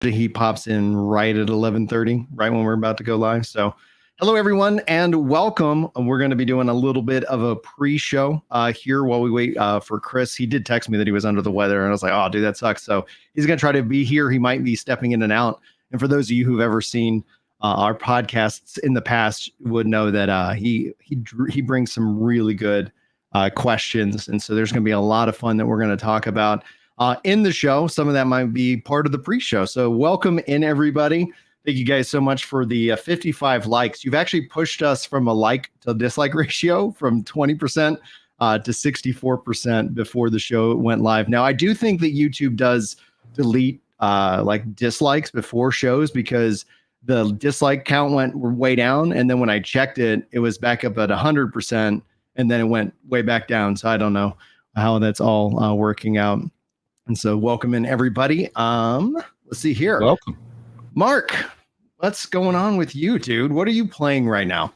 he pops in right at 11:30, right when we're about to go live. So hello, everyone, and welcome. We're going to be doing a little bit of a pre-show here while we wait for Chris. He did text me that he was under the weather, and I was like, oh, dude, that sucks. So he's going to try to be here. He might be stepping in and out. And for those of you who've ever seen our podcasts in the past would know that he brings some really good questions. And so there's going to be a lot of fun that we're going to talk about in the show. Some of that might be part of the pre-show. So welcome in, everybody. Thank you guys so much for the 55 likes. You've actually pushed us from a like to dislike ratio from 20% to 64% before the show went live. Now, I do think that YouTube does delete like dislikes before shows because the dislike count went way down. And then when I checked it, it was back up at 100%. And then it went way back down. So I don't know how that's all working out. And so welcome in, everybody. Let's see here. Welcome. Mark, what's going on with you, dude? What are you playing right now?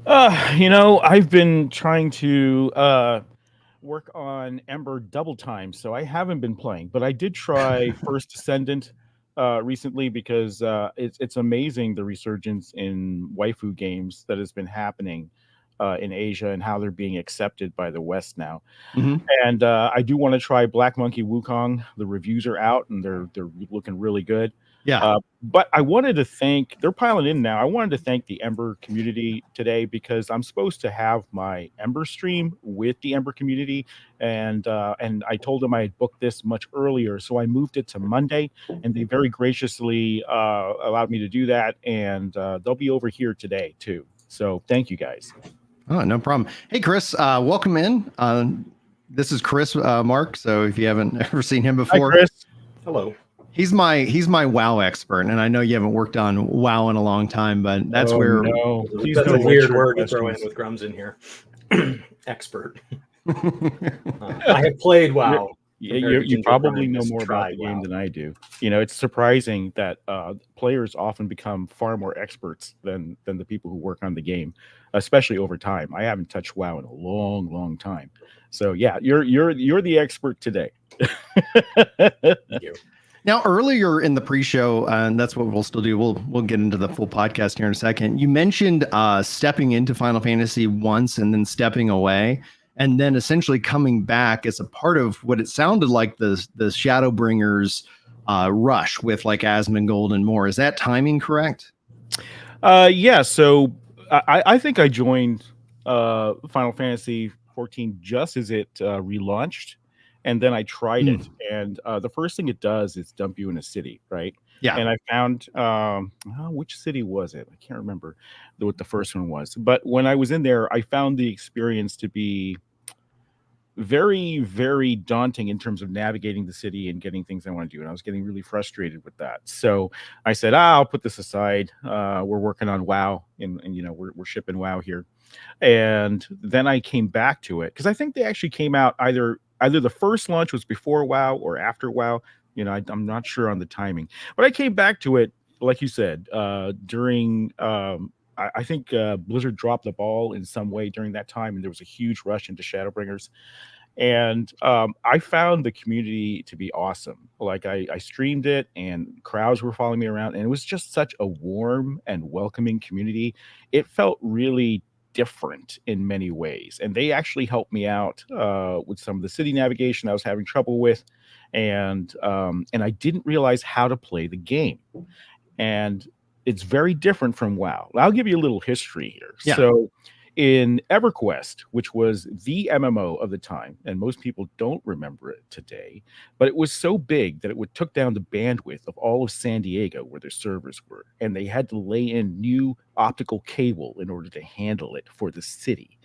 I've been trying to work on Ember double time, so I haven't been playing, but I did try First Ascendant recently because it's amazing the resurgence in waifu games that has been happening in Asia and how they're being accepted by the West now. Mm-hmm. And I do want to try Black Monkey Wukong. The reviews are out and they're looking really good. Yeah. But I wanted to thank, they're piling in now. I wanted to thank the Ember community today because I'm supposed to have my Ember stream with the Ember community. And I told them I had booked this much earlier. So I moved it to Monday and they very graciously allowed me to do that. And they'll be over here today too. So thank you guys. Oh, no problem. Hey, Chris, welcome in. This is Chris, Mark. So if you haven't ever seen him before, hi, Chris. Hello. He's my WoW expert, and I know you haven't worked on WoW in a long time, but that's that's a weird word to throw in with Grums in here. Expert. I have played WoW. You probably know more about the game than I do. It's surprising that players often become far more experts than the people who work on the game, especially over time. I haven't touched WoW in a long, long time. So yeah, you're the expert today. Thank you. Now, earlier in the pre-show, and that's what we'll still do. We'll get into the full podcast here in a second. You mentioned stepping into Final Fantasy once and then stepping away, and then essentially coming back as a part of what it sounded like the Shadowbringers rush with like Asmongold and more. Is that timing correct? Yeah. So I think I joined Final Fantasy 14 just as it relaunched. And then I tried it, and the first thing it does is dump you in a city, right? Yeah. And I found, which city was it? I can't remember what the first one was. But when I was in there, I found the experience to be very, very daunting in terms of navigating the city and getting things I want to do. And I was getting really frustrated with that. So I said, I'll put this aside. We're working on WoW, and we're shipping WoW here. And then I came back to it because I think they actually came out either the first launch was before WoW or after WoW. I'm not sure on the timing, but I came back to it, like you said, during, I think Blizzard dropped the ball in some way during that time, and there was a huge rush into Shadowbringers. And I found the community to be awesome. Like I streamed it and crowds were following me around, and it was just such a warm and welcoming community. It felt really different in many ways, and they actually helped me out with some of the city navigation I was having trouble with, and I didn't realize how to play the game, and it's very different from WoW. I'll give you a little history here. Yeah. So in EverQuest, which was the MMO of the time, and most people don't remember it today, but it was so big that it took down the bandwidth of all of San Diego where their servers were, and they had to lay in new optical cable in order to handle it for the city.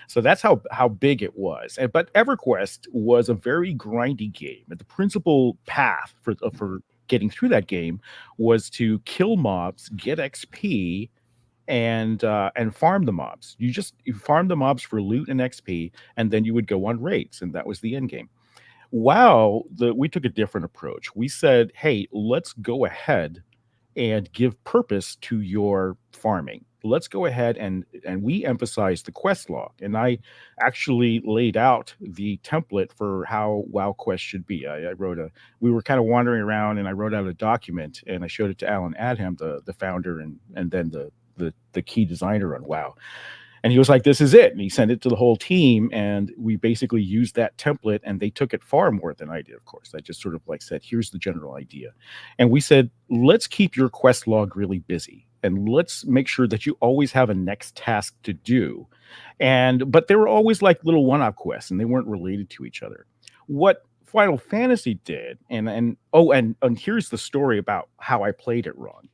So that's how big it was. But EverQuest was a very grindy game, and the principal path for getting through that game was to kill mobs, get XP, and farm the mobs. You farm the mobs for loot and XP, and then you would go on raids, and that was the end game. WoW, we took a different approach. We said, hey, let's go ahead and give purpose to your farming. let's go ahead and we emphasize the quest log. And I actually laid out the template for how WoW Quest should be. We were kind of wandering around, and I wrote out a document, and I showed it to Alan Adham, the founder and then the key designer on WoW. And he was like, this is it. And he sent it to the whole team. And we basically used that template, and they took it far more than I did, of course. I just sort of like said, here's the general idea. And we said, let's keep your quest log really busy. And let's make sure that you always have a next task to do. But they were always like little one-off quests, and they weren't related to each other. What Final Fantasy did, and here's the story about how I played it wrong.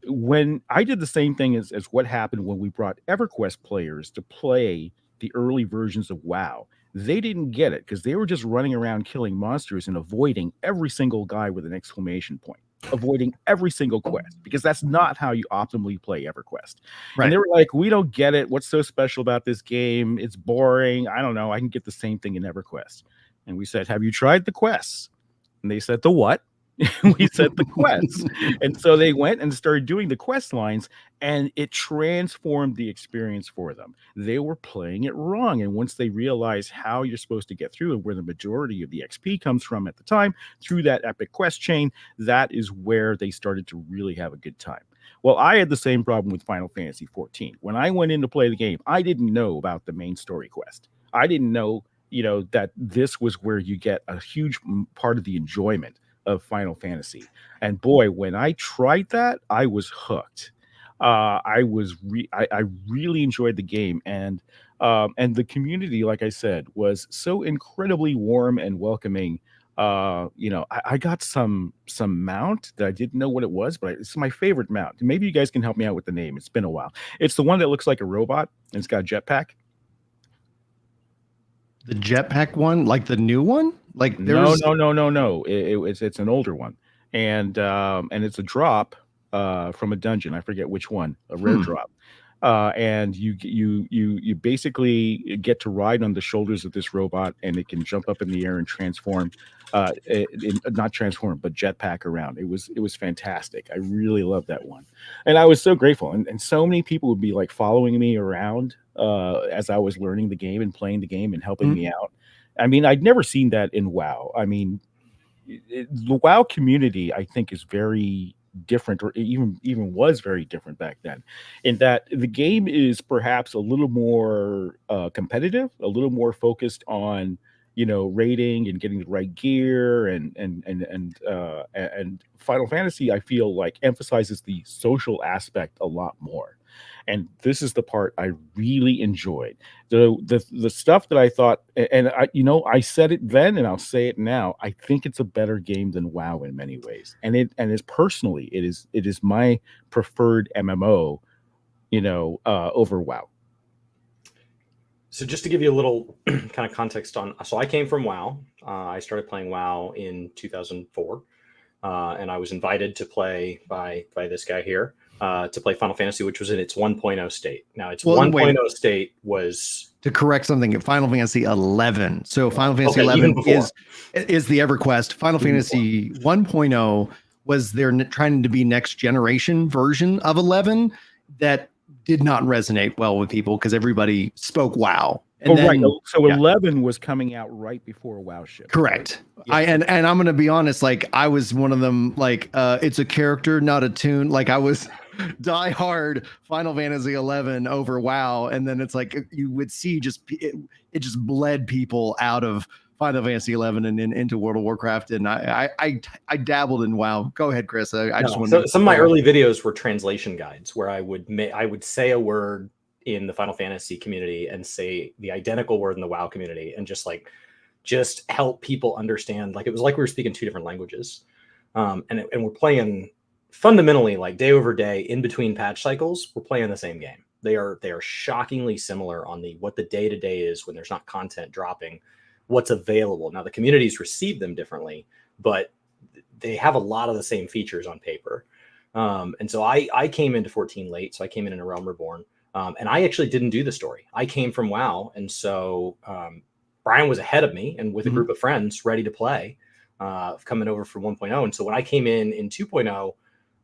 When I did the same thing as what happened when we brought EverQuest players to play the early versions of WoW, they didn't get it because they were just running around killing monsters and avoiding every single guy with an exclamation point, avoiding every single quest, because that's not how you optimally play EverQuest. Right. And they were like, we don't get it. What's so special about this game? It's boring. I don't know. I can get the same thing in EverQuest. And we said, have you tried the quests? And they said, the what? We said the quests. And so they went and started doing the quest lines, and it transformed the experience for them. They were playing it wrong. And once they realized how you're supposed to get through and where the majority of the XP comes from at the time, through that epic quest chain, that is where they started to really have a good time. Well, I had the same problem with Final Fantasy XIV. When I went in to play the game, I didn't know about the main story quest. I didn't know, that this was where you get a huge part of the enjoyment of Final Fantasy. And boy, when I tried that, I was hooked. I really enjoyed the game, and the community, like I said, was so incredibly warm and welcoming. I got some mount that I didn't know what it was, but it's my favorite mount. Maybe you guys can help me out with the name. It's been a while. It's the one that looks like a robot, and it's got a jetpack. The jetpack one, like the new one? Like no. It's an older one, and it's a drop from a dungeon. I forget which one, a rare drop. And you basically get to ride on the shoulders of this robot, and it can jump up in the air and transform, not transform, but jetpack around. It was fantastic. I really loved that one, and I was so grateful. And so many people would be like following me around as I was learning the game and playing the game and helping me out. I mean, I'd never seen that in WoW. I mean, the WoW community, I think, is very different, or even was very different back then, in that the game is perhaps a little more competitive, a little more focused on raiding and getting the right gear, and Final Fantasy, I feel like, emphasizes the social aspect a lot more. And this is the part I really enjoyed. The stuff that I thought, and I said it then, and I'll say it now. I think it's a better game than WoW in many ways, and it is my preferred MMO, over WoW. So just to give you a little kind of context so I came from WoW. I started playing WoW in 2004, and I was invited to play by this guy here. To play Final Fantasy, which was in its 1.0 state. Now, its 1.0 state was... To correct something, Final Fantasy 11. So Final Fantasy 11 is the EverQuest. Final Fantasy 1.0 was their trying to be next generation version of 11 that did not resonate well with people because everybody spoke WoW. And right. So 11 was coming out right before WoW shipped. Correct. Yes. And I'm going to be honest, like, I was one of them, like, it's a character, not a tune. Like, I was die hard Final Fantasy 11 over WoW. And then it's like, you would see it just bled people out of Final Fantasy 11 and then into World of Warcraft. And I dabbled in WoW. Go ahead, Chris. Some of my early videos were translation guides where I would say a word in the Final Fantasy community and say the identical word in the WoW community, and just help people understand. Like, it was like we were speaking two different languages, and we're playing fundamentally, like, day over day in between patch cycles. We're playing the same game. They are shockingly similar on what the day to day is when there's not content dropping, what's available. Now, the communities receive them differently, but they have a lot of the same features on paper. And so I came into 14 late, so I came in A Realm Reborn. And I actually didn't do the story. I came from WoW. And so Brian was ahead of me and with a group of friends ready to play, coming over for 1.0. And so when I came in 2.0,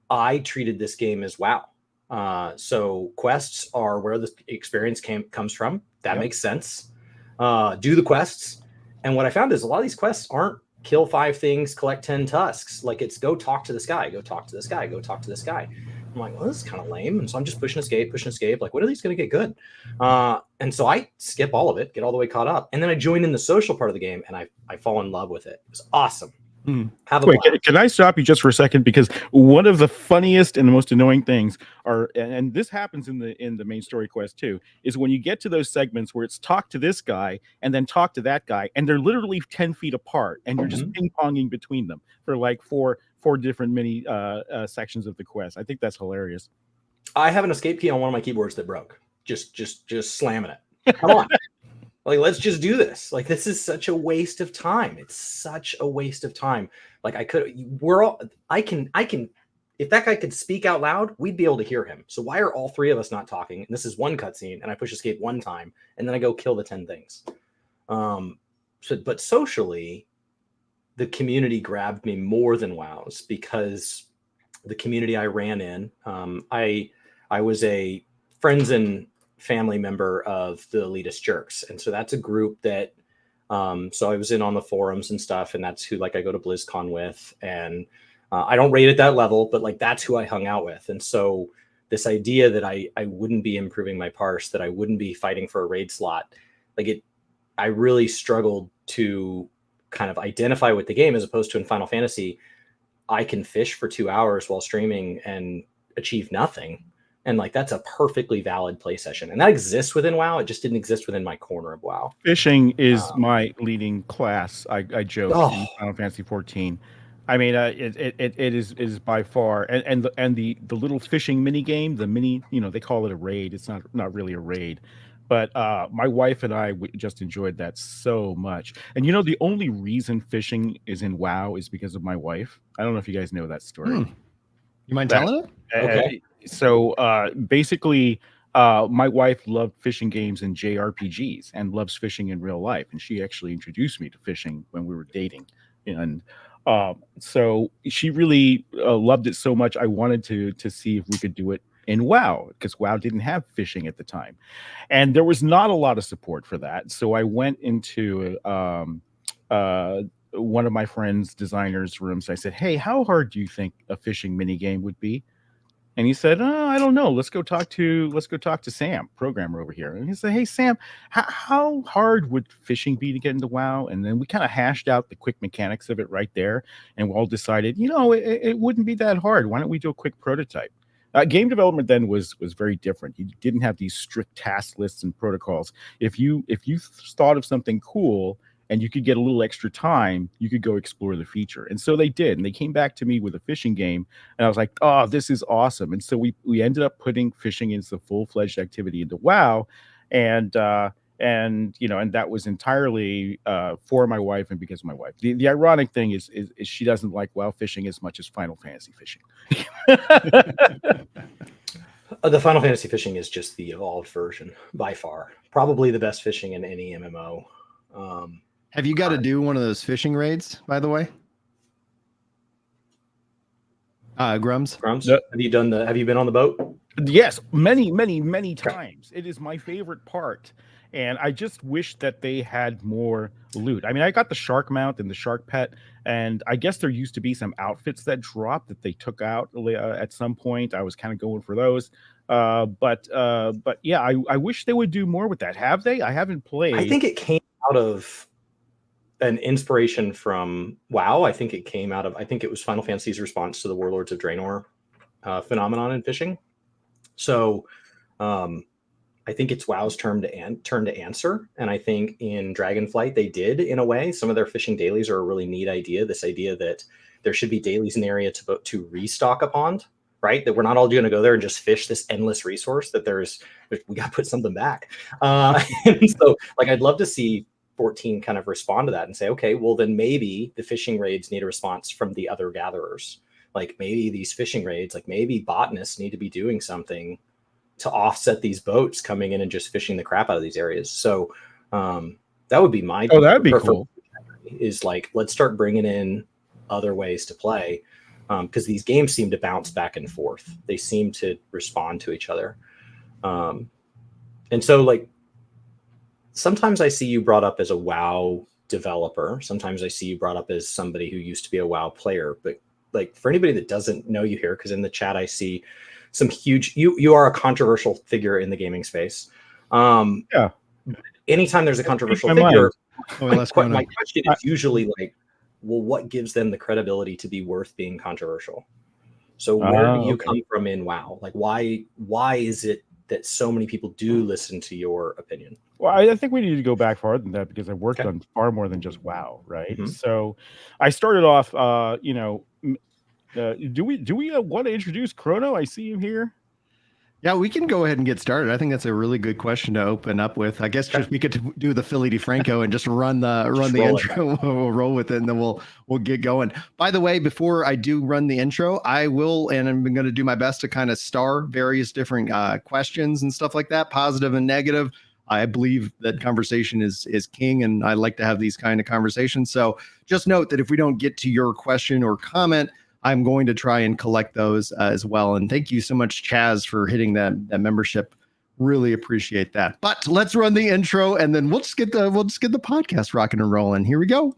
I treated this game as WoW. So quests are where the experience comes from. That Yep. makes sense. Do the quests. And what I found is a lot of these quests aren't kill 5 things, collect 10 tusks. Like it's go talk to this guy, go talk to this guy, go talk to this guy. I'm like, well, this is kind of lame. And so I'm just pushing escape. Like, when are these going to get good? And so I skip all of it, get all the way caught up. And then I join in the social part of the game and I fall in love with it. It was awesome. Wait, can I stop you just for a second? Because one of the funniest and the most annoying things are, and this happens in the main story quest too, is when you get to those segments where it's talk to this guy and then talk to that guy, and they're literally 10 feet apart, and you're just ping-ponging between them for like four different mini sections of the quest. I think that's hilarious. I have an escape key on one of my keyboards that broke. Just slamming it. Come on. Like, let's just do this. Like, this is such a waste of time. It's such a waste of time. Like, I can, if that guy could speak out loud, we'd be able to hear him. So why are all 3 of us not talking? And this is one cutscene, and I push escape 1 time, and then I go kill the 10 things. But socially, the community grabbed me more than WoW's, because the community I ran in, I was a friends and family member of the elitist jerks, and so that's a group that so I was in on the forums and stuff, and that's who like I go to BlizzCon with, and I don't rate at that level, but like that's who I hung out with. And so this idea that I wouldn't be improving my parse, that I wouldn't be fighting for a raid slot, I really struggled to kind of identify with the game, as opposed to in Final Fantasy, I can fish for 2 hours while streaming and achieve nothing. And like, that's a perfectly valid play session. And that exists within WoW. It just didn't exist within my corner of WoW. Fishing is my leading class. I joke in Final Fantasy 14. I mean, it is by far, and the little fishing mini game, the mini, they call it a raid. It's not really a raid, but my wife and I just enjoyed that so much. And the only reason fishing is in WoW is because of my wife. I don't know if you guys know that story. You mind telling it? Okay. So basically, my wife loved fishing games and JRPGs and loves fishing in real life. And she actually introduced me to fishing when we were dating. And so she really loved it so much. I wanted to see if we could do it in WoW, because WoW didn't have fishing at the time. And there was not a lot of support for that. So I went into one of my friend's designer's rooms. I said, hey, how hard do you think a fishing mini game would be? And he said, oh, I don't know. Let's go talk to Sam, programmer over here. And he said, hey, Sam, how hard would fishing be to get into WoW? And then we kind of hashed out the quick mechanics of it right there. And we all decided, it wouldn't be that hard. Why don't we do a quick prototype? Game development then was very different. You didn't have these strict task lists and protocols. If you thought of something cool and you could get a little extra time, you could go explore the feature. And so they did. And they came back to me with a fishing game. And I was like, oh, this is awesome. And so we ended up putting fishing into full-fledged activity into WoW. And that was entirely for my wife and because of my wife. The ironic thing is she doesn't like WoW fishing as much as Final Fantasy fishing. The Final Fantasy fishing is just the evolved version by far. Probably the best fishing in any MMO. Have you got to do one of those fishing raids, by the way? Grums? Have you been on the boat? Yes, many times. It is my favorite part. And I just wish that they had more loot. I mean, I got the shark mount and the shark pet, and I guess there used to be some outfits that dropped that they took out at some point. I was kind of going for those. But yeah, I wish they would do more with that. Have they? I haven't played. I think it came out of an inspiration from WoW. I think it was Final Fantasy's response to the Warlords of Draenor phenomenon in fishing. So I think it's WoW's turn to answer. And I think in Dragonflight, they did, in a way. Some of their fishing dailies are a really neat idea. This idea that there should be dailies in the area to restock a pond, right? That we're not all going to go there and just fish this endless resource, that we got to put something back. And so like, I'd love to see 14 kind of respond to that and say, okay, well then maybe the fishing raids need a response from the other gatherers. Like maybe these fishing raids, like maybe botanists need to be doing something to offset these boats coming in and just fishing the crap out of these areas. So that would be that'd be cool. Is like, let's start bringing in other ways to play. because these games seem to bounce back and forth. They seem to respond to each other. And so like, sometimes I see you brought up as a WoW developer. Sometimes I see you brought up as somebody who used to be a WoW player. But like, for anybody that doesn't know you here, because in the chat I see some huge, you are a controversial figure in the gaming space. Yeah. Anytime there's a controversial figure, my question is usually like, well, what gives them the credibility to be worth being controversial? So where do you come from in WoW? Like, why is it that so many people do listen to your opinion? Well, I think we need to go back farther than that, because I've worked on far more than just WoW, right? Mm-hmm. So I started off, do we want to introduce Crono? I see him here. Yeah, we can go ahead and get started. I think that's a really good question to open up with. I guess just we could do the Philly DeFranco and just run the intro. We'll roll with it, and then we'll get going. By the way, before I do run the intro, I will, and I'm going to do my best to kind of star various different questions and stuff like that, positive and negative. I believe that conversation is king, and I like to have these kind of conversations. So just note that if we don't get to your question or comment, I'm going to try and collect those as well. And thank you so much, Chaz, for hitting that membership. Really appreciate that. But let's run the intro, and then we'll just get the podcast rocking and rolling. Here we go.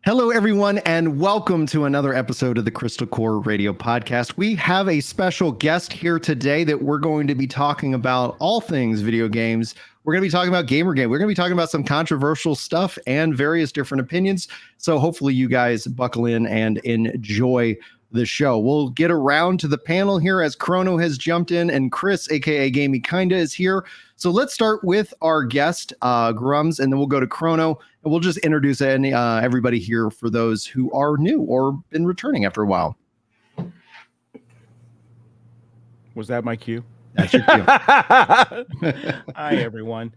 Hello, everyone, and welcome to another episode of the Crystal Core Radio Podcast. We have a special guest here today that we're going to be talking about all things video games. We're going to be talking about Gamergate. We're going to be talking about some controversial stuff and various different opinions. So hopefully you guys buckle in and enjoy the show. We'll get around to the panel here as Crono has jumped in, and Chris, aka GameyKinda, is here. So let's start with our guest, Grums, and then we'll go to Crono, and we'll just introduce everybody here for those who are new or been returning after a while. Was that my cue? That's your cue. Hi, everyone.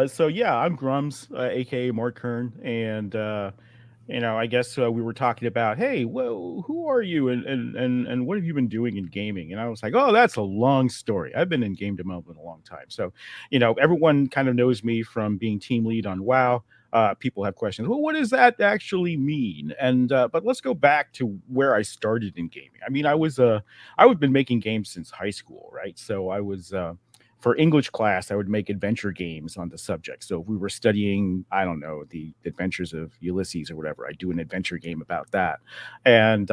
So yeah, I'm Grumz, aka Mark Kern, and I guess we were talking about, hey, well, who are you, and what have you been doing in gaming? And I was like, oh, that's a long story. I've been in game development a long time. So, everyone kind of knows me from being team lead on WoW. People have questions. Well, what does that actually mean? And but let's go back to where I started in gaming. I mean, I've been making games since high school, right? So I was for English class, I would make adventure games on the subject. So if we were studying, I don't know, the adventures of Ulysses or whatever, I'd do an adventure game about that. And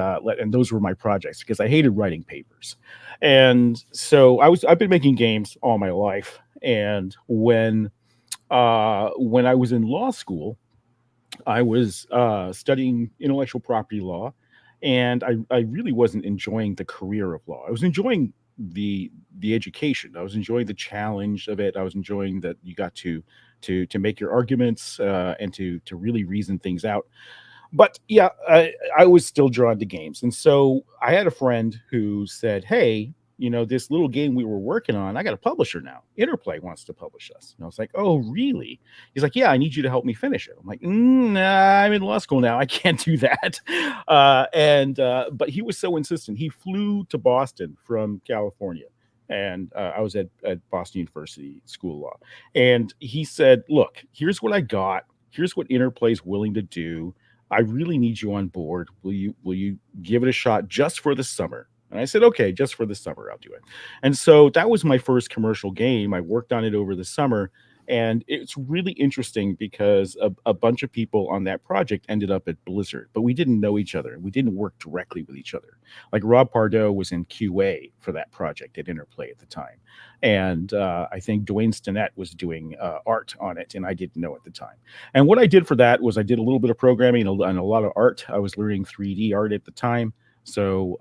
those were my projects, because I hated writing papers. And so I've been making games all my life. And when I was in law school, I was studying intellectual property law, and I really wasn't enjoying the career of law. I was enjoying the education. I was enjoying the challenge of it. I was enjoying that you got to make your arguments and to really reason things out. But yeah, I was still drawn to games. And so I had a friend who said, hey, this little game we were working on, I got a publisher now. Interplay wants to publish us. And I was like, oh, really? He's like, yeah, I need you to help me finish it. I'm like, nah, I'm in law school now. I can't do that. But he was so insistent. He flew to Boston from California. And I was at Boston University School of Law. And he said, look, here's what I got. Here's what Interplay's willing to do. I really need you on board. Will you give it a shot just for the summer? And I said, okay, just for the summer, I'll do it. And so that was my first commercial game. I worked on it over the summer. And it's really interesting because a bunch of people on that project ended up at Blizzard, but we didn't know each other. We didn't work directly with each other. Like Rob Pardo was in QA for that project at Interplay at the time. And I think Dwayne Stinnett was doing art on it, and I didn't know at the time. And what I did for that was I did a little bit of programming and a lot of art. I was learning 3D art at the time. So,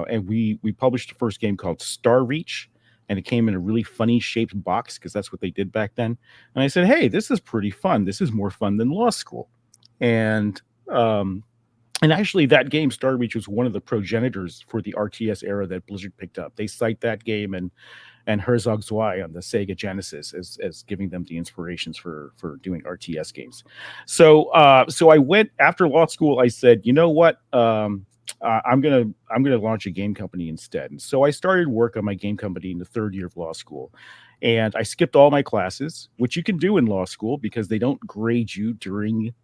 and we published the first game called Star Reach, and it came in a really funny shaped box because that's what they did back then. And I said, hey, this is pretty fun. This is more fun than law school. And actually that game, Star Reach, was one of the progenitors for the RTS era that Blizzard picked up. They cite that game, and and Herzog Zwei on the Sega Genesis as giving them the inspirations for doing RTS games. So I went after law school. I said, you know what, I'm gonna launch a game company instead. And so I started work on my game company in the third year of law school. And I skipped all my classes, which you can do in law school because they don't grade you during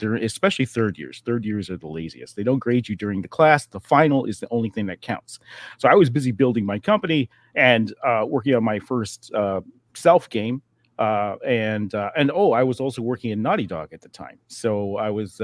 especially third years. Third years are the laziest. They don't grade you during the class. The final is the only thing that counts. So I was busy building my company and working on my first self game. And I was also working in Naughty Dog at the time. So I was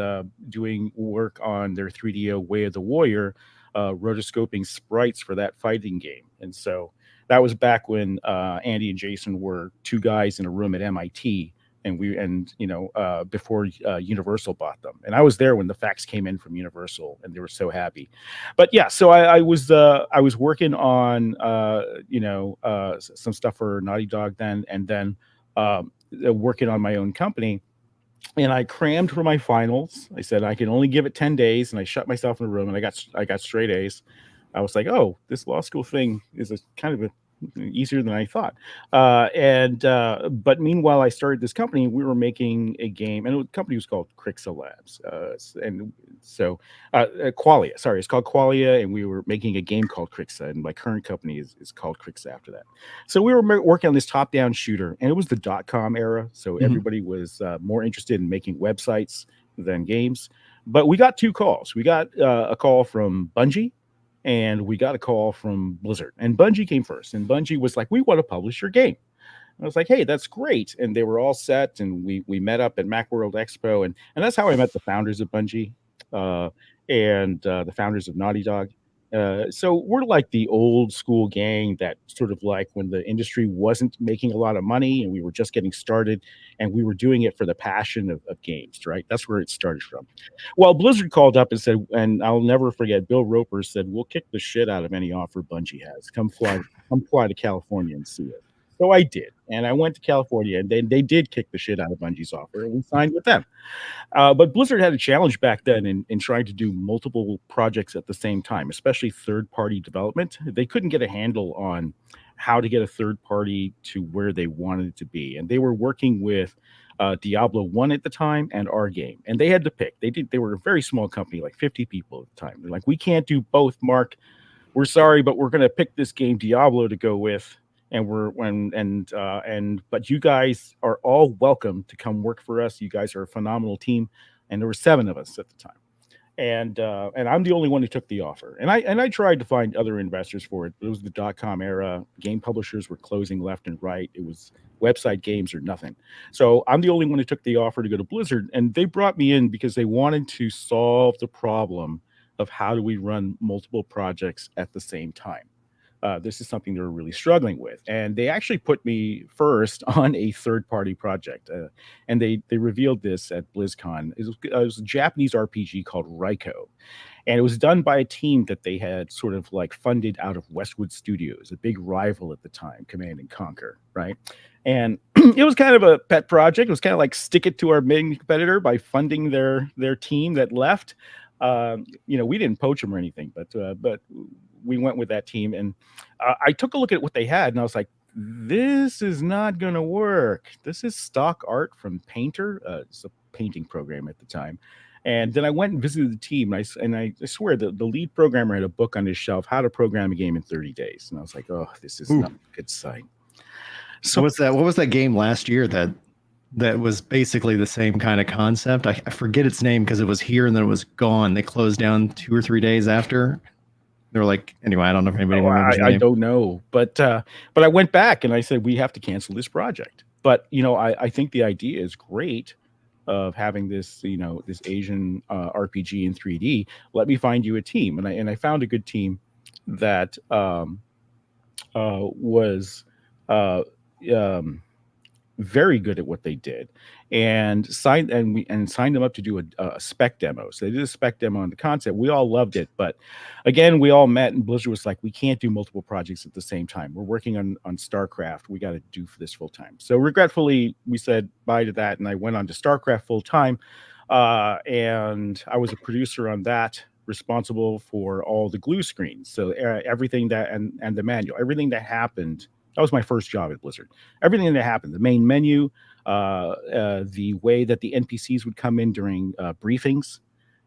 doing work on their 3DO Way of the Warrior, rotoscoping sprites for that fighting game. And so that was back when Andy and Jason were two guys in a room at MIT, before Universal bought them. And I was there when the fax came in from Universal, and they were so happy. But yeah, so I was working on some stuff for Naughty Dog then, and then working on my own company. And I crammed for my finals. I said I can only give it 10 days, and I shut myself in a room, and I got straight A's. I was like, oh, this law school thing is easier than I thought. But meanwhile, I started this company. We were making a game, and the company was called Crixa Labs. Qualia. Sorry, it's called Qualia, and we were making a game called Crixa, and my current company is called Crixa after that. So we were working on this top-down shooter, and it was the .com era, so everybody was more interested in making websites than games. But we got two calls. We got a call from Bungie, and we got a call from Blizzard, and Bungie came first. And Bungie was like, we want to publish your game. And I was like, hey, that's great. And they were all set, and we met up at Macworld Expo, and that's how I met the founders of Bungie and the founders of Naughty Dog. So we're like the old school gang that sort of like when the industry wasn't making a lot of money and we were just getting started, and we were doing it for the passion of games, right? That's where it started from. Well, Blizzard called up and said, and I'll never forget, Bill Roper said, we'll kick the shit out of any offer Bungie has. Come fly to California and see it. So I did, and I went to California, and they did kick the shit out of Bungie's offer, and we signed with them. But Blizzard had a challenge back then in trying to do multiple projects at the same time, especially third-party development. They couldn't get a handle on how to get a third party to where they wanted it to be, and they were working with Diablo 1 at the time and our game, and they had to pick. They were a very small company, like 50 people at the time. They're like, we can't do both, Mark. We're sorry, but we're going to pick this game Diablo to go with. But you guys are all welcome to come work for us. You guys are a phenomenal team, and there were 7 of us at the time, and I'm the only one who took the offer. And I tried to find other investors for it. It was the .com era. Game publishers were closing left and right. It was website games or nothing. So I'm the only one who took the offer to go to Blizzard, and they brought me in because they wanted to solve the problem of how do we run multiple projects at the same time. This is something they were really struggling with, and they actually put me first on a third-party project, and they revealed this at BlizzCon. It was a Japanese RPG called Raiko, and it was done by a team that they had sort of like funded out of Westwood Studios, a big rival at the time, Command and Conquer, right? And it was kind of a pet project. It was kind of like stick it to our main competitor by funding their team that left. We didn't poach them or anything, but we went with that team, and I took a look at what they had, and I was like, this is not going to work. This is stock art from Painter. It's a painting program at the time. And then I went and visited the team, and I swear the lead programmer had a book on his shelf, How to Program a Game in 30 Days. And I was like, oh, this is not a good sign. So what was that game last year that was basically the same kind of concept? I forget its name because it was here and then it was gone. They closed down 2 or 3 days after. They were like, anyway, I don't know if anybody remembers the name. I don't know, but I went back and I said, we have to cancel this project. But I think the idea is great of having this this Asian RPG in 3D. Let me find you a team, and I found a good team that was very good at what they did, and signed them up to do a spec demo. So they did a spec demo on the concept. We all loved it, but again, we all met, and Blizzard was like, we can't do multiple projects at the same time. We're working on StarCraft. We got to do for this full time. So regretfully, we said bye to that, and I went on to StarCraft full time, and I was a producer on that, responsible for all the glue screens. So everything that and the manual, everything that happened That was my first job at Blizzard. Everything that happened, the main menu, the way that the NPCs would come in during briefings.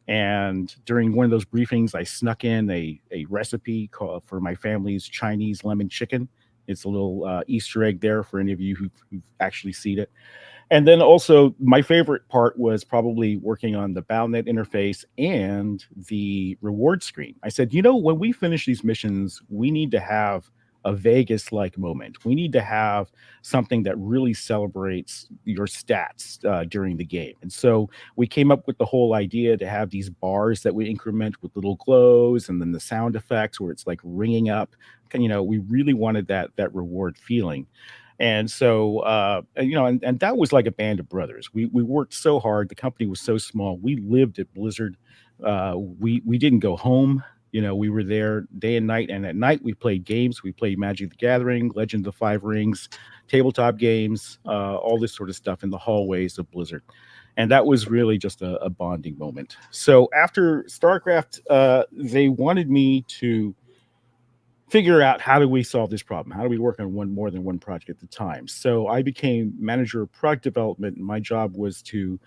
And during one of those briefings, I snuck in a recipe for my family's Chinese lemon chicken. It's a little Easter egg there for any of you who've actually seen it. And then also my favorite part was probably working on the BattleNet interface and the reward screen. I said, when we finish these missions, we need to have a Vegas-like moment. We need to have something that really celebrates your stats during the game. And so we came up with the whole idea to have these bars that we increment with little glows, and then the sound effects where it's like ringing up. We really wanted that reward feeling. And so, and that was like a band of brothers. We worked so hard. The company was so small. We lived at Blizzard. We didn't go home. We were there day and night. And at night, we played games. We played Magic the Gathering, Legend of the Five Rings, tabletop games, all this sort of stuff in the hallways of Blizzard. And that was really just a bonding moment. So after StarCraft, they wanted me to figure out, how do we solve this problem? How do we work on more than one project at the time? So I became manager of product development, and my job was to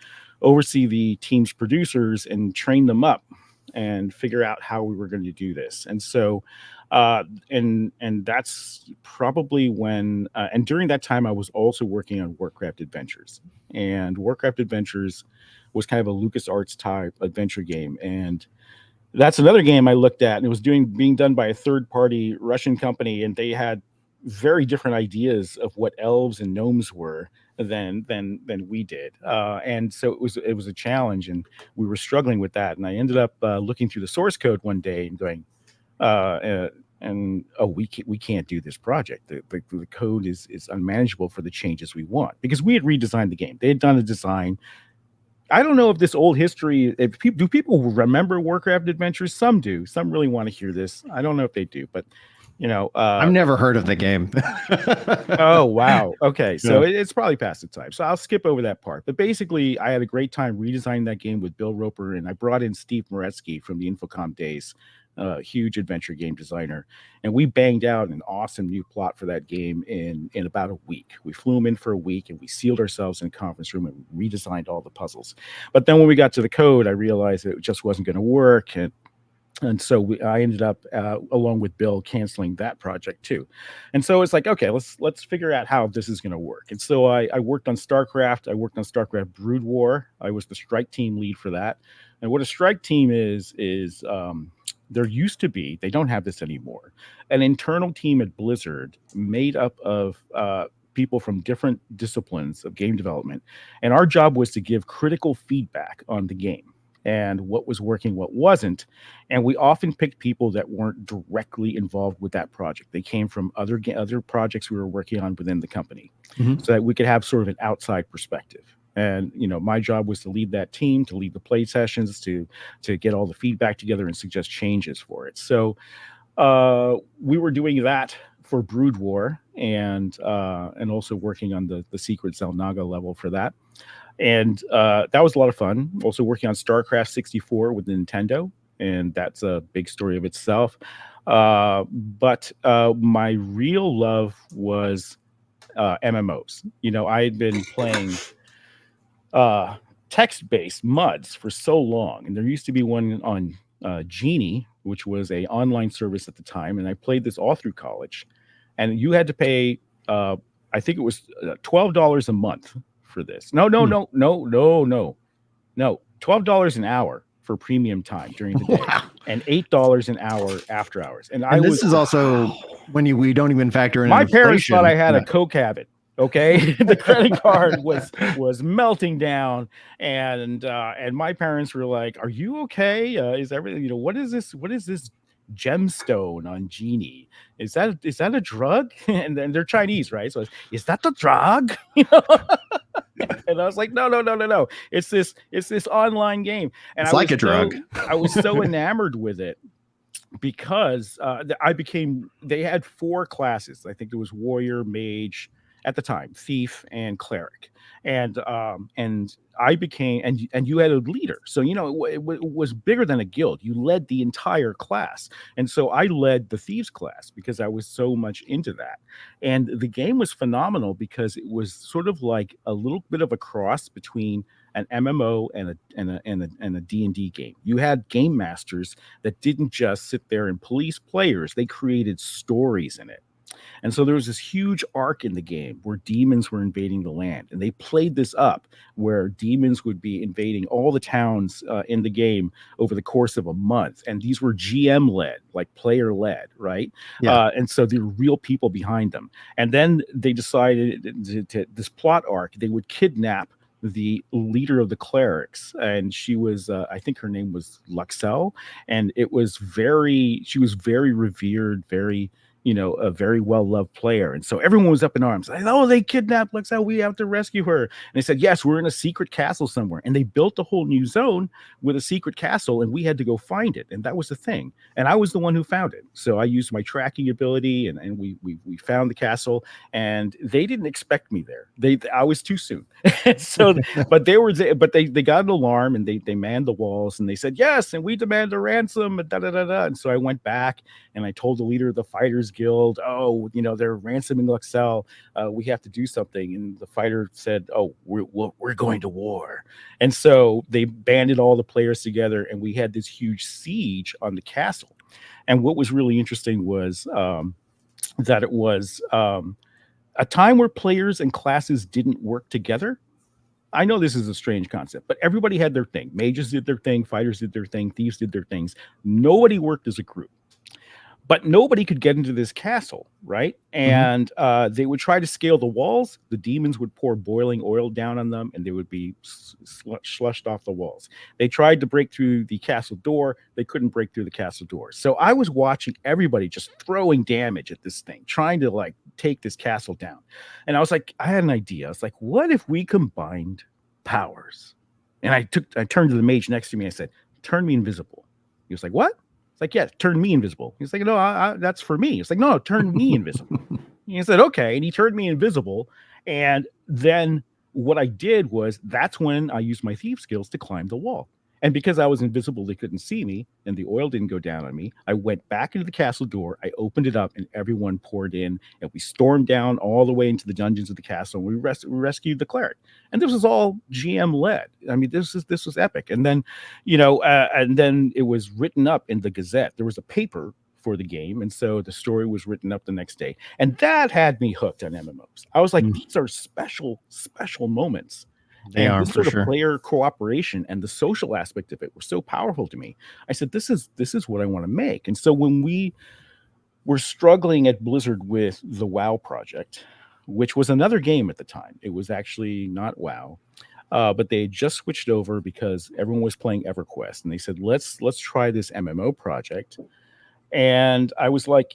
oversee the team's producers and train them up and figure out how we were going to do this. And so, and that's probably when, and during that time, I was also working on Warcraft Adventures. And Warcraft Adventures was kind of a LucasArts type adventure game. And that's another game I looked at, and it was being done by a third-party Russian company, and they had very different ideas of what elves and gnomes were than we did, and so it was a challenge, and we were struggling with that. And I ended up looking through the source code one day and going, we can't do this project. The code is unmanageable for the changes we want, because we had redesigned the game. They had done a design. I don't know if this old history, do people remember Warcraft Adventures? Some do. Some really want to hear this. I don't know if they do, but I've never heard of the game. Oh, wow. Okay. So it's probably past the time. So I'll skip over that part. But basically, I had a great time redesigning that game with Bill Roper, and I brought in Steve Moretsky from the Infocom days, huge adventure game designer. And we banged out an awesome new plot for that game in about a week. We flew him in for a week, and we sealed ourselves in a conference room and redesigned all the puzzles. But then when we got to the code, I realized it just wasn't going to work. And so I ended up, along with Bill, canceling that project too. And so it's like, okay, let's figure out how this is going to work. And so I worked on StarCraft. I worked on StarCraft Brood War. I was the strike team lead for that. And what a strike team is there used to be, they don't have this anymore, an internal team at Blizzard made up of people from different disciplines of game development. And our job was to give critical feedback on the game and what was working, what wasn't. And we often picked people that weren't directly involved with that project. They came from other projects we were working on within the company, so that we could have sort of an outside perspective. And, my job was to lead that team, to lead the play sessions, to get all the feedback together and suggest changes for it. So we were doing that for Brood War, and also working on the Secret Xel'Naga level for that. And that was a lot of fun. Also working on StarCraft 64 with Nintendo, and that's a big story of itself. But my real love was MMOs. I had been playing text-based MUDs for so long, and there used to be one on Genie, which was a online service at the time, and I played this all through college. And you had to pay, I think it was $12 a month for this. No, $12 an hour for premium time during the day, and $8 an hour after hours. And this is also when we don't even factor in. My parents thought I had a coke habit. Okay, the credit card was melting down, and my parents were like, "Are you okay? Is everything? What is this? What is this gemstone on Genie? Is that a drug?" And then they're Chinese, right? So is that the drug? And I was like, no. It's this online game, and it's like a drug. I was so enamored with it because they had 4 classes. I think there was warrior, mage, at the time, thief and cleric, and I became, and you had a leader, so it was bigger than a guild. You led the entire class, and so I led the thieves class because I was so much into that. And the game was phenomenal because it was sort of like a little bit of a cross between an MMO and a D&D game. You had game masters that didn't just sit there and police players; they created stories in it. And so there was this huge arc in the game where demons were invading the land, and they played this up where demons would be invading all the towns in the game over the course of a month. And these were GM led, like player led, right? Yeah. And so there were real people behind them. And then they decided to this plot arc, they would kidnap the leader of the clerics, and she was I think her name was Luxel, and she was very revered, very a very well-loved player. And so everyone was up in arms. Like, oh, they kidnapped Luxel. We have to rescue her. And they said, yes, we're in a secret castle somewhere. And they built a whole new zone with a secret castle, and we had to go find it. And that was the thing. And I was the one who found it. So I used my tracking ability, and we found the castle. And they didn't expect me there. I was too soon. So, but they got an alarm, and they manned the walls, and they said, yes, and we demand a ransom. And And so I went back, and I told the leader of the fighters guild, oh, they're ransoming Luxel, we have to do something. And the fighter said, oh, we're going to war. And so they banded all the players together, and we had this huge siege on the castle. And what was really interesting was that it was a time where players and classes didn't work together. I know this is a strange concept, but everybody had their thing. Mages did their thing, fighters did their thing, thieves did their things. Nobody worked as a group. But nobody could get into this castle, right? And they would try to scale the walls. The demons would pour boiling oil down on them, and they would be slushed off the walls. They tried to break through the castle door. They couldn't break through the castle door. So I was watching everybody just throwing damage at this thing, trying to take this castle down. And I was like, I had an idea. I was like, what if we combined powers? And I turned to the mage next to me. I said, turn me invisible. He was like, what? It's like, yeah, turn me invisible. He's like, no, that's for me. It's like, no, turn me invisible. He said, okay. And he turned me invisible. And then what I did was, that's when I used my thief skills to climb the wall. And because I was invisible, they couldn't see me, and the oil didn't go down on me. I went back into the castle door. I opened it up, and everyone poured in, and we stormed down all the way into the dungeons of the castle. And we rescued the cleric, and this was all GM led. I mean, this was epic. And then, and then it was written up in the Gazette. There was a paper for the game, and so the story was written up the next day, and that had me hooked on MMOs. I was like, these are special moments. They are, this for sort of sure. player cooperation and the social aspect of it were so powerful to me. I said, this is what I want to make. And so when we were struggling at Blizzard with the WoW project, which was another game at the time, it was actually not WoW, but they had just switched over because everyone was playing EverQuest, and they said, let's try this MMO project. And I was like,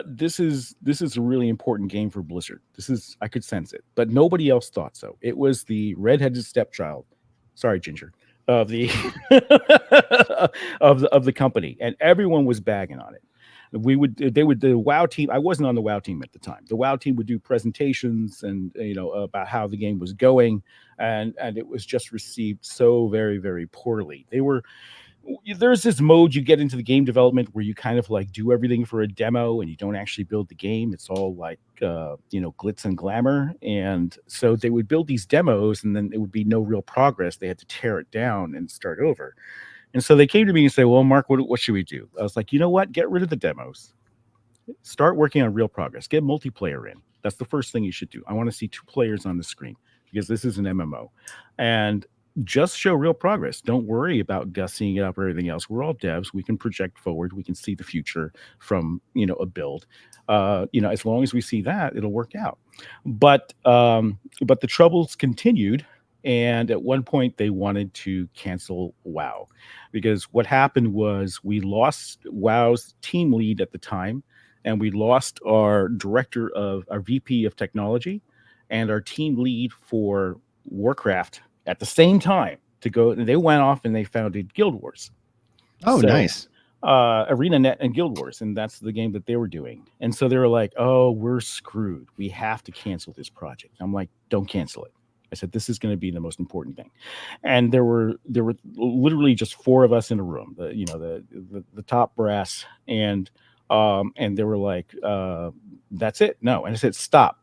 this is a really important game for Blizzard. I could sense it, but nobody else thought so. It was the redheaded stepchild, sorry, Ginger, of the of the company, and everyone was bagging on it. The WoW team. I wasn't on the WoW team at the time. The WoW team would do presentations and about how the game was going, and it was just received so very, very poorly. There's this mode you get into the game development where you kind of do everything for a demo and you don't actually build the game. It's all glitz and glamour. And so they would build these demos, and then it would be no real progress. They had to tear it down and start over. And so they came to me and say, well, Mark, what should we do? I was like, you know what? Get rid of the demos. Start working on real progress. Get multiplayer in. That's the first thing you should do. I want to see 2 players on the screen because this is an MMO. And just show real progress. Don't worry about gussing it up or everything else. We're all devs. We can project forward. We can see the future from, a build. As long as we see that, it'll work out. But the troubles continued. And at one point they wanted to cancel WoW because what happened was we lost WoW's team lead at the time, and we lost our VP of technology and our team lead for Warcraft at the same time to go. They went off and they founded Guild Wars. Oh, nice. ArenaNet and Guild Wars, and that's the game that they were doing. And so they were like, "Oh, we're screwed. We have to cancel this project." I'm like, "Don't cancel it." I said, "This is going to be the most important thing." And there were literally just 4 of us in a room, the top brass, and they were like, "That's it, no." And I said, "Stop."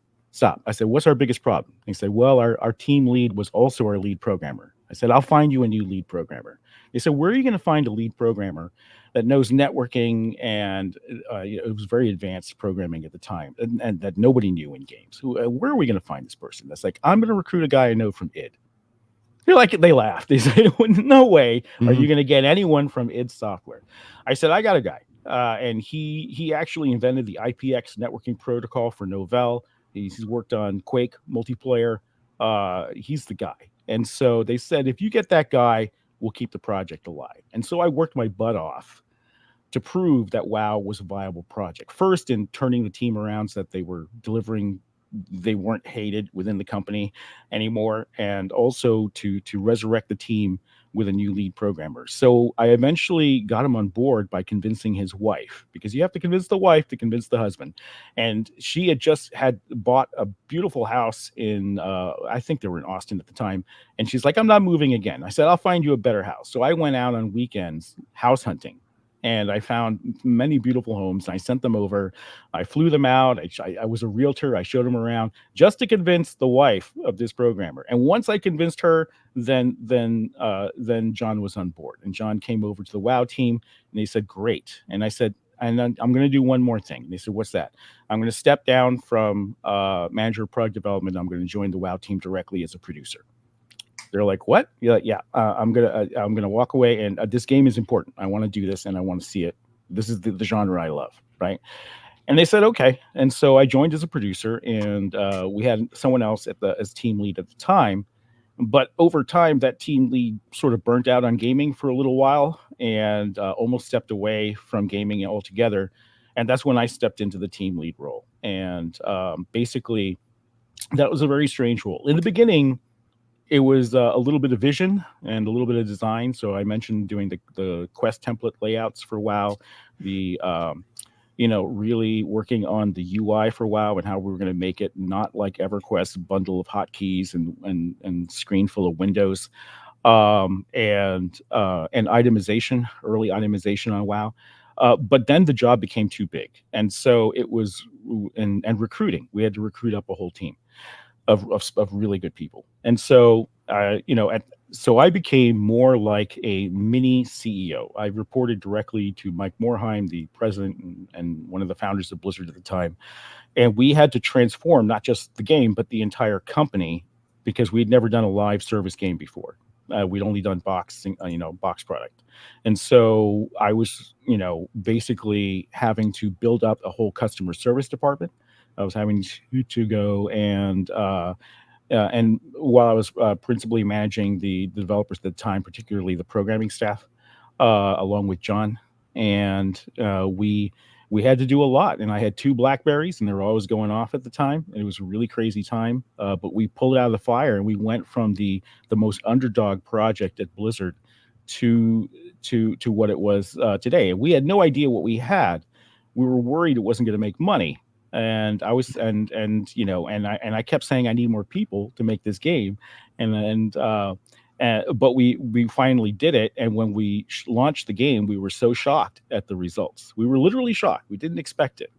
I said, "What's our biggest problem?" And he said, "Well, our team lead was also our lead programmer." I said, "I'll find you a new lead programmer." He said, "Where are you going to find a lead programmer that knows networking and it was very advanced programming at the time and that nobody knew in games? Where are we going to find this person?" That's like, "I'm going to recruit a guy I know from id." They laughed. They said, "No way are you going to get anyone from id Software." I said, "I got a guy." And he actually invented the IPX networking protocol for Novell. He's worked on Quake multiplayer. He's the guy. And so they said, "If you get that guy, we'll keep the project alive." And so I worked my butt off to prove that WoW was a viable project. First, in turning the team around so that they were delivering, they weren't hated within the company anymore, and also to resurrect the team with a new lead programmer. So I eventually got him on board by convincing his wife, because you have to convince the wife to convince the husband. And she had bought a beautiful house in, I think they were in Austin at the time. And she's like, "I'm not moving again." I said, "I'll find you a better house." So I went out on weekends house hunting. And I found many beautiful homes. I sent them over. I flew them out. I was a realtor. I showed them around just to convince the wife of this programmer. And once I convinced her, then John was on board. And John came over to the WoW team, and they said, "Great." And I said, "And then I'm going to do one more thing." And they said, "What's that?" "I'm going to step down from manager of product development. I'm going to join the WoW team directly as a producer." They're like, "What?" You're like, "Yeah, I'm gonna walk away, and this game is important. I want to do this, and I want to see it. This is the genre I love, right?" And they said, "Okay." And so I joined as a producer, and we had someone else as team lead at the time. But over time, that team lead sort of burnt out on gaming for a little while, and almost stepped away from gaming altogether. And that's when I stepped into the team lead role. And basically, that was a very strange role. In the beginning, it was a little bit of vision and a little bit of design. So I mentioned doing the quest template layouts for WoW, really working on the UI for WoW and how we were going to make it not like EverQuest's bundle of hotkeys and screen full of windows, and itemization, early itemization on WoW. But then the job became too big, and so it was and recruiting. We had to recruit up a whole team of really good people. And so, so I became more like a mini CEO. I reported directly to Mike Morheim, the president and one of the founders of Blizzard at the time. And we had to transform not just the game, but the entire company, because we'd never done a live service game before. We'd only done box product. And so I was, basically having to build up a whole customer service department. I was having to go and while I was principally managing the developers at the time, particularly the programming staff, along with John, and we had to do a lot. And I had 2 Blackberries, and they were always going off at the time. And it was a really crazy time, but we pulled it out of the fire, and we went from the most underdog project at Blizzard to what it was today. We had no idea what we had. We were worried it wasn't going to make money. And I was, and I kept saying I need more people to make this game, but we finally did it. And when we launched the game, we were so shocked at the results. We were literally shocked. We didn't expect it.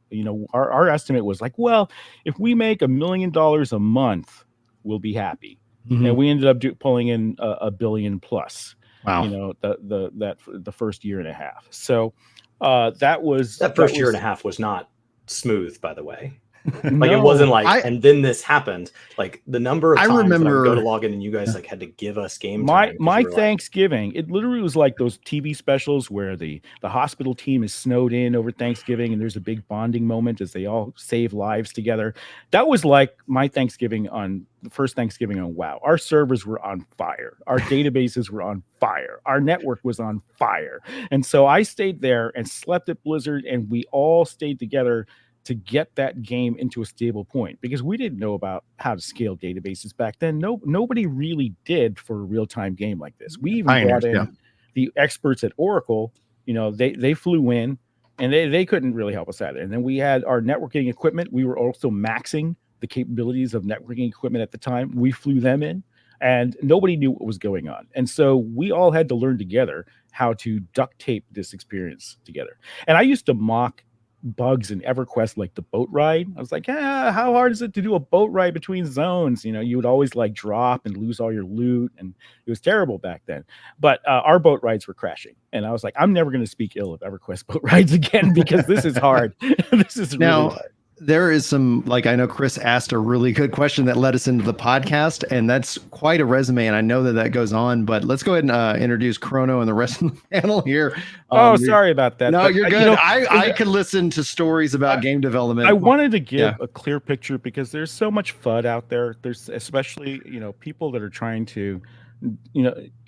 Our estimate was like, well, if we make $1 million a month, we'll be happy. Mm-hmm. And we ended up pulling in $1 billion plus. Wow. The first year and a half. So that first year and a half was not smooth, by the way. No, it wasn't like and then this happened. Like the number of times I remember that I would go to log in and you guys had to give us game time. My Thanksgiving, it literally was like those TV specials where the hospital team is snowed in over Thanksgiving and there's a big bonding moment as they all save lives together. That was like my Thanksgiving on the first Thanksgiving on WoW. Our servers were on fire. Our databases were on fire. Our network was on fire. And so I stayed there and slept at Blizzard, and we all stayed together to get that game into a stable point, because we didn't know about how to scale databases back then. Nobody really did for a real-time game like this. We even brought in the experts at Oracle, they flew in, and they couldn't really help us at it. And then we had our networking equipment. We were also maxing the capabilities of networking equipment at the time. We flew them in, and nobody knew what was going on. And so we all had to learn together how to duct tape this experience together. And I used to mock bugs in EverQuest, like the boat ride. I was like, how hard is it to do a boat ride between zones? You would always like drop and lose all your loot, and it was terrible back then. But our boat rides were crashing, and I was like, I'm never going to speak ill of EverQuest boat rides again, because this is hard. This is really hard. There is some, like, I know Chris asked a really good question that led us into the podcast, and that's quite a resume, and I know that goes on, but let's go ahead and introduce Crono and the rest of the panel here. Sorry about that. No, you're good. I could listen to stories about game development. I wanted to give a clear picture, because there's so much FUD out there. There's especially, people that are trying to,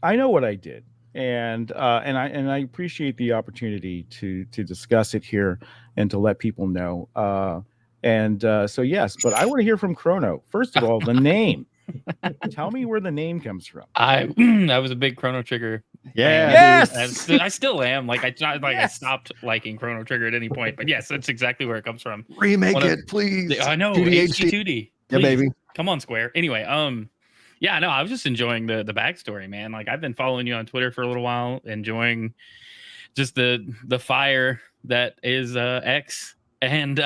I know what I did. And I appreciate the opportunity to discuss it here and to let people know. So yes, but I want to hear from Crono. First of all, the name. Tell me where the name comes from. I was a big Chrono Trigger. Yeah. Yes. I still am. I stopped liking Chrono Trigger at any point. But yes, that's exactly where it comes from. Remake it, please. I know. 2D. 2D. Yeah, baby. Come on, Square. Anyway, yeah, no, I was just enjoying the backstory, man. Like, I've been following you on Twitter for a little while, enjoying just the fire that is X, and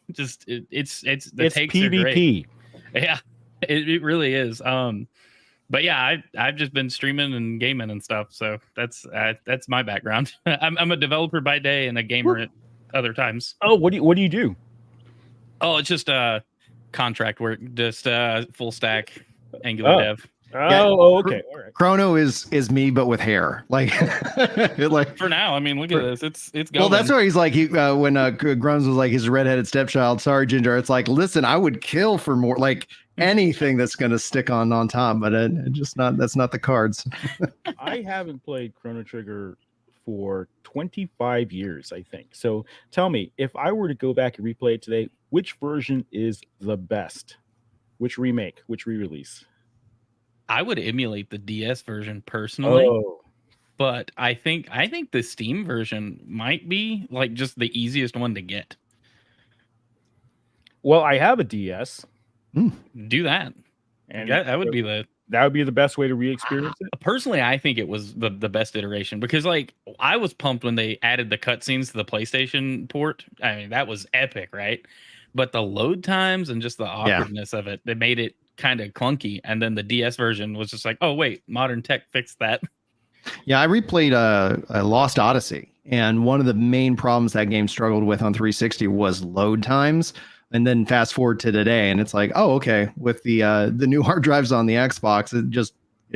it's the takes PvP. are great. Yeah, it really is. But yeah, I've just been streaming and gaming and stuff, so that's my background. I'm a developer by day and a gamer at other times. Oh, what do you do? Oh, it's just contract work, just full stack Angular dev. Okay. All right. Crono is me, but with hair. Like For now, I mean, look at this. It's going. Well, that's why he's like, when Grums was like his redheaded stepchild. Sorry, Ginger. It's like, listen, I would kill for more, like anything that's going to stick on top, but that's not the cards. I haven't played Chrono Trigger for 25 years, I think. So tell me, if I were to go back and replay it today, which version is the best? Which remake? Which re-release? I would emulate the DS version personally, but I think the Steam version might be like just the easiest one to get. Well, I have a DS. Do that, and that would be the best way to re-experience it. Personally, I think it was the best iteration, because like I was pumped when they added the cutscenes to the PlayStation port. I mean, that was epic, right? But the load times and just the awkwardness of it, they made it kind of clunky. And then the DS version was just like, oh wait, modern tech fixed that. Yeah, I replayed Lost Odyssey, and one of the main problems that game struggled with on 360 was load times. And then fast forward to today, and it's like, oh, okay, with the new hard drives on the Xbox, it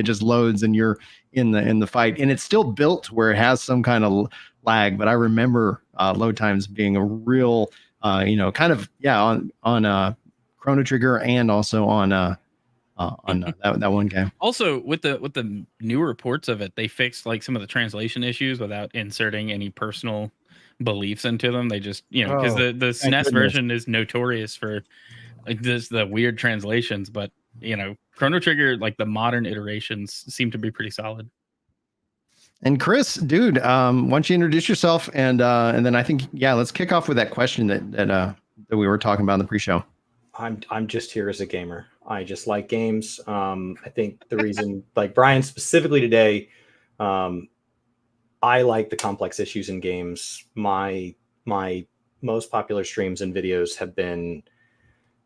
just loads and you're in the fight, and it's still built where it has some kind of lag. But I remember load times being a real kind of on Chrono Trigger, and also on that one game. Also, with the newer reports of it, they fixed like some of the translation issues without inserting any personal beliefs into them. They just because the SNES version is notorious for like the weird translations, but Chrono Trigger, like the modern iterations, seem to be pretty solid. And Chris, dude, why don't you introduce yourself, and then I think let's kick off with that question that we were talking about in the pre-show. I'm just here as a gamer. I just like games. I think the reason, like Brian specifically today, I like the complex issues in games. My most popular streams and videos have been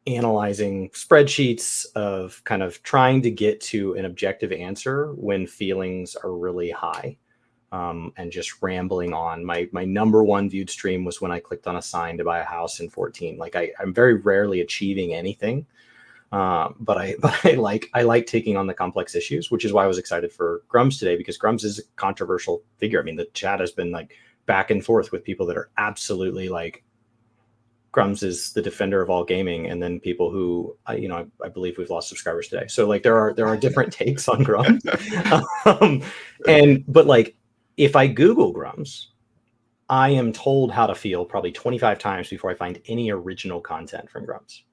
analyzing spreadsheets of kind of trying to get to an objective answer when feelings are really high, and just rambling on. My number one viewed stream was when I clicked on a sign to buy a house in 14. Like I'm very rarely achieving anything, but I like taking on the complex issues, which is why I was excited for Grumps today, because Grumps is a controversial figure. I mean, the chat has been like back and forth with people that are absolutely like, Grumps is the defender of all gaming, and then people who I believe we've lost subscribers today. So like there are different takes on Grumps, but like if I Google Grumps, I am told how to feel probably 25 times before I find any original content from Grumps.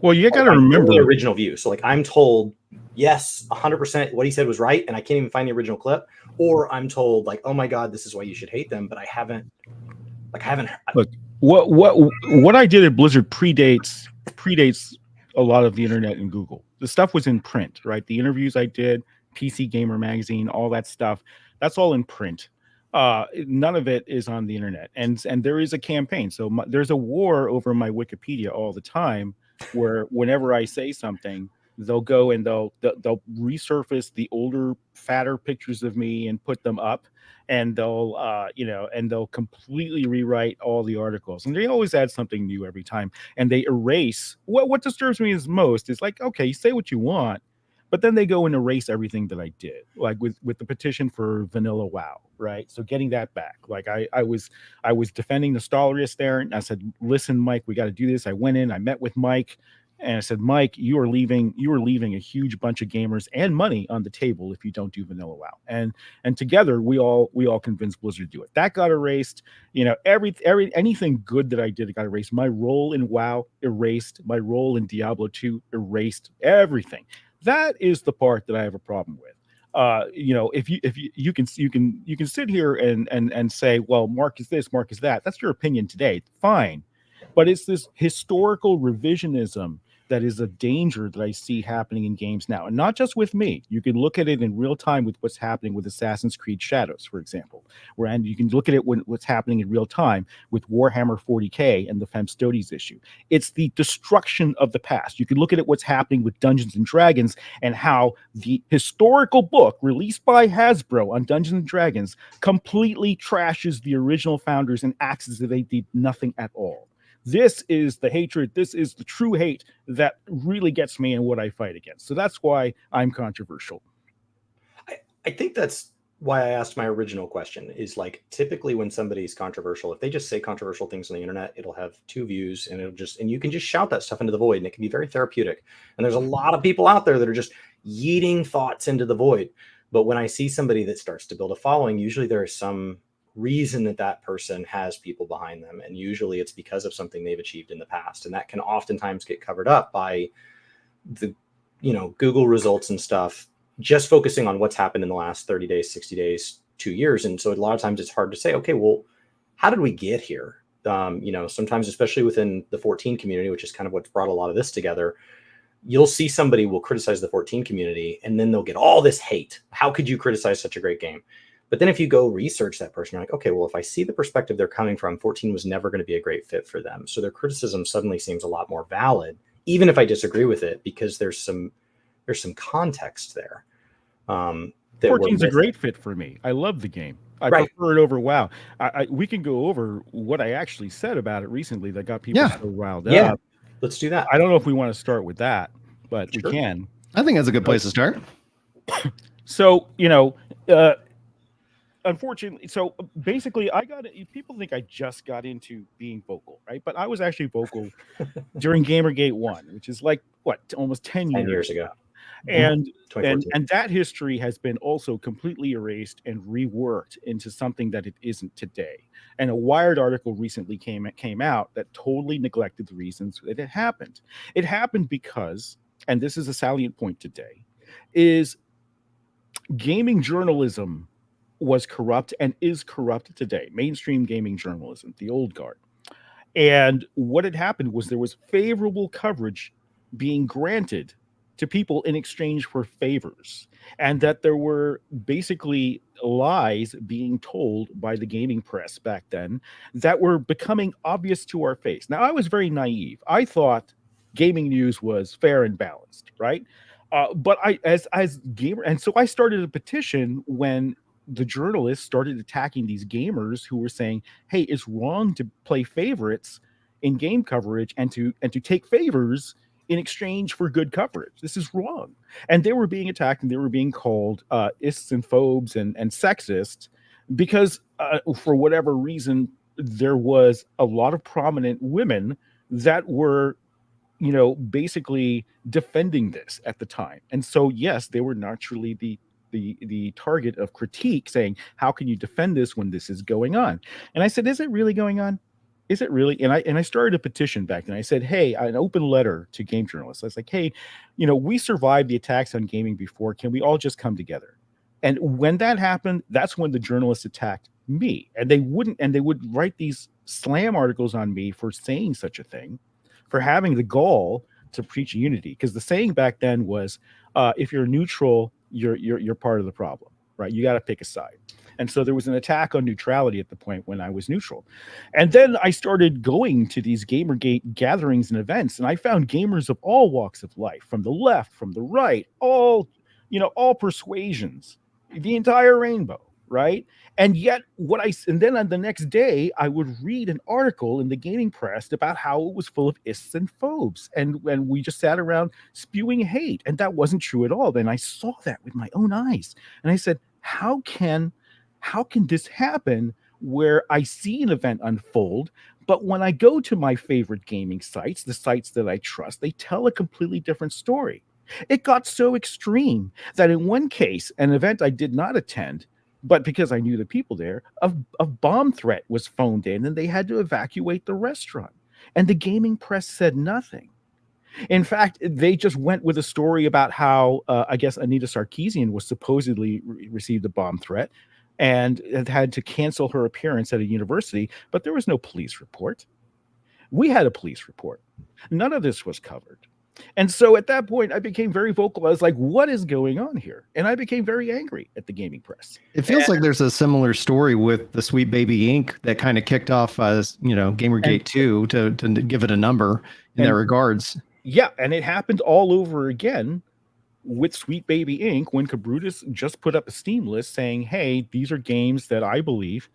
Well, you got to remember the original view. So like I'm told, yes, 100% what he said was right, and I can't even find the original clip, or I'm told like, oh my God, this is why you should hate them, but I haven't. Look, what I did at Blizzard predates a lot of the internet and Google. The stuff was in print, right? The interviews I did, PC Gamer magazine, all that stuff, that's all in print. None of it is on the internet, and there is a campaign. So there's a war over my Wikipedia all the time, where whenever I say something, they'll go and they'll resurface the older, fatter pictures of me and put them up, and they'll completely rewrite all the articles, and they always add something new every time, and they erase what disturbs me is most is like, okay, you say what you want, but then they go and erase everything that I did, like with the petition for vanilla WoW, right? So getting that back, like I was defending the Stalrius there, and I said, listen, Mike, we got to do this. I went in, I met with Mike, and I said, Mike, you are leaving a huge bunch of gamers and money on the table if you don't do vanilla WoW. And together we all convinced Blizzard to do it. That got erased. Anything good that I did got erased. My role in WoW erased. My role in Diablo 2 erased. Everything. That is the part that I have a problem with. If you can sit here and say, well, Mark is this, Mark is that. That's your opinion today. Fine. But it's this historical revisionism that is a danger that I see happening in games now. And not just with me. You can look at it in real time with what's happening with Assassin's Creed Shadows, for example. And you can look at it what's happening in real time with Warhammer 40K and the Femstodes issue. It's the destruction of the past. You can look at it what's happening with Dungeons and Dragons and how the historical book released by Hasbro on Dungeons and Dragons completely trashes the original founders and acts as if they did nothing at all. This is the hatred. This is the true hate that really gets me and what I fight against. So that's why I'm controversial. I think that's why I asked my original question is like, typically when somebody's controversial, if they just say controversial things on the internet, it'll have two views and and you can just shout that stuff into the void and it can be very therapeutic. And there's a lot of people out there that are just yeeting thoughts into the void. But when I see somebody that starts to build a following, usually there is some reason that person has people behind them, and usually it's because of something they've achieved in the past, and that can oftentimes get covered up by the Google results and stuff, just focusing on what's happened in the last 30 days, 60 days, 2 years. And so a lot of times it's hard to say, okay, well, how did we get here? Sometimes, especially within the 14 community, which is kind of what's brought a lot of this together, you'll see somebody will criticize the 14 community and then they'll get all this hate. How could you criticize such a great game? But then if you go research that person, you're like, okay, well, if I see the perspective they're coming from, 14 was never going to be a great fit for them. So their criticism suddenly seems a lot more valid, even if I disagree with it, because there's some context there. 14's a great fit for me. I love the game. I prefer it over WoW. We can go over what I actually said about it recently that got people so riled up. Yeah, let's do that. I don't know if we want to start with that, but we can. I think that's a good place to start. So, unfortunately, so basically people think I just got into being vocal, right? But I was actually vocal during Gamergate 1, which is like almost 10 years ago. And that history has been also completely erased and reworked into something that it isn't today. And a Wired article recently came out that totally neglected the reasons that it happened. It happened because, and this is a salient point today, is gaming journalism was corrupt and is corrupt today. Mainstream gaming journalism, the old guard. And what had happened was there was favorable coverage being granted to people in exchange for favors, and that there were basically lies being told by the gaming press back then that were becoming obvious to our face. Now, I was very naive. I thought gaming news was fair and balanced, right? But as gamer, and so I started a petition when the journalists started attacking these gamers who were saying, hey, it's wrong to play favorites in game coverage and to take favors in exchange for good coverage. This is wrong. And they were being attacked and they were being called ists and phobes and sexist because for whatever reason, there was a lot of prominent women that were, basically defending this at the time. And so, yes, they were naturally the target of critique, saying, how can you defend this when this is going on? And I said, is it really going on? Is it really? And I started a petition back then. I said, hey, an open letter to game journalists. I was like, hey, we survived the attacks on gaming before. Can we all just come together? And when that happened, that's when the journalists attacked me. And they would write these slam articles on me for saying such a thing, for having the gall to preach unity. Because the saying back then was, if you're neutral, you're part of the problem, right? You got to pick a side. And so there was an attack on neutrality at the point when I was neutral. And then I started going to these Gamergate gatherings and events, and I found gamers of all walks of life, from the left, from the right, all persuasions, the entire rainbow, right? And yet and then on the next day, I would read an article in the gaming press about how it was full of ists and phobes. And we just sat around spewing hate. And that wasn't true at all. Then I saw that with my own eyes. And I said, how can this happen where I see an event unfold, but when I go to my favorite gaming sites, the sites that I trust, they tell a completely different story? It got so extreme that in one case, an event I did not attend, but because I knew the people there, a bomb threat was phoned in and they had to evacuate the restaurant. And the gaming press said nothing. In fact, they just went with a story about how, I guess, Anita Sarkeesian was supposedly received a bomb threat and had to cancel her appearance at a university, but there was no police report. We had a police report. None of this was covered. And so at that point, I became very vocal. I was like, what is going on here? And I became very angry at the gaming press. It feels like there's a similar story with the Sweet Baby Inc. that kind of kicked off as, Gamergate 2 to give it a number in that regards. Yeah, and it happened all over again with Sweet Baby Inc. when Kabrutus just put up a Steam list saying, hey, these are games that I believe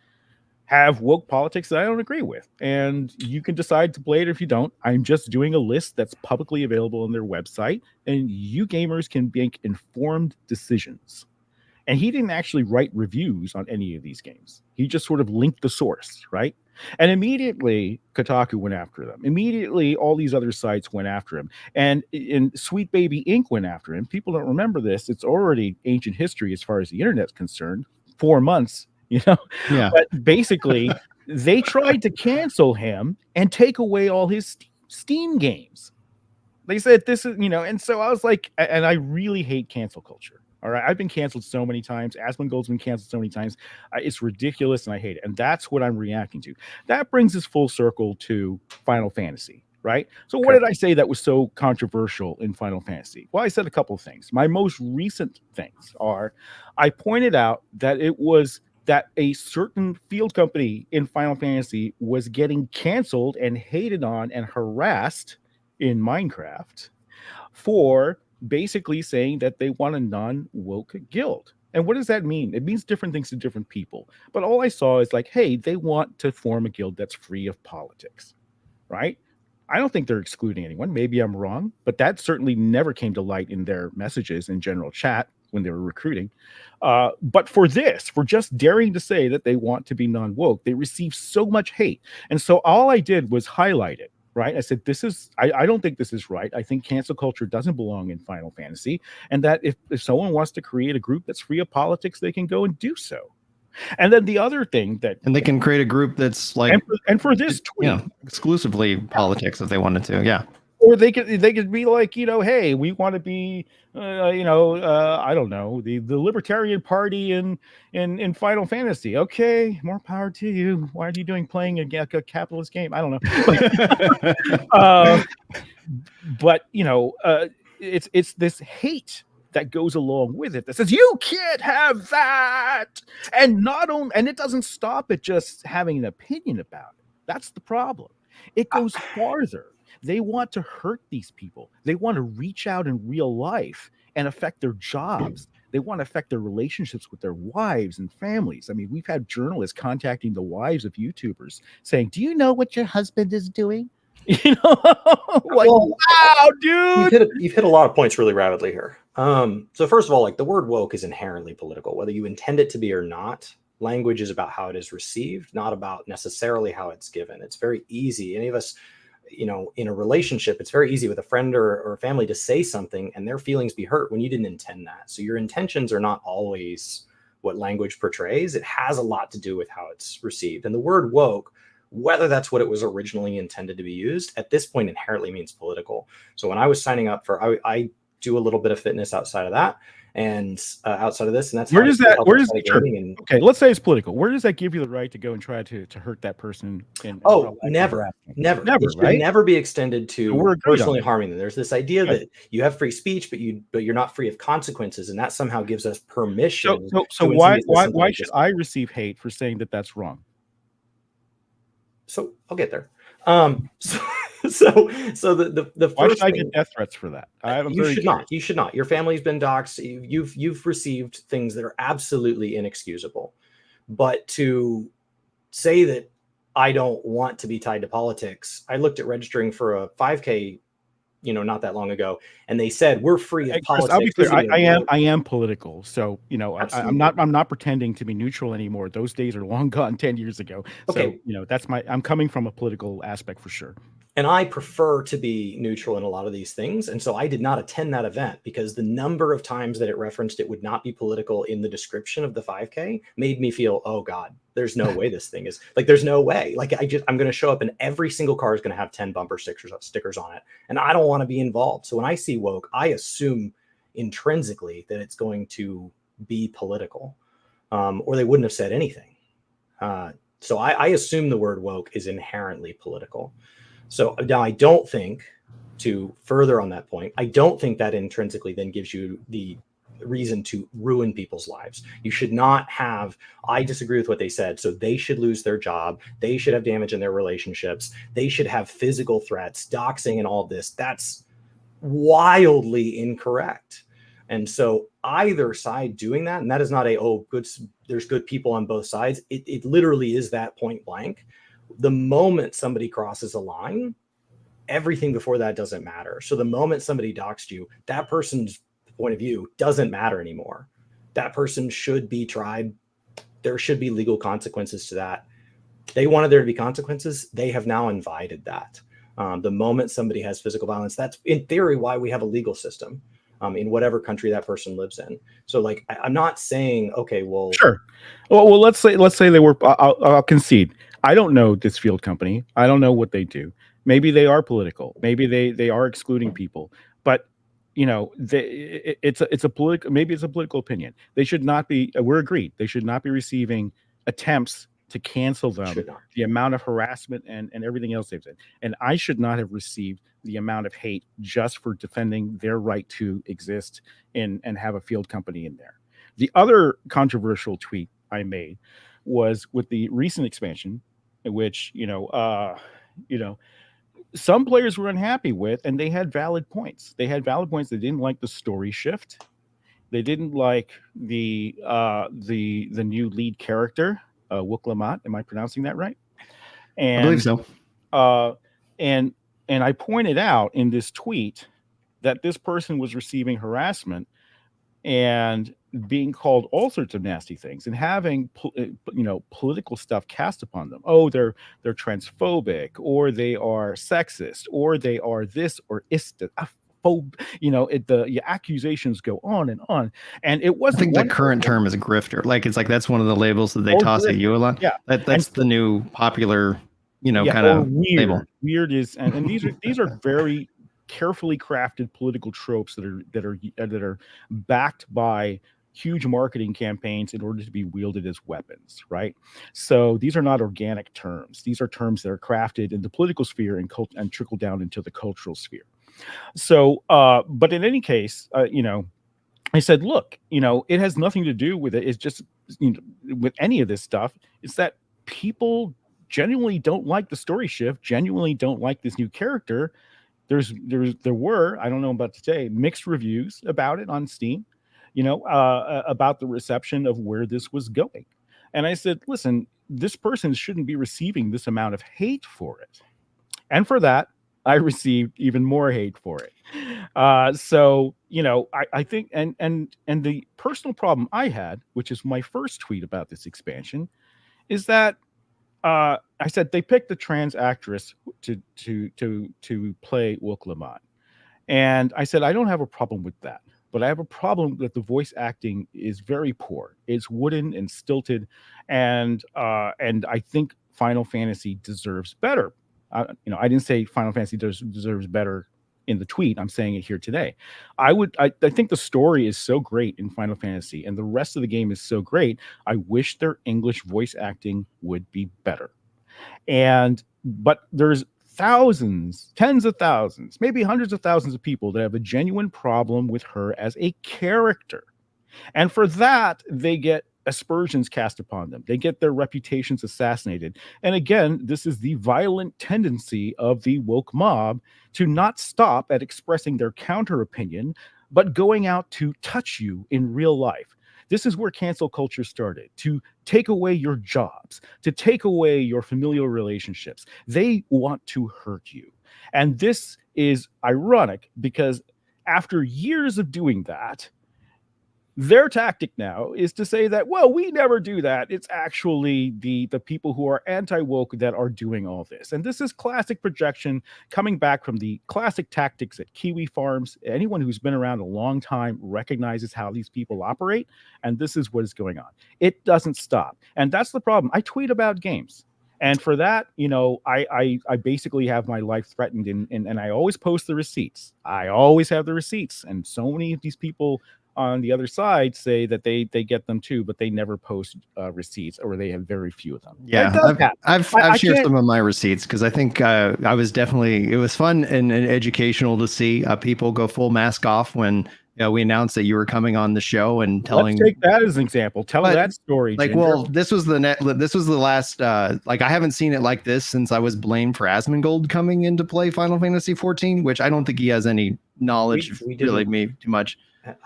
have woke politics that I don't agree with. And you can decide to play it if you don't. I'm just doing a list that's publicly available on their website, and you gamers can make informed decisions. And he didn't actually write reviews on any of these games. He just sort of linked the source, right? And immediately Kotaku went after them. Immediately all these other sites went after him. And Sweet Baby Inc. went after him. People don't remember this. It's already ancient history as far as the internet's concerned. 4 months, Yeah. But basically, they tried to cancel him and take away all his Steam games. They said this is, and so I was like, and I really hate cancel culture. All right. I've been canceled so many times. Asmongold's been canceled so many times. It's ridiculous and I hate it. And that's what I'm reacting to. That brings us full circle to Final Fantasy, right? So what did I say that was so controversial in Final Fantasy? Well, I said a couple of things. My most recent things are I pointed out that it was that a certain field company in Final Fantasy was getting canceled and hated on and harassed in Minecraft for basically saying that they want a non-woke guild. And what does that mean? It means different things to different people. But all I saw is like, hey, they want to form a guild that's free of politics, right? I don't think they're excluding anyone. Maybe I'm wrong, but that certainly never came to light in their messages in general chat when they were recruiting. But for just daring to say that they want to be non-woke, they received so much hate. And so all I did was highlight it. Right. I said, I don't think this is right. I think cancel culture doesn't belong in Final Fantasy. And that if someone wants to create a group that's free of politics, they can go and do so. And then the other thing and they can create a group that's like, and for this tweet, exclusively politics if they wanted to. Yeah. Or they could be like, hey, we want to be, I don't know, the Libertarian Party in Final Fantasy. Okay, more power to you. Why are you playing a capitalist game? I don't know. But it's this hate that goes along with it that says you can't have that, and it doesn't stop at just having an opinion about it. That's the problem. It goes farther. They want to hurt these people. They want to reach out in real life and affect their jobs. They want to affect their relationships with their wives and families. I mean, we've had journalists contacting the wives of YouTubers saying, do you know what your husband is doing? Wow, dude. You've hit a lot of points really rapidly here. So first of all, the word woke is inherently political, whether you intend it to be or not. Language is about how it is received, not about necessarily how it's given. It's very easy. Any of us, in a relationship, it's very easy with a friend or a family to say something and their feelings be hurt when you didn't intend that. So your intentions are not always what language portrays. It has a lot to do with how it's received. And the word woke, whether that's what it was originally intended to be used, at this point inherently means political. So when I was signing up for, I do a little bit of fitness outside of that, and outside of this, and that's where does that? Where does gaming? Okay, let's say it's political. Where does that give you the right to go and try to hurt that person? Never. It should right? never be extended to personally harming them. There's this idea Right. that you have free speech, but you're not free of consequences, and that somehow gives us permission. So why should I receive hate for saying that that's wrong? So I'll get there. So the Why first should I thing, get death threats for that? you should not. Your family's been doxxed. You've received things that are absolutely inexcusable. But to say that I don't want to be tied to politics, I looked at registering for a 5K, not that long ago, and they said we're free of politics. I'll be clear, I am political, so I'm not pretending to be neutral anymore. Those days are long gone 10 years ago. Okay. So I'm coming from a political aspect for sure. And I prefer to be neutral in a lot of these things. And so I did not attend that event because the number of times that it referenced it would not be political in the description of the 5K made me feel, oh God, there's no way this thing is like, there's no way. Like I'm going to show up and every single car is going to have 10 bumper stickers on it. And I don't want to be involved. So when I see woke, I assume intrinsically that it's going to be political, or they wouldn't have said anything. So I assume the word woke is inherently political. So now I don't think, to further on that point, I don't think that intrinsically then gives you the reason to ruin people's lives. You should not have, I disagree with what they said, so they should lose their job. They should have damage in their relationships. They should have physical threats, doxing and all of this. That's wildly incorrect. And so either side doing that, and that is not there's good people on both sides. It literally is that point blank. The moment somebody crosses a line, everything before that doesn't matter. So the moment somebody doxed you, that person's point of view doesn't matter anymore. That person should be tried. There should be legal consequences to that. They wanted there to be consequences. They have now invited that. The moment somebody has physical violence, that's in theory why we have a legal system in whatever country that person lives in. So like, I'm not saying, okay, well, sure. Well, let's say they were, I'll concede. I don't know this field company. I don't know what they do. Maybe they are political. Maybe they are excluding people, but it's a political opinion. They should not be, we're agreed. They should not be receiving attempts to cancel them, the amount of harassment and everything else they've said. And I should not have received the amount of hate just for defending their right to exist and have a field company in there. The other controversial tweet I made was with the recent expansion, which, some players were unhappy with, and they had valid points. They didn't like the story shift. They didn't like the new lead character, Wook-Lamont. Am I pronouncing that right? And, I believe so. And I pointed out in this tweet that this person was receiving harassment and being called all sorts of nasty things and having political stuff cast upon them. Oh, they're transphobic, or they are sexist, or they are this or the accusations go on, and it wasn't. I think the current term is a grifter. Like it's like that's one of the labels that they toss at you a lot. Yeah, that's the new popular, kind of label. Weird is, and these are very carefully crafted political tropes that are backed by huge marketing campaigns in order to be wielded as weapons, right? So these are not organic terms. These are terms that are crafted in the political sphere and trickle down into the cultural sphere. So, but in any case, I said, look, it has nothing to do with it. It's just, with any of this stuff, it's that people genuinely don't like the story shift, genuinely don't like this new character. There were, I don't know about today, mixed reviews about it on Steam, about the reception of where this was going. And I said, listen, this person shouldn't be receiving this amount of hate for it. And for that, I received even more hate for it. So, I think, and the personal problem I had, which is my first tweet about this expansion, is that I said they picked the trans actress to play Wook-Lamont. And I said, I don't have a problem with that. But I have a problem that the voice acting is very poor. It's wooden and stilted, and I think Final Fantasy deserves better. I didn't say Final Fantasy deserves better in the tweet. I'm saying it here today. I think the story is so great in Final Fantasy, and the rest of the game is so great. I wish their English voice acting would be better. But there's thousands, tens of thousands, maybe hundreds of thousands of people that have a genuine problem with her as a character. And for that, they get aspersions cast upon them. They get their reputations assassinated. And again, this is the violent tendency of the woke mob to not stop at expressing their counter opinion, but going out to touch you in real life. This is where cancel culture started, to take away your jobs, to take away your familial relationships. They want to hurt you. And this is ironic because after years of doing that, their tactic now is to say that, well, we never do that. It's actually the people who are anti-woke that are doing all this. And this is classic projection coming back from the classic tactics at Kiwi Farms. Anyone who's been around a long time recognizes how these people operate. And this is what is going on. It doesn't stop. And that's the problem. I tweet about games. And for that, I basically have my life threatened. And I always post the receipts. I always have the receipts. And so many of these people on the other side say that they get them too, but they never post receipts, or they have very few of them. Yeah, I've shared some of my receipts because I think it was fun and educational to see people go full mask off when we announced that you were coming on the show and telling. Let's take that as an example. Tell that story. Like, Ginger. Well, this was the last. I haven't seen it like this since I was blamed for Asmongold coming into play Final Fantasy 14, which I don't think he has any knowledge really me too much.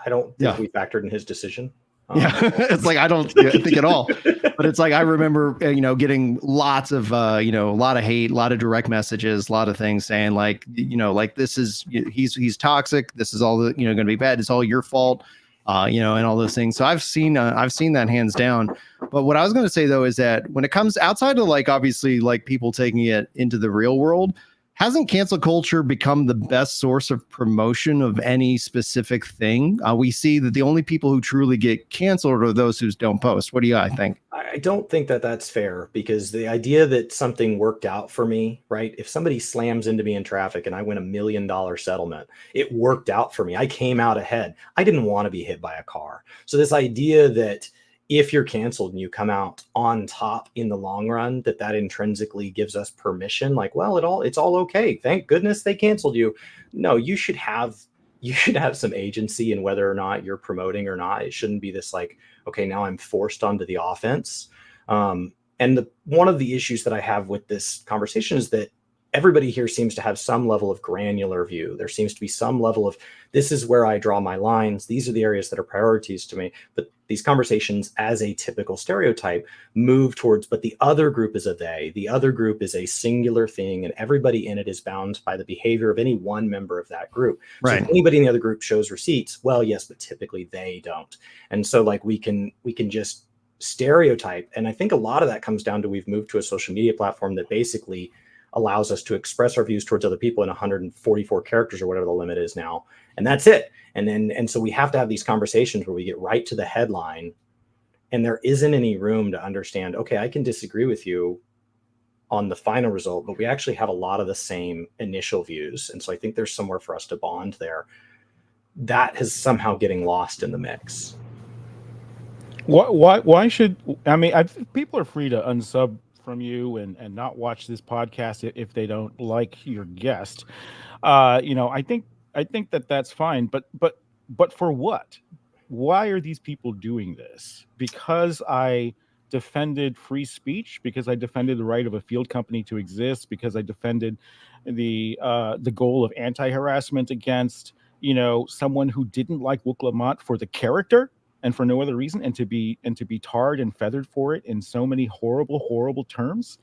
I don't think we factored in his decision. It's like I don't think at all. But it's like I remember, getting lots of, a lot of hate, a lot of direct messages, a lot of things saying like, this is he's toxic. This is all going to be bad. It's all your fault, and all those things. So I've seen that hands down. But what I was going to say though is that when it comes outside of obviously people taking it into the real world. Hasn't cancel culture become the best source of promotion of any specific thing? We see that the only people who truly get canceled are those who don't post. What do you guys think? I don't think that that's fair, because the idea that something worked out for me, right? If somebody slams into me in traffic and I win $1 million settlement, it worked out for me. I came out ahead. I didn't want to be hit by a car. So this idea that if you're canceled and you come out on top in the long run, that intrinsically gives us permission, it's all okay. Thank goodness they canceled you. No, you should have some agency in whether or not you're promoting or not. It shouldn't be this okay, now I'm forced onto the offense. One of the issues that I have with this conversation is that everybody here seems to have some level of granular view. There seems to be some level of, this is where I draw my lines. These are the areas that are priorities to me. But these conversations, as a typical stereotype, move towards, but the other group is a they. The other group is a singular thing, and everybody in it is bound by the behavior of any one member of that group. Right. So if anybody in the other group shows receipts, well, yes, but typically they don't. And so we can just stereotype. And I think a lot of that comes down to, we've moved to a social media platform that basically allows us to express our views towards other people in 144 characters or whatever the limit is now. And that's it. And so we have to have these conversations where we get right to the headline, and there isn't any room to understand, okay, I can disagree with you on the final result, but we actually have a lot of the same initial views. And so I think there's somewhere for us to bond there. That is somehow getting lost in the mix. Why should, people are free to unsub from you and not watch this podcast if they don't like your guest. I think that's fine, but for what? Why are these people doing this? Because I defended free speech, because I defended the right of a field company to exist, because I defended the goal of anti-harassment against someone who didn't like Wook Lamont for the character and for no other reason, and to be tarred and feathered for it in so many horrible terms,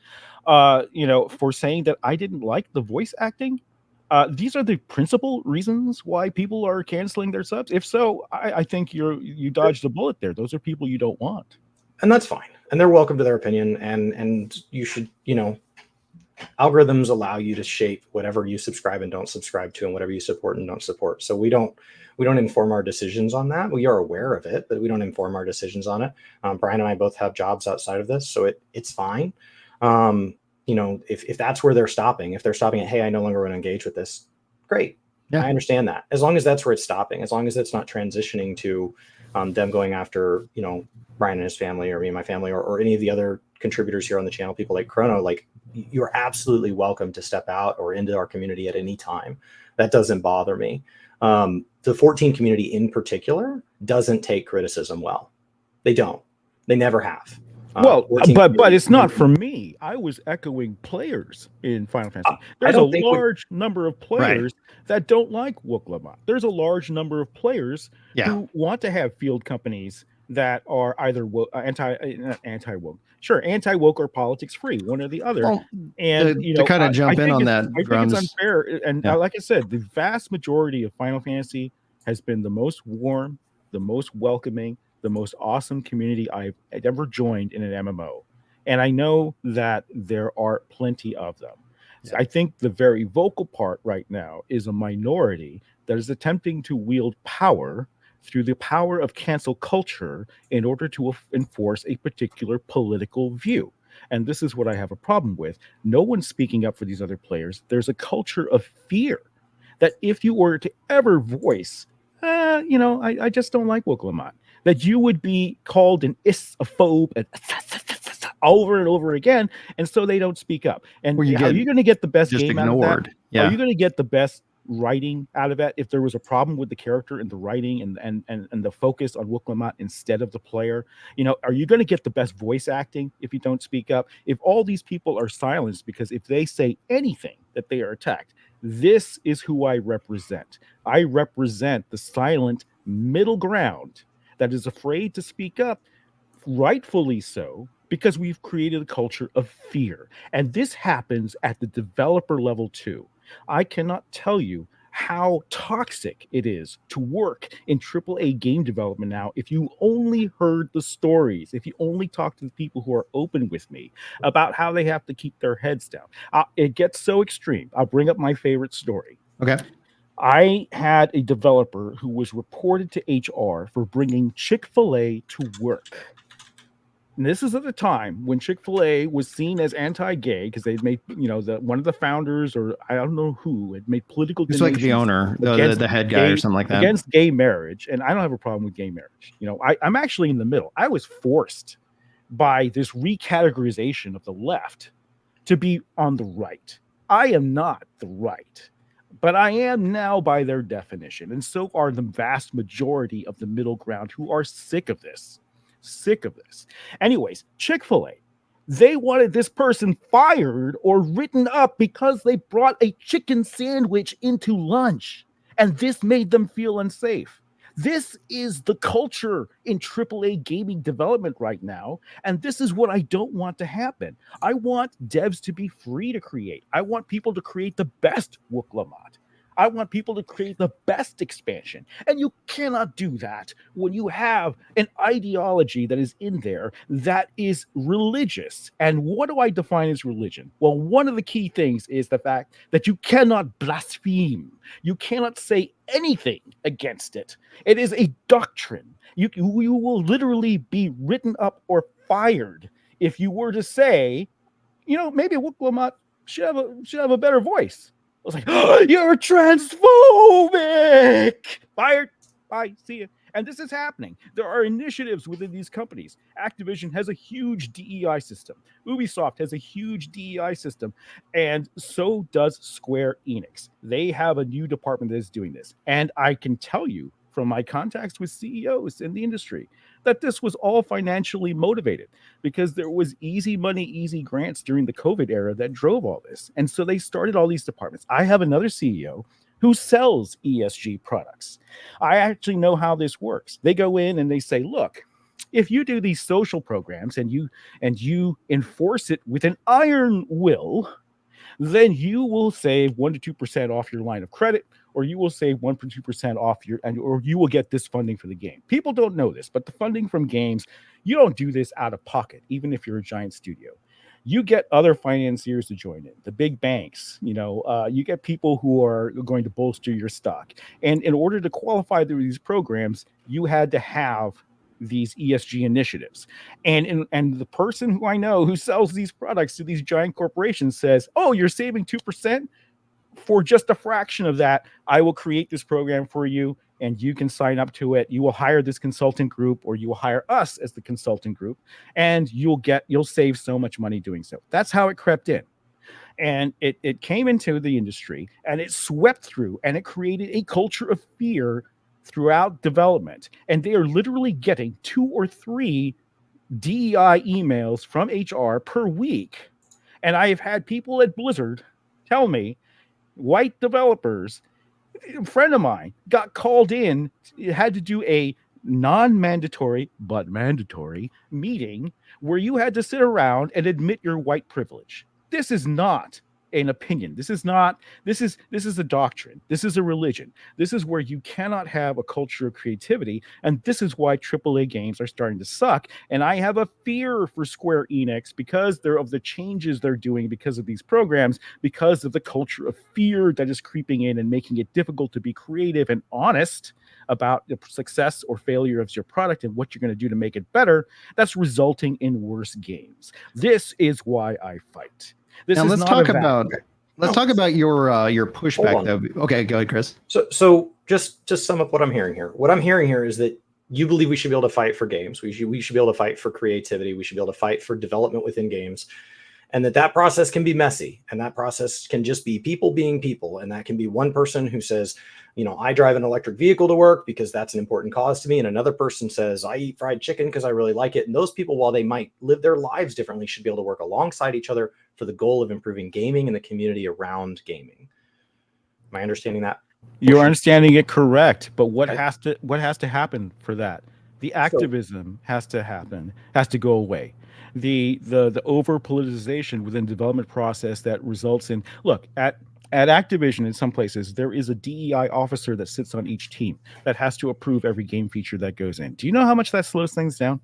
for saying that I didn't like the voice acting. These are the principal reasons why people are canceling their subs. If so, I think you dodged a bullet there. Those are people you don't want. And that's fine. And they're welcome to their opinion. And you should, algorithms allow you to shape whatever you subscribe and don't subscribe to, and whatever you support and don't support. So we don't inform our decisions on that. We are aware of it, but we don't inform our decisions on it. Brian and I both have jobs outside of this, so it's fine. If that's where they're stopping, if they're stopping at, hey, I no longer want to engage with this, great. Yeah. I understand that. As long as that's where it's stopping, as long as it's not transitioning to them going after, you know, Brian and his family, or me and my family, or any of the other contributors here on the channel, people like Crono, like, you're absolutely welcome to step out or into our community at any time. That doesn't bother me. The 14 community in particular doesn't take criticism well. They don't. They never have. Well, but it's not for me. I was echoing players in Final Fantasy. There's a large number of players that don't like Woklamat. There's a large number of players who want to have field companies that are either anti-woke, anti-woke or politics free, one or the other. Well, and to kind of jump in on that, I think it's unfair. And like I said, the vast majority of Final Fantasy has been the most warm, the most welcoming, the most awesome community I've ever joined in an MMO. And I know that there are plenty of them. I think the very vocal part right now is a minority that is attempting to wield power through the power of cancel culture in order to enforce a particular political view. And this is what I have a problem with. No one's speaking up for these other players. There's a culture of fear that if you were to ever voice, I just don't like Woklamat, that you would be called an isophobe and over and over again, and so they don't speak up. And are you going to get the best game out of that? Are you going to get the best writing out of it if there was a problem with the character and the writing and the focus on Woklamat instead of the player? Are you going to get the best voice acting if you don't speak up? If all these people are silenced because if they say anything that they are attacked, this is who I represent. I represent the silent middle ground that is afraid to speak up, rightfully so, because we've created a culture of fear. And this happens at the developer level too. I cannot tell you how toxic it is to work in AAA game development now. If you only heard the stories, if you only talk to the people who are open with me about how they have to keep their heads down, it gets so extreme. I'll bring up my favorite story. Okay. I had a developer who was reported to HR for bringing Chick-fil-A to work. And this is at the time when Chick-fil-A was seen as anti-gay because they'd made, one of the founders, or I don't know who, had made political donations. It's like the owner, the head guy or something like that. Against gay marriage. And I don't have a problem with gay marriage. I'm actually in the middle. I was forced by this recategorization of the left to be on the right. I am not the right, but I am now by their definition. And so are the vast majority of the middle ground who are sick of this. Anyways, Chick-fil-A, they wanted this person fired or written up because they brought a chicken sandwich into lunch, and this made them feel unsafe. This is the culture in AAA gaming development right now, and this is what I don't want to happen. I want devs to be free to create. I want people to create the best Woklamat. I want people to create the best expansion. And you cannot do that when you have an ideology that is in there that is religious. And what do I define as religion? Well, one of the key things is the fact that you cannot blaspheme. You cannot say anything against it. It is a doctrine. You will literally be written up or fired if you were to say, maybe Woklamat should have a better voice. I was like, oh, you're transphobic. Fired. Bye. See you. And this is happening. There are initiatives within these companies. Activision has a huge DEI system. Ubisoft has a huge DEI system. And so does Square Enix. They have a new department that is doing this. And I can tell you from my contacts with CEOs in the industry that this was all financially motivated because there was easy money, easy grants during the COVID era that drove all this. And so they started all these departments. I have another CEO who sells ESG products. I actually know how this works. They go in and they say, look, if you do these social programs and you enforce it with an iron will, then you will save 1% to 2% off your line of credit, or you will save 1% to 2% off or you will get this funding for the game. People don't know this, but the funding from games, you don't do this out of pocket, even if you're a giant studio. You get other financiers to join in, the big banks, you get people who are going to bolster your stock. And in order to qualify through these programs, you had to have these ESG initiatives. And the person who I know who sells these products to these giant corporations says, oh, you're saving 2%? for just a fraction of that, I will create this program for you and you can sign up to it. You will hire this consultant group, or you will hire us as the consultant group, and you'll save so much money doing so. That's how it crept in. And it came into the industry and it swept through and it created a culture of fear throughout development. And they are literally getting 2 or 3 DEI emails from HR per week. And I have had people at Blizzard tell me, white developers, a friend of mine got called in, had to do a non-mandatory but mandatory meeting where you had to sit around and admit your white privilege. This is not an opinion. This is a doctrine. This is a religion. This is where you cannot have a culture of creativity. And this is why AAA games are starting to suck. And I have a fear for Square Enix because of the changes they're doing because of these programs, because of the culture of fear that is creeping in and making it difficult to be creative and honest about the success or failure of your product and what you're going to do to make it better. That's resulting in worse games. This is why I fight. Now let's talk about your pushback though. Okay, go ahead, Chris. So just to sum up what I'm hearing here. What I'm hearing here is that you believe we should be able to fight for games. We should be able to fight for creativity. We should be able to fight for development within games, and that process can be messy, and that process can just be people being people, and that can be one person who says, I drive an electric vehicle to work because that's an important cause to me. And another person says, I eat fried chicken because I really like it. And those people, while they might live their lives differently, should be able to work alongside each other for the goal of improving gaming and the community around gaming. Am I understanding that? You're understanding it correct. But what has to happen for that? The activism has to happen, has to go away. The over politicization within the development process that results in, look, at Activision, in some places, there is a DEI officer that sits on each team that has to approve every game feature that goes in. Do you know how much that slows things down?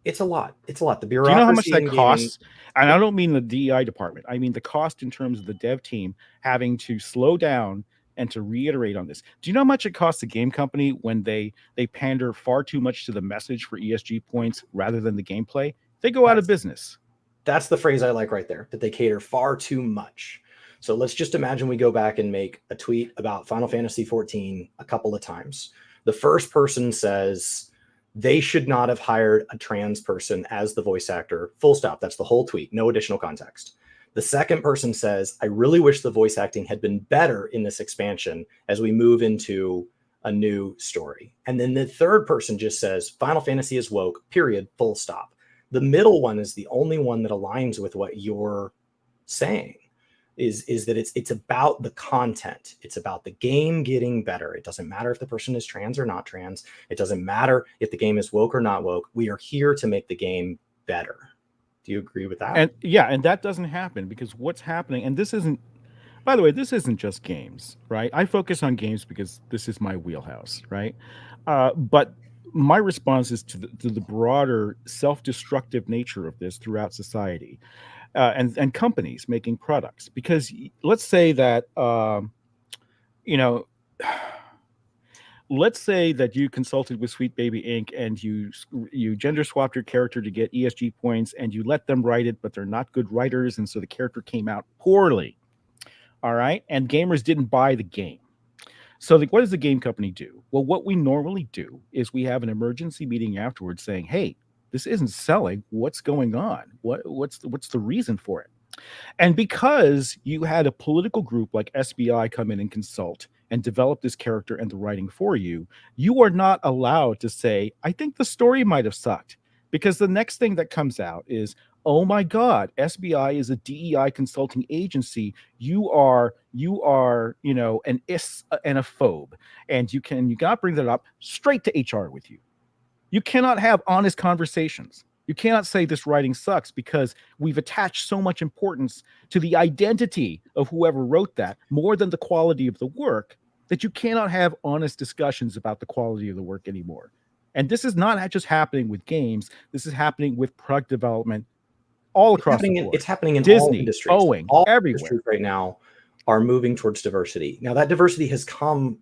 It's a lot. It's a lot. The bureaucracy. Do you know how much that costs? And I don't mean the DEI department. I mean the cost in terms of the dev team having to slow down and to reiterate on this. Do you know how much it costs a game company when they pander far too much to the message for ESG points rather than the gameplay? They go out of business. That's the phrase I like right there, that they cater far too much. So let's just imagine we go back and make a tweet about Final Fantasy XIV a couple of times. The first person says they should not have hired a trans person as the voice actor, full stop. That's the whole tweet, no additional context. The second person says, I really wish the voice acting had been better in this expansion as we move into a new story. And then the third person just says, Final Fantasy is woke, period, full stop. The middle one is the only one that aligns with what you're saying. Is that it's about the content. It's about the game getting better. It doesn't matter if the person is trans or not trans. It doesn't matter if the game is woke or not woke. We are here to make the game better. Do you agree with that? And that doesn't happen because what's happening, and this isn't, by the way, this isn't just games, right? I focus on games because this is my wheelhouse, right? But my response is to the broader self-destructive nature of this throughout society. And companies making products, because let's say that let's say that you consulted with Sweet Baby Inc. and you gender swapped your character to get ESG points, and you let them write it, but they're not good writers, and so the character came out poorly. All right, and gamers didn't buy the game. So what does the game company do? Well, what we normally do is we have an emergency meeting afterwards saying, hey, this isn't selling. What's going on? What's the reason for it? And because you had a political group like SBI come in and consult and develop this character and the writing for you, you are not allowed to say, I think the story might have sucked. Because the next thing that comes out is, oh my God, SBI is a DEI consulting agency. You are, an is and a phobe. And you cannot bring that up straight to HR with you. You cannot have honest conversations. You cannot say this writing sucks because we've attached so much importance to the identity of whoever wrote that more than the quality of the work that you cannot have honest discussions about the quality of the work anymore. And this is not just happening with games. This is happening with product development all across the board. It's happening in Disney, all industries. Boeing, all everywhere. Industries right now are moving towards diversity. Now that diversity has come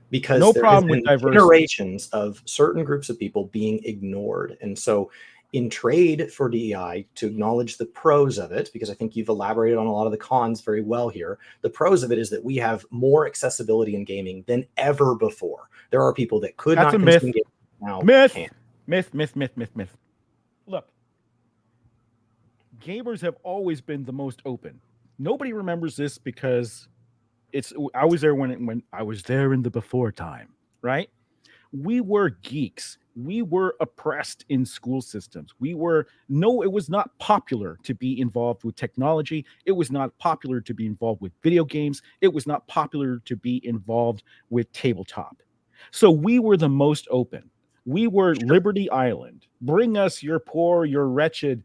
because no there problem has with been diversity. generations of certain groups of people being ignored. And so in trade for DEI, to acknowledge the pros of it, because I think you've elaborated on a lot of the cons very well here. The pros of it is that we have more accessibility in gaming than ever before. There are people that could not consume gaming now. Myth. Look, gamers have always been the most open. Nobody remembers this because I was there when I was there in the before time, right? We were geeks. We were oppressed in school systems. It was not popular to be involved with technology. It was not popular to be involved with video games. It was not popular to be involved with tabletop. So we were the most open. We were Liberty Island. Bring us your poor, your wretched.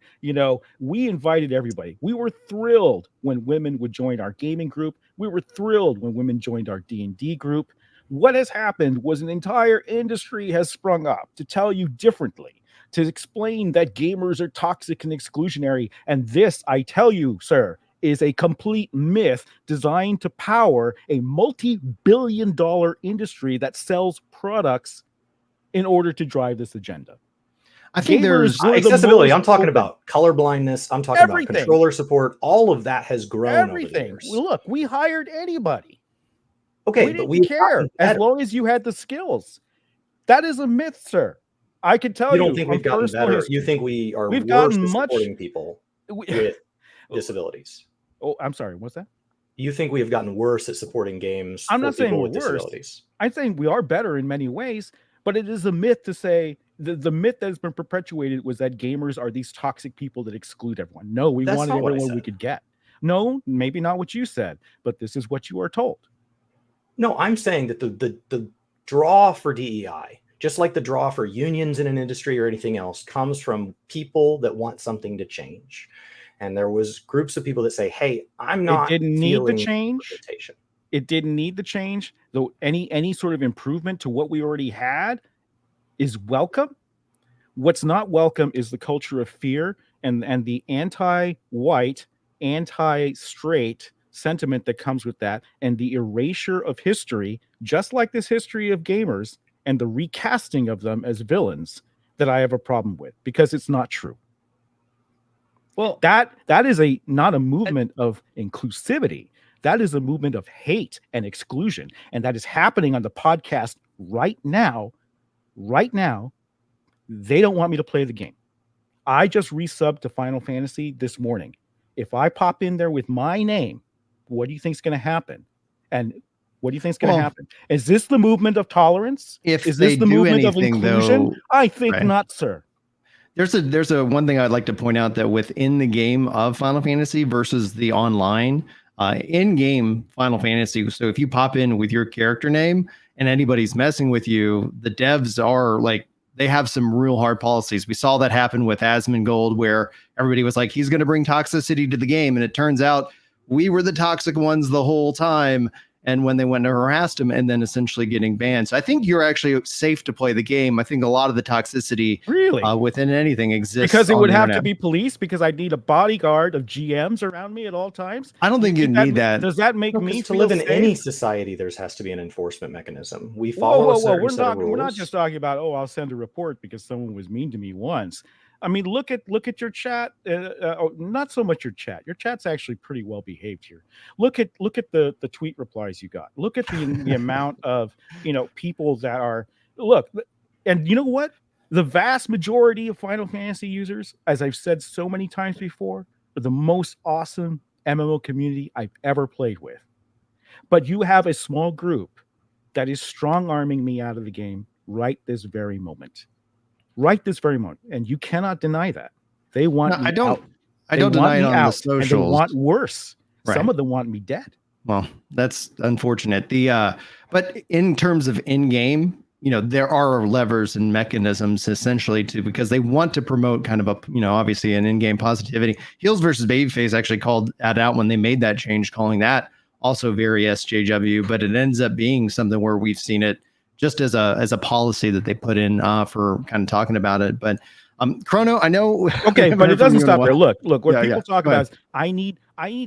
We invited everybody. We were thrilled when women would join our gaming group. We were thrilled when women joined our D&D group. What has happened was an entire industry has sprung up to tell you differently, to explain that gamers are toxic and exclusionary. And this, I tell you, sir, is a complete myth designed to power a multi-billion-dollar industry that sells products in order to drive this agenda. I think there's accessibility. I'm talking about color blindness. I'm talking about controller support. All of that has grown over the years. Look, we hired anybody. Okay, we didn't care as long as you had the skills. That is a myth, sir. I can tell you. You don't think we've gotten better? History. You think we are worse at supporting people with disabilities? Oh, I'm sorry. What's that? You think we have gotten worse at supporting games? I'm not saying we're worse. Disabilities? I'm saying we are better in many ways, but it is a myth to say the myth that has been perpetuated was that gamers are these toxic people that exclude everyone. No, we wanted everyone we could get. No, maybe not what you said, but this is what you are told. No, I'm saying that the draw for DEI, just like the draw for unions in an industry or anything else, comes from people that want something to change. And there was groups of people that say, hey, I'm not. It didn't need the change. It didn't need the change. Though any sort of improvement to what we already had is welcome. What's not welcome is the culture of fear and the anti-white, anti-straight sentiment that comes with that, and the erasure of history, just like this history of gamers, and the recasting of them as villains, that I have a problem with, because it's not true. Well, that is not a movement of inclusivity. That is a movement of hate and exclusion, and that is happening on the podcast right now. Right now, they don't want me to play the game. I just resubbed to Final Fantasy this morning. If I pop in there with my name, what do you think is going to happen? And what do you think is going to happen? Is this the movement of tolerance? Is this the movement of inclusion? I think not, sir. There's a one thing I'd like to point out, that within the game of Final Fantasy versus the online, in-game Final Fantasy, so if you pop in with your character name and anybody's messing with you, the devs are like, they have some real hard policies. We saw that happen with Asmongold, where everybody was like, he's going to bring toxicity to the game. And it turns out we were the toxic ones the whole time. And when they went to harass him and then essentially getting banned. So I think you're actually safe to play the game. I think a lot of the toxicity within anything exists. Because it would have to be policed, because I'd need a bodyguard of GMs around me at all times. I don't think you need that. Does that make me to live in any society? There has to be an enforcement mechanism. We follow a certain set of rules. We're not just talking about, I'll send a report because someone was mean to me once. I mean, look at your chat. Not so much your chat. Your chat's actually pretty well behaved here. Look at the tweet replies you got. Look at the amount of people that are and you know what? The vast majority of Final Fantasy users, as I've said so many times before, are the most awesome MMO community I've ever played with. But you have a small group that is strong-arming me out of the game right this very moment. Right this very moment, and you cannot deny that. They want me out. I don't deny it on the socials. And they want worse. Right. Some of them want me dead. Well, that's unfortunate. But in terms of in-game, there are levers and mechanisms essentially because they want to promote kind of obviously an in-game positivity. Heels versus Babyface actually called that out when they made that change, calling that also very SJW, but it ends up being something where we've seen it just as a policy that they put in for kind of talking about it. But Crono, I know. Okay, but it doesn't stop there. Look, what people talk about is I need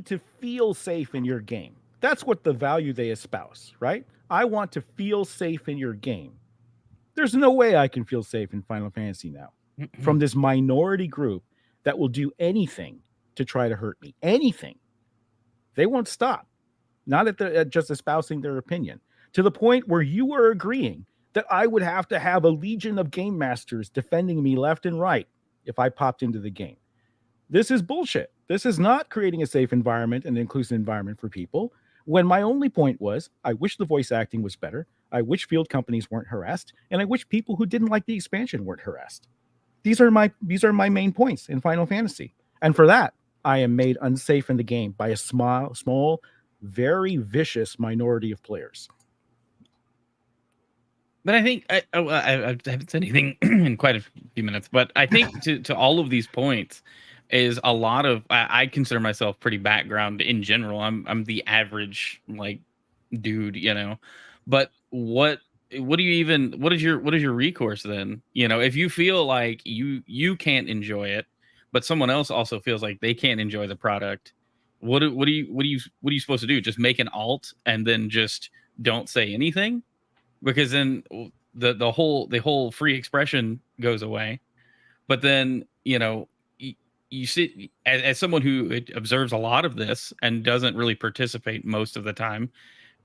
to feel safe in your game. That's what the value they espouse, right? I want to feel safe in your game. There's no way I can feel safe in Final Fantasy now. from this minority group that will do anything to try to hurt me. Anything. They won't stop. Not at just espousing their opinion. To the point where you are agreeing that I would have to have a legion of game masters defending me left and right if I popped into the game. This is bullshit. This is not creating a safe environment and an inclusive environment for people. When my only point was, I wish the voice acting was better. I wish field companies weren't harassed, and I wish people who didn't like the expansion weren't harassed. These are my main points in Final Fantasy, and for that, I am made unsafe in the game by a small, very vicious minority of players. But I think I haven't said anything in quite a few minutes. But I think to all of these points is a lot of I consider myself pretty background in general. I'm the average like dude, you know. But what is your recourse then? You know, if you feel like you can't enjoy it, but someone else also feels like they can't enjoy the product, what are you supposed to do? Just make an alt and then just don't say anything? Because then the whole free expression goes away. But then, you know, you see, as someone who observes a lot of this and doesn't really participate most of the time,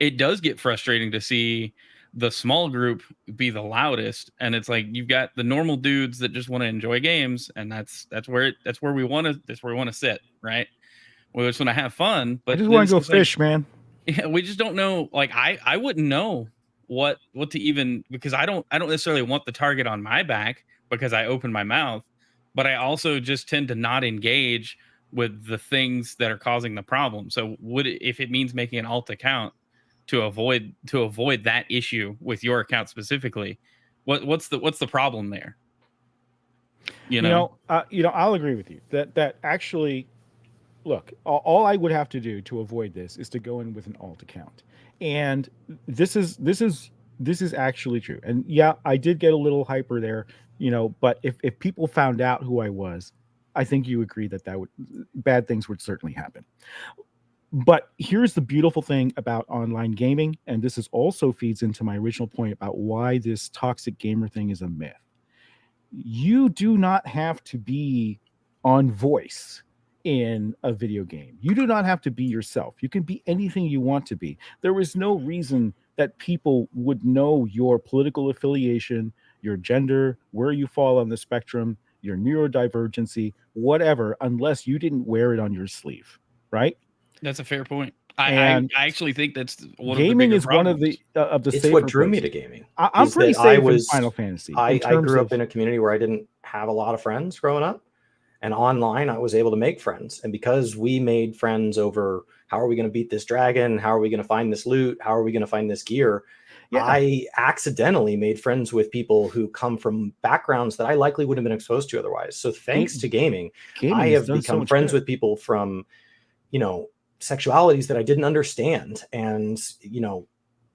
it does get frustrating to see the small group be the loudest. And it's like you've got the normal dudes that just want to enjoy games, and that's where we want to sit, right? We just want to have fun, but I just want to go fish, man. Yeah, we just don't know. Like I wouldn't know what to even, because I don't necessarily want the target on my back because I open my mouth, but I also just tend to not engage with the things that are causing the problem. So if it means making an alt account to avoid that issue with your account specifically, what's the problem there? You know, I'll agree with you that actually, look, all I would have to do to avoid this is to go in with an alt account. And this is actually true. And yeah, I did get a little hyper there, you know, but if people found out who I was, I think you agree that bad things would certainly happen. But here's the beautiful thing about online gaming, and this also feeds into my original point about why this toxic gamer thing is a myth. You do not have to be on voice in a video game. You do not have to be yourself. You can be anything you want to be. There is no reason that people would know your political affiliation, your gender, where you fall on the spectrum, your neurodivergency, whatever, unless you didn't wear it on your sleeve, right? That's a fair point. I actually think that's one gaming of the is one of the it's what drew me to gaming. I'm pretty safe in Final Fantasy. I grew up in a community where I didn't have a lot of friends growing up. And online, I was able to make friends. And because we made friends over how are we going to beat this dragon? How are we going to find this loot? How are we going to find this gear? Yeah. I accidentally made friends with people who come from backgrounds that I likely wouldn't have been exposed to otherwise. So thanks to gaming I have become friends with people from, you know, sexualities that I didn't understand, and, you know,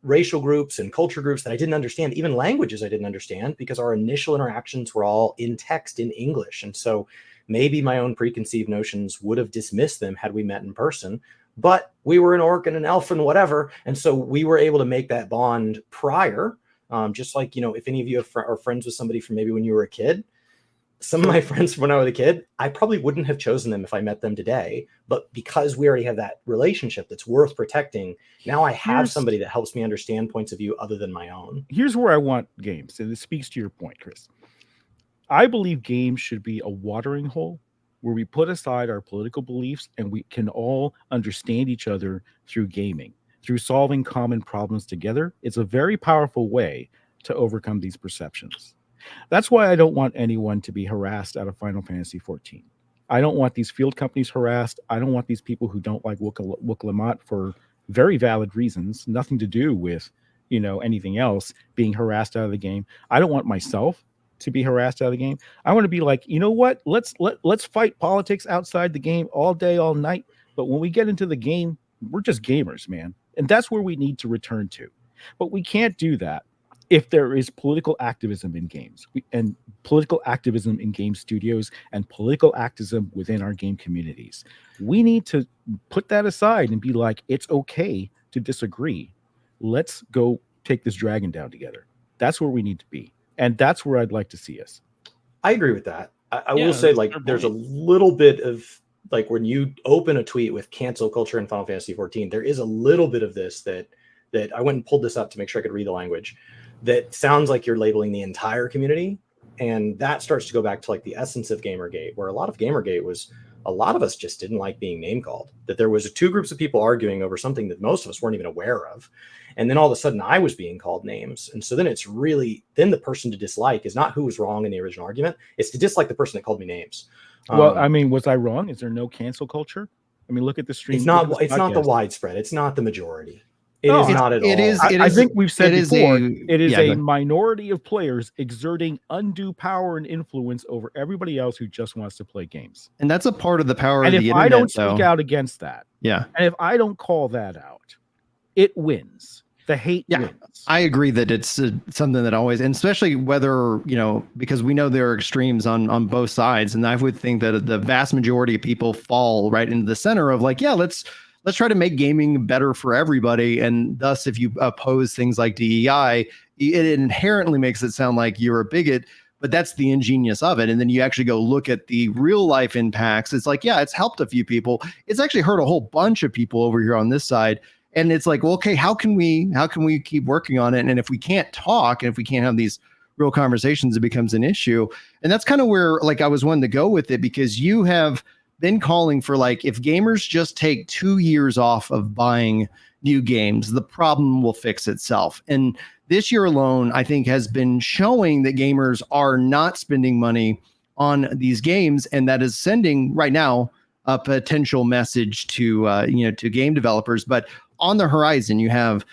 racial groups and culture groups that I didn't understand, even languages I didn't understand, because our initial interactions were all in text in English. And so maybe my own preconceived notions would have dismissed them had we met in person, but we were an orc and an elf and whatever. And so we were able to make that bond prior. Just like, you know, if any of you are friends with somebody from maybe when you were a kid, some of my friends from when I was a kid, I probably wouldn't have chosen them if I met them today. But because we already have that relationship that's worth protecting, now I have somebody that helps me understand points of view other than my own. Here's where I want games, and this speaks to your point, Chris. I believe games should be a watering hole where we put aside our political beliefs and we can all understand each other through gaming, through solving common problems together. It's a very powerful way to overcome these perceptions. That's why I don't want anyone to be harassed out of Final Fantasy XIV. I don't want these field companies harassed. I don't want these people who don't like Wook-Lamont for very valid reasons, nothing to do with, you know, anything else, being harassed out of the game. I don't want myself to be harassed out of the game. I want to be like, you know what? Let's fight politics outside the game all day, all night. But when we get into the game, we're just gamers, man. And that's where we need to return to. But we can't do that if there is political activism in games and political activism in game studios and political activism within our game communities. We need to put that aside and be like, it's okay to disagree. Let's go take this dragon down together. That's where we need to be. And that's where I'd like to see us. I agree with that. I Yeah, will say, that's like, their there's a point. little bit of, like, when you open a tweet with cancel culture in Final Fantasy 14, there is a little bit of this that I went and pulled this up to make sure I could read the language. That sounds like you're labeling the entire community, and that starts to go back to like the essence of Gamergate, where a lot of Gamergate was a lot of us just didn't like being name called. That there was two groups of people arguing over something that most of us weren't even aware of. And then all of a sudden I was being called names. And so then it's really, then the person to dislike is not who was wrong in the original argument. It's to dislike the person that called me names. Well, I mean, was I wrong? Is there no cancel culture? I mean, look at the stream. It's not the widespread. It's not the majority. It No, is not at all. I think we've said before, it is a good. minority of players exerting undue power and influence over everybody else who just wants to play games. And that's a part of the power And of the if internet, I don't though. speak out against that, Yeah. and if I don't call that out, it wins. The hate wins. I agree that it's something that always, and especially whether, you know, because we know there are extremes on both sides. And I would think that the vast majority of people fall right into the center of like, yeah, let's try to make gaming better for everybody. And thus, if you oppose things like DEI, it inherently makes it sound like you're a bigot, but that's the ingenious of it. And then you actually go look at the real life impacts. It's like, yeah, it's helped a few people. It's actually hurt a whole bunch of people over here on this side. And it's like, well, okay, how can we keep working on it? And if we can't talk, and if we can't have these real conversations, it becomes an issue. And that's kind of where like I was wanting to go with it, because you have been calling for like, if gamers just take 2 years off of buying new games, the problem will fix itself. And this year alone, I think, has been showing that gamers are not spending money on these games, and that is sending right now a potential message to to game developers. But on the horizon, you have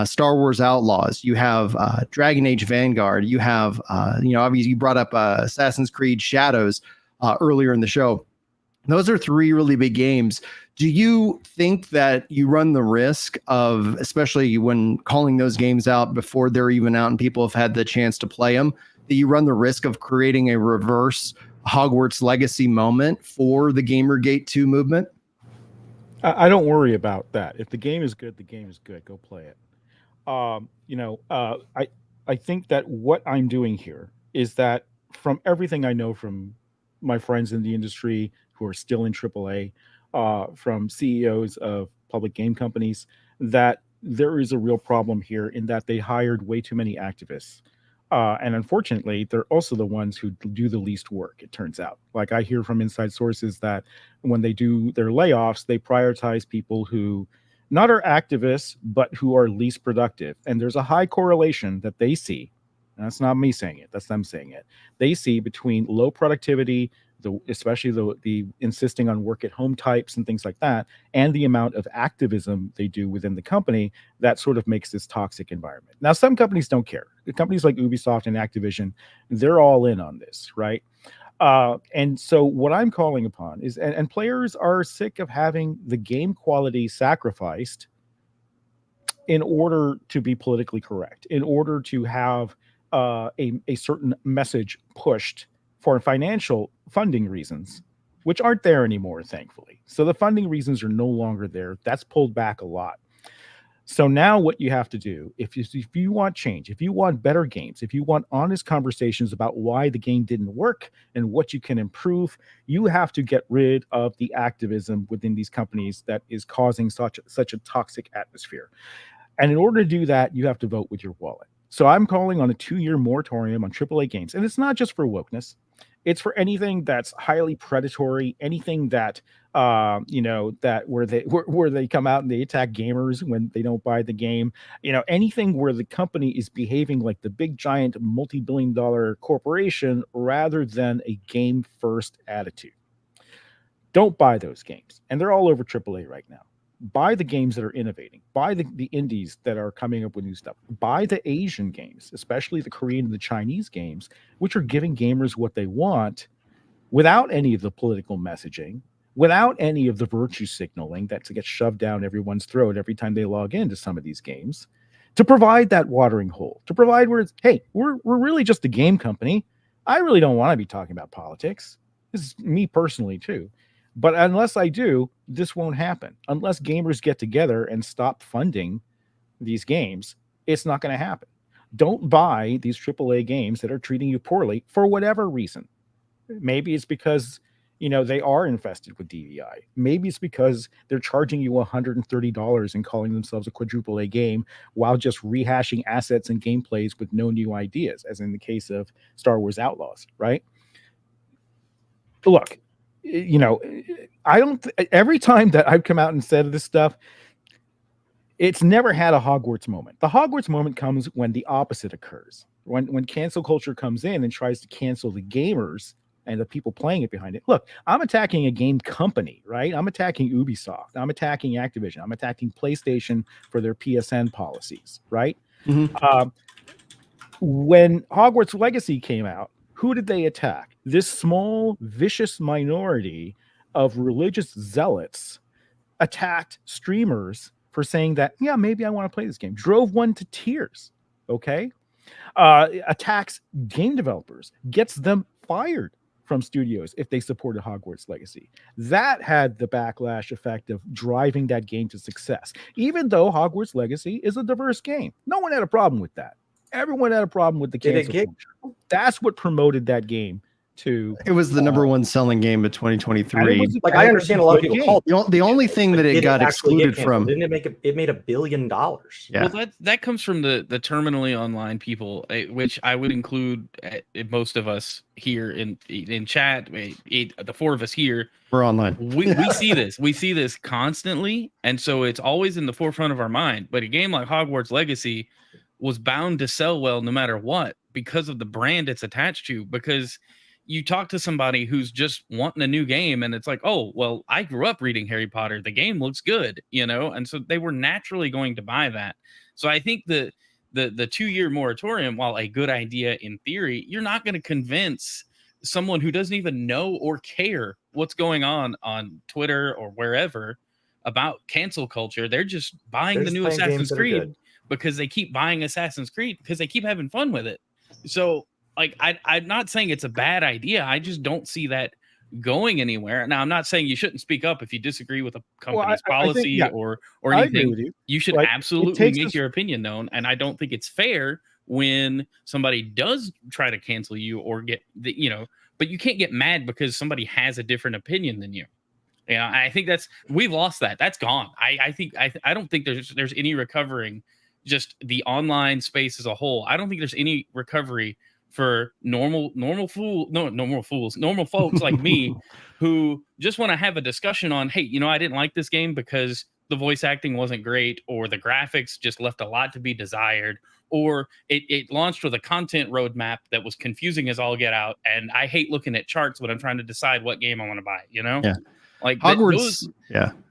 Star Wars Outlaws, you have Dragon Age Vanguard, you have obviously you brought up Assassin's Creed Shadows earlier in the show. Those are three really big games. Do you think that you run the risk of, especially when calling those games out before they're even out and people have had the chance to play them, that you run the risk of creating a reverse Hogwarts Legacy moment for the Gamergate 2 movement? I don't worry about that. If the game is good, the game is good. Go play it. I think that what I'm doing here is that, from everything I know from my friends in the industry who are still in AAA, from CEOs of public game companies, that there is a real problem here in that they hired way too many activists. And unfortunately, they're also the ones who do the least work, it turns out. Like, I hear from inside sources that when they do their layoffs, they prioritize people who not are activists, but who are least productive. And there's a high correlation that they see. That's not me saying it. That's them saying it. They see between low productivity, especially the insisting on work at home types and things like that, and the amount of activism they do within the company, that sort of makes this toxic environment. Now, some companies don't care. The companies like Ubisoft and Activision, they're all in on this, right? And so what I'm calling upon is, and players are sick of having the game quality sacrificed in order to be politically correct, in order to have a certain message pushed for financial funding reasons, which aren't there anymore, thankfully. So the funding reasons are no longer there. That's pulled back a lot. So now what you have to do, if you want change, if you want better games, if you want honest conversations about why the game didn't work and what you can improve, you have to get rid of the activism within these companies that is causing such a toxic atmosphere. And in order to do that, you have to vote with your wallet. So I'm calling on a 2-year moratorium on AAA games. And it's not just for wokeness. It's for anything that's highly predatory, anything that where they come out and they attack gamers when they don't buy the game, anything where the company is behaving like the big giant multi-billion-dollar corporation rather than a game first attitude. Don't buy those games. And they're all over AAA right now. Buy the games that are innovating. Buy the indies that are coming up with new stuff. Buy the Asian games, especially the Korean and the Chinese games, which are giving gamers what they want without any of the political messaging, without any of the virtue signaling that gets shoved down everyone's throat every time they log into some of these games, to provide that watering hole, to provide where it's, hey, we're really just a game company. I really don't want to be talking about politics. This is me personally too. But unless I do, this won't happen. Unless gamers get together and stop funding these games, it's not going to happen. Don't buy these AAA games that are treating you poorly for whatever reason. Maybe it's because they are infested with DVI. Maybe it's because they're charging you $130 and calling themselves a quadruple A game while just rehashing assets and gameplays with no new ideas, as in the case of Star Wars Outlaws, right? Look, I don't. Every time that I've come out and said this stuff, it's never had a Hogwarts moment. The Hogwarts moment comes when the opposite occurs. When cancel culture comes in and tries to cancel the gamers and the people playing it behind it. Look, I'm attacking a game company, right? I'm attacking Ubisoft. I'm attacking Activision. I'm attacking PlayStation for their PSN policies, right? Mhm. When Hogwarts Legacy came out, who did they attack? This small, vicious minority of religious zealots attacked streamers for saying that, yeah, maybe I want to play this game. Drove one to tears, okay? Attacks game developers, gets them fired from studios if they supported Hogwarts Legacy. That had the backlash effect of driving that game to success. Even though Hogwarts Legacy is a diverse game, no one had a problem with that. Everyone had a problem with the cancel culture. That's what promoted that game to. It was the number one selling game of 2023. I understand a lot of people call the only thing that it got excluded from. Didn't it made $1 billion? Yeah. Well, that comes from the terminally online people, which I would include most of us here in chat. The four of us here, we're online. We see this. We see this constantly, and so it's always in the forefront of our mind. But a game like Hogwarts Legacy was bound to sell well no matter what because of the brand it's attached to. Because you talk to somebody who's just wanting a new game and it's like, oh, well, I grew up reading Harry Potter. The game looks good, and so they were naturally going to buy that. So I think the 2-year moratorium, while a good idea in theory, you're not going to convince someone who doesn't even know or care what's going on Twitter or wherever about cancel culture. They're just buying the new Assassin's Creed because they keep buying Assassin's Creed because they keep having fun with it. So I'm not saying it's a bad idea. I just don't see that going anywhere. Now, I'm not saying you shouldn't speak up if you disagree with a company's policy or anything. You should absolutely make your opinion known. And I don't think it's fair when somebody does try to cancel you or get but you can't get mad because somebody has a different opinion than you. I think we've lost that. That's gone. I don't think there's any recovering just the online space as a whole. I don't think there's any recovery for normal folks like me who just want to have a discussion on, hey, I didn't like this game because the voice acting wasn't great, or the graphics just left a lot to be desired, or it launched with a content roadmap that was confusing as all get out, and I hate looking at charts when I'm trying to decide what game I want to buy, Yeah. Like Hogwarts,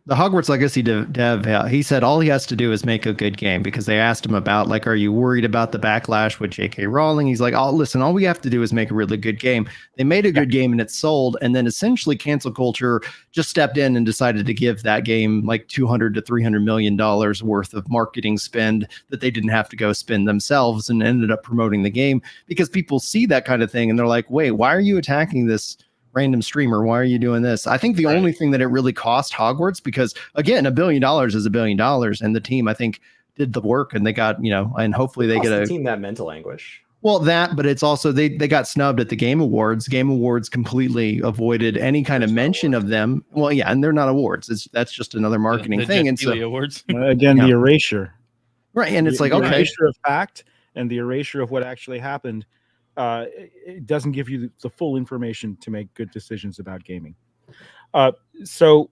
the Hogwarts Legacy dev, he said all he has to do is make a good game, because they asked him about, like, are you worried about the backlash with J.K. Rowling? He's like, oh, listen, all we have to do is make a really good game. They made a good game and it sold, and then essentially cancel culture just stepped in and decided to give that game like $200 to $300 million worth of marketing spend that they didn't have to go spend themselves, and ended up promoting the game because people see that kind of thing and they're like, wait, why are you attacking this random streamer? Why are you doing this? I think the only thing that it really cost Hogwarts, because again, $1 billion is $1 billion, and the team, I think, did the work, and they got, and hopefully they get a team that mental anguish. Well, but it's also they got snubbed at the Game Awards. Game Awards completely avoided any kind of mention of them. Well, yeah, and they're not awards. That's just another marketing thing. And so awards again, the erasure, right? And it's like, the okay, erasure of fact and the erasure of what actually happened. It doesn't give you the full information to make good decisions about gaming. So,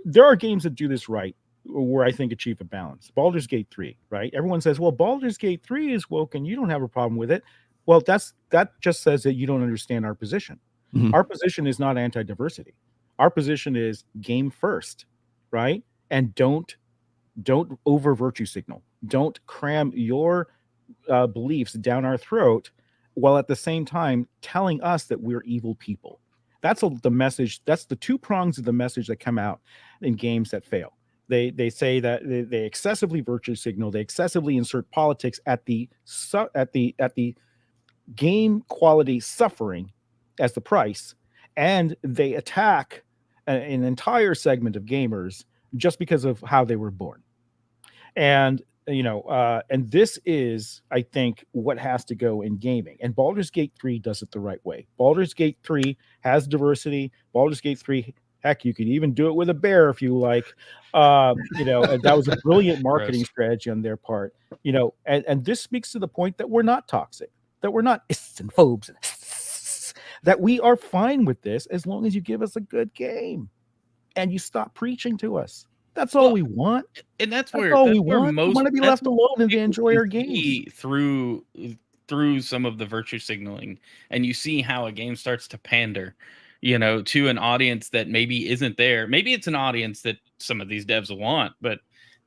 there are games that do this right, where I think achieve a balance. Baldur's Gate 3, right? Everyone says, well, Baldur's Gate 3 is woke and you don't have a problem with it. Well, that just says that you don't understand our position. Mm-hmm. Our position is not anti-diversity. Our position is game first, right? And don't over virtue signal. Don't cram your beliefs down our throat, while at the same time telling us that we're evil people. That's the message. That's the two prongs of the message that come out in games that fail. They say that they excessively virtue signal. They excessively insert politics at the game quality suffering as the price, and they attack an entire segment of gamers just because of how they were born. And And this is, I think, what has to go in gaming. And Baldur's Gate 3 does it the right way. Baldur's Gate 3 has diversity. Baldur's Gate 3, heck, you could even do it with a bear if you like. And that was a brilliant marketing strategy on their part. And this speaks to the point that we're not toxic, that we're not ists and phobes, and that we are fine with this as long as you give us a good game and you stop preaching to us. That's all we want, and that's all where we want. We want to be left alone and to enjoy our games through some of the virtue signaling, and you see how a game starts to pander, to an audience that maybe isn't there. Maybe it's an audience that some of these devs want, but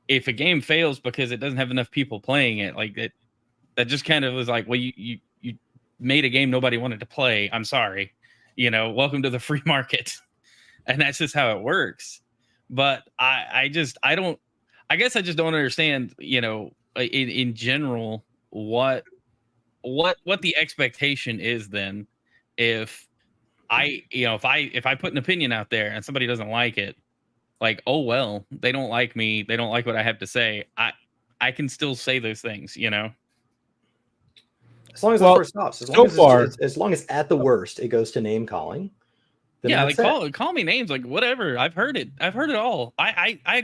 if a game fails because it doesn't have enough people playing it, like that just kind of was like, well, you made a game nobody wanted to play. I'm sorry, welcome to the free market, and that's just how it works. But I guess I just don't understand, in general, what the expectation is then if if I put an opinion out there and somebody doesn't like it, like, oh, well, they don't like me. They don't like what I have to say. I can still say those things, As long as the stops. As long as at the worst it goes to name calling. Yeah, like call me names, like whatever. I've heard it all. I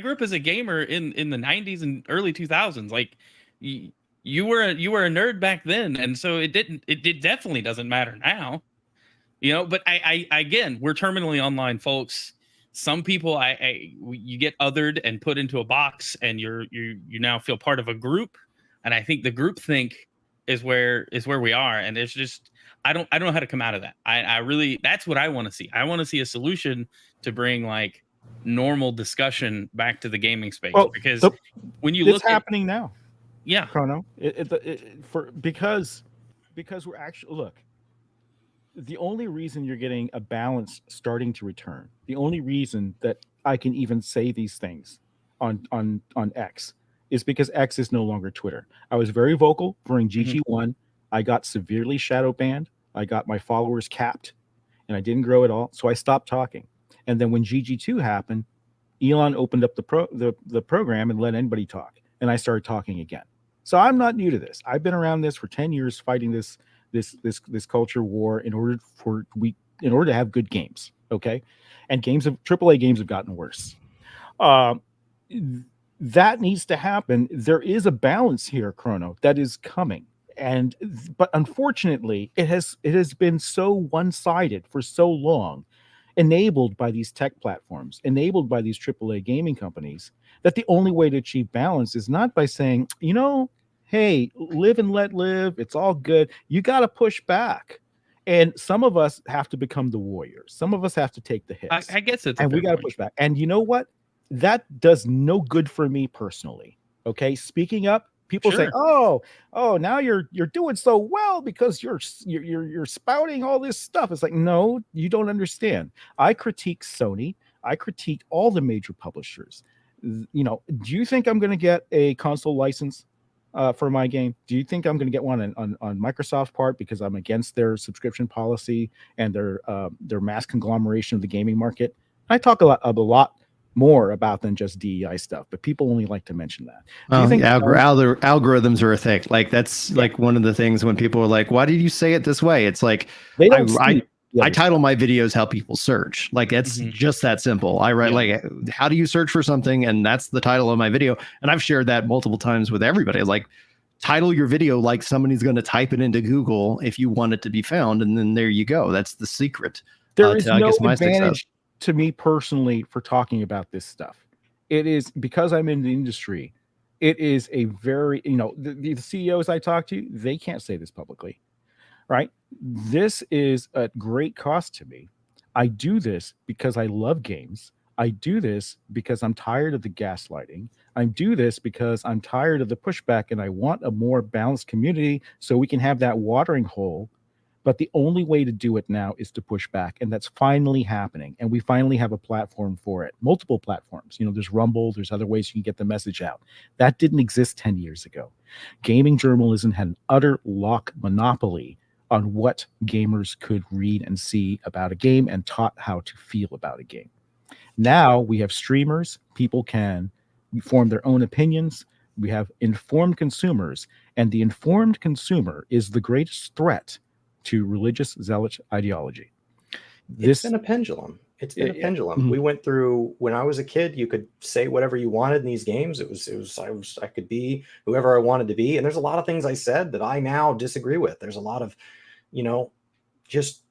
grew up as a gamer in the 90s and early 2000s. Like you were a nerd back then, and so it definitely doesn't matter now. But I again, we're terminally online folks. Some people you get othered and put into a box, and you now feel part of a group, and I think the group think is where we are, and it's just I don't know how to come out of that. I really, that's what I want to see. I want to see a solution to bring like normal discussion back to the gaming space, because when you look, it's happening now. Yeah, Crono, because we're actually, look, the only reason you're getting a balance starting to return, the only reason that I can even say these things on X is because X is no longer Twitter. I was very vocal during GG1. I got severely shadow banned. I got my followers capped, and I didn't grow at all. So I stopped talking. And then when GG2 happened, Elon opened up the program and let anybody talk, and I started talking again. So I'm not new to this. I've been around this for 10 years, fighting this culture war in order to have good games. Okay, and AAA games have gotten worse. That needs to happen. There is a balance here, Crono, that is coming. But unfortunately, it has been so one-sided for so long, enabled by these tech platforms, enabled by these AAA gaming companies, that the only way to achieve balance is not by saying, hey, live and let live. It's all good. You got to push back. And some of us have to become the warriors. Some of us have to take the hits. I guess it's, and we got to push back. And you know what? That does no good for me personally. Okay, speaking up. People say, "Oh, now you're doing so well because you're spouting all this stuff." It's like, no, you don't understand. I critique Sony. I critique all the major publishers. Do you think I'm going to get a console license for my game? Do you think I'm going to get one on Microsoft's part because I'm against their subscription policy and their mass conglomeration of the gaming market? I talk a lot more about than just DEI stuff, but people only like to mention that. Do you think algorithms are a thing? Like that's like one of the things when people are like, "Why did you say it this way?" It's like I title my videos how people search. Like it's just that simple. I write like, how do you search for something? And that's the title of my video. And I've shared that multiple times with everybody. Like, title your video like somebody's going to type it into Google if you want it to be found. And then there you go. That's the secret. There is no advantage to me personally for talking about this stuff. It is because I'm in the industry. It is a very, the CEOs I talk to, they can't say this publicly, right? This is at great cost to me. I do this because I love games. I do this because I'm tired of the gaslighting. I do this because I'm tired of the pushback, and I want a more balanced community so we can have that watering hole. But the only way to do it now is to push back, and that's finally happening. And we finally have a platform for it, multiple platforms. There's Rumble, there's other ways you can get the message out. That didn't exist 10 years ago. Gaming journalism had an utter lock monopoly on what gamers could read and see about a game and taught how to feel about a game. Now we have streamers. People can form their own opinions. We have informed consumers, and the informed consumer is the greatest threat to religious zealot ideology. It's been a pendulum. It's been a pendulum. Mm-hmm. We went through, when I was a kid, you could say whatever you wanted in these games. I could be whoever I wanted to be. And there's a lot of things I said that I now disagree with. There's a lot of, just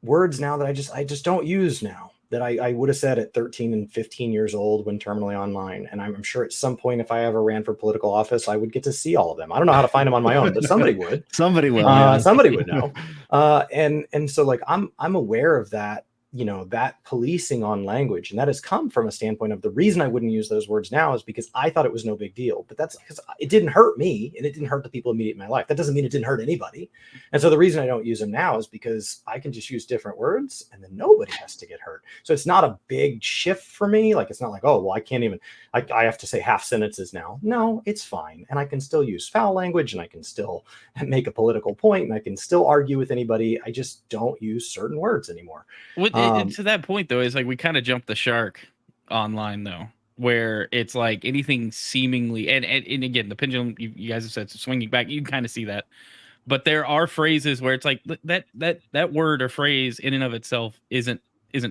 words now that I just don't use now, that I would have said at 13 and 15 years old when terminally online. And I'm sure at some point, if I ever ran for political office, I would get to see all of them. I don't know how to find them on my own, but somebody would. Somebody will. Somebody would know. And so like I'm aware of that, that policing on language. And that has come from a standpoint of the reason I wouldn't use those words now is because I thought it was no big deal. But that's because it didn't hurt me and it didn't hurt the people immediate in my life. That doesn't mean it didn't hurt anybody. And so the reason I don't use them now is because I can just use different words and then nobody has to get hurt. So it's not a big shift for me. Like, it's not like, oh, well, I can't even, I have to say half sentences now. No, it's fine. And I can still use foul language and I can still make a political point and I can still argue with anybody. I just don't use certain words anymore. To that point, though, is like we kind of jumped the shark online, though, where it's like anything seemingly, and again, the pendulum, you guys have said swinging back, you can kind of see that. But there are phrases where it's like that word or phrase in and of itself isn't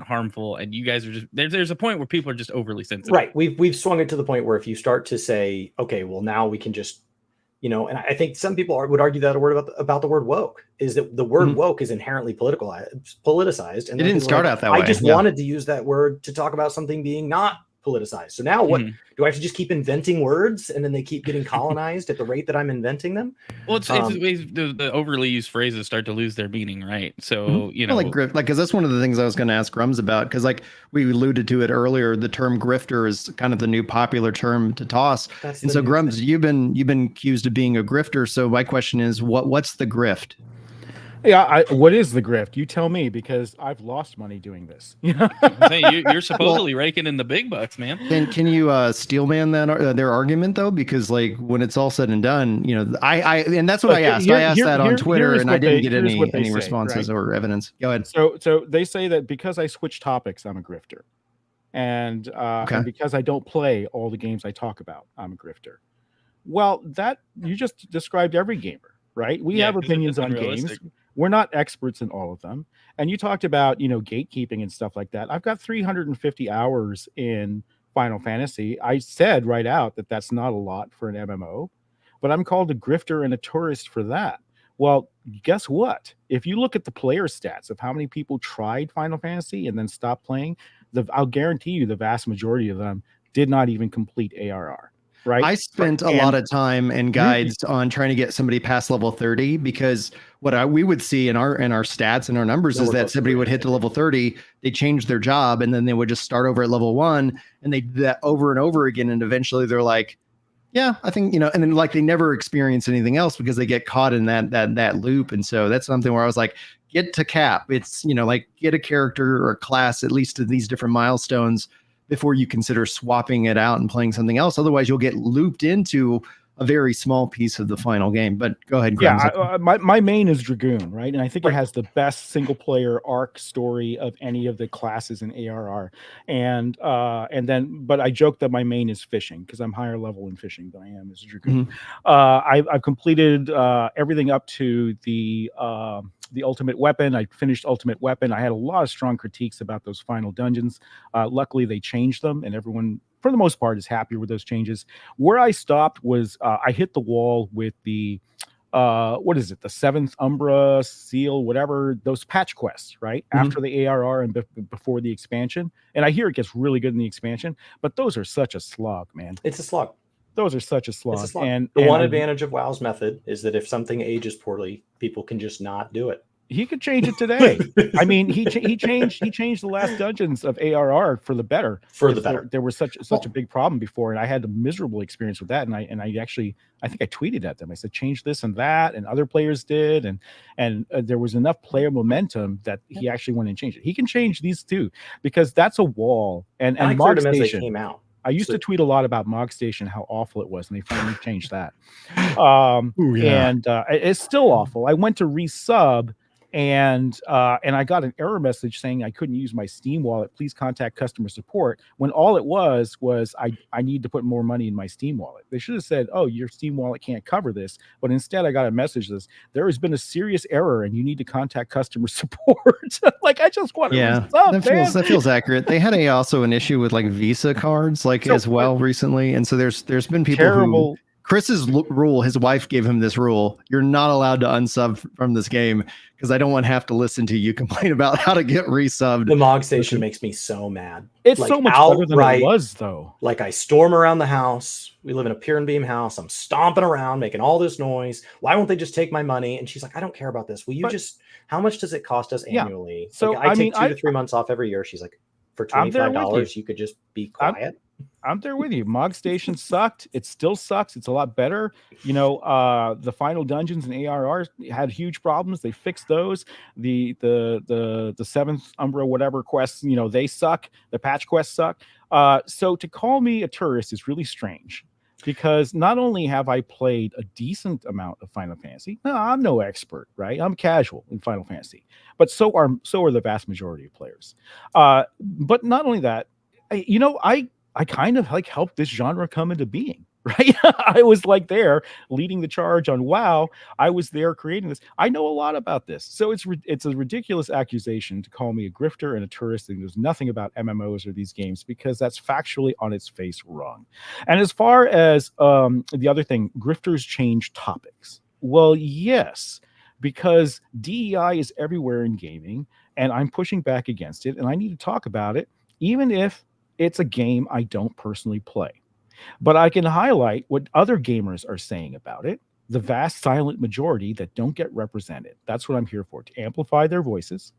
harmful, and you guys are just there's a point where people are just overly sensitive. Right. We've swung it to the point where if you start to say, okay, well, now we can just, and I think some people would argue that a word about the word woke is that the word woke is inherently politicized. And it didn't start out that way. I just wanted to use that word to talk about something being not politicized. So now what do I have to just keep inventing words and then they keep getting colonized at the rate that I'm inventing them? Well, it's the overly used phrases start to lose their meaning, right? So because that's one of the things I was going to ask Grums about, because like we alluded to it earlier, the term grifter is kind of the new popular term to toss. And so Grums, you've been accused of being a grifter. So my question is, what's the grift? Yeah, what is the grift? You tell me, because I've lost money doing this. You're supposedly raking in the big bucks, man. Then can you steelman their argument though? Because like when it's all said and done, I and that's what I asked. I asked that on Twitter, and I didn't get any responses or evidence. Go ahead. So they say that because I switch topics, I'm a grifter, and because I don't play all the games I talk about, I'm a grifter. Well, that you just described every gamer, right? We have opinions on games. We're not experts in all of them. And you talked about, gatekeeping and stuff like that. I've got 350 hours in Final Fantasy. I said right out that that's not a lot for an MMO, but I'm called a grifter and a tourist for that. Well, guess what? If you look at the player stats of how many people tried Final Fantasy and then stopped playing, I'll guarantee you the vast majority of them did not even complete ARR. Right. I spent a lot of time and guides on trying to get somebody past level 30, because what we would see in our stats and our numbers is that somebody would hit to level 30, they change their job, and then they would just start over at level 1, and they do that over and over again, and eventually they're like, yeah, I think, and then like they never experience anything else because they get caught in that loop. And so that's something where I was like, get to cap. It's, like get a character or a class at least to these different milestones before you consider swapping it out and playing something else. Otherwise, you'll get looped into a very small piece of the final game. But go ahead, Grums. Yeah, my main is Dragoon, right? And I think it has the best single player arc story of any of the classes in ARR. But I joke that my main is fishing because I'm higher level in fishing than I am as Dragoon. I've completed everything up to the ultimate weapon. I finished ultimate weapon. I had a lot of strong critiques about those final dungeons. Luckily, they changed them, and everyone, for the most part, is happier with those changes. Where I stopped was I hit the wall with the what is it? The 7th Umbra Seal, whatever, those patch quests, right? After the ARR and before the expansion. And I hear it gets really good in the expansion, but those are such a slog, man. It's a slog. Those are such a slog. It's a slog. And the one advantage of WoW's method is that if something ages poorly, people can just not do it. He could change it today. I mean, he changed the last dungeons of ARR for the better. There was such a big problem before, and I had a miserable experience with that. And I think I tweeted at them. I said, change this and that, and other players did, and there was enough player momentum that he actually went and changed it. He can change these too, because that's a wall. And Mog Station, as they came out. I used to tweet a lot about Mog Station, how awful it was, and they finally changed that. And it's still awful. I went to resub and I got an error message saying I couldn't use my Steam wallet. Please contact customer support. When all it was I need to put more money in my Steam wallet. They should have said, "Oh, your Steam wallet can't cover this." But instead, I got a message that says there has been a serious error and you need to contact customer support. Like, I just want to that feels accurate. They had also an issue with like Visa cards as well recently, and so there's been people who. Chris's rule, his wife gave him this rule: you're not allowed to unsub from this game because I don't want to have to listen to you complain about how to get resubbed. The Mog Station makes me so mad. It's so much better than it was, though. Like, I storm around the house. We live in a pier and beam house. I'm stomping around, making all this noise. Why won't they just take my money? And she's like, I don't care about this. Will you how much does it cost us annually? So I take 2 to 3 months off every year. She's like, for $25, you could just be quiet. I'm there with you. Mog Station sucked. It still sucks. It's a lot better. The final dungeons and ARR had huge problems. They fixed those. The 7th Umbra whatever quests, they suck. The patch quests suck. So to call me a tourist is really strange, because not only have I played a decent amount of Final Fantasy, no, I'm no expert, right? I'm casual in Final Fantasy, but so are the vast majority of players. But not only that, I kind of like helped this genre come into being, right? I was like there leading the charge on WoW. I was there creating this. I know a lot about this. So it's a ridiculous accusation to call me a grifter and a tourist and knows nothing about MMOs or these games, because that's factually on its face wrong. And as far as the other thing, grifters change topics. Well, yes, because DEI is everywhere in gaming, and I'm pushing back against it, and I need to talk about it, even if it's a game I don't personally play. But I can highlight what other gamers are saying about it, the vast silent majority that don't get represented. That's what I'm here for, to amplify their voices.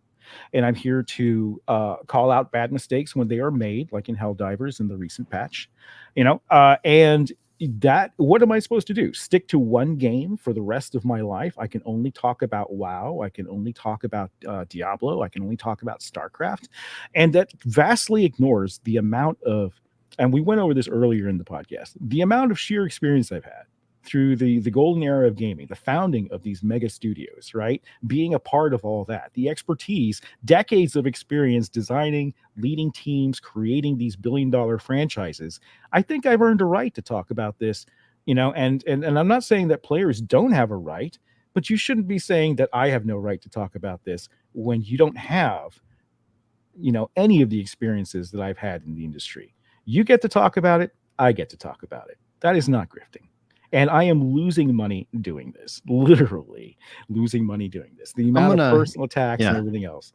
And I'm here to call out bad mistakes when they are made, like in Helldivers in the recent patch. And that, what am I supposed to do? Stick to one game for the rest of my life? I can only talk about WoW. I can only talk about Diablo. I can only talk about StarCraft. And that vastly ignores the amount of, and we went over this earlier in the podcast, the amount of sheer experience I've had through the golden era of gaming, the founding of these mega studios, right? Being a part of all that, the expertise, decades of experience designing, leading teams, creating these billion-dollar franchises. I think I've earned a right to talk about this, and I'm not saying that players don't have a right, but you shouldn't be saying that I have no right to talk about this when you don't have, any of the experiences that I've had in the industry. You get to talk about it. I get to talk about it. That is not grifting. And I am losing money doing this, literally losing money doing this. The amount of personal attacks and everything else.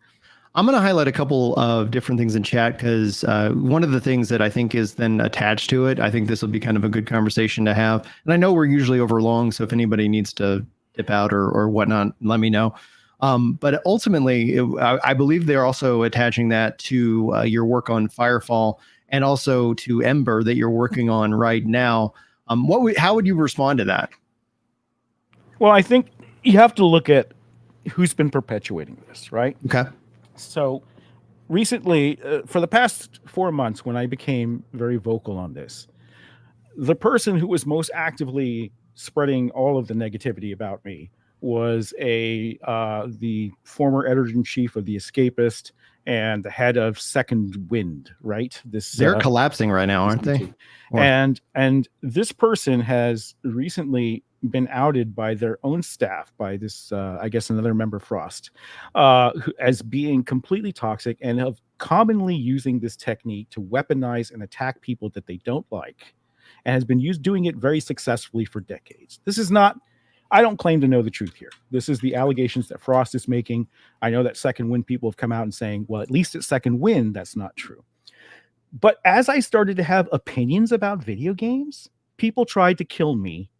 I'm going to highlight a couple of different things in chat, because one of the things that I think is then attached to it, I think this will be kind of a good conversation to have. And I know we're usually over long, so if anybody needs to dip out or whatnot, let me know. But ultimately, I believe they're also attaching that to your work on Firefall and also to Ember that you're working on right now. How would you respond to that? Well, I think you have to look at who's been perpetuating this, right? Okay. So recently, for the past 4 months, when I became very vocal on this, the person who was most actively spreading all of the negativity about me was the former editor-in-chief of The Escapist and the head of Second Wind, right? They're collapsing right now, aren't they? And this person has recently been outed by their own staff, by this, I guess, another member, Frost, as being completely toxic and of commonly using this technique to weaponize and attack people that they don't like, and has been doing it very successfully for decades. This is not, I don't claim to know the truth here. This is the allegations that Frost is making. I know that Second Wind people have come out and saying, well, at least at Second Wind, that's not true. But as I started to have opinions about video games, people tried to kill me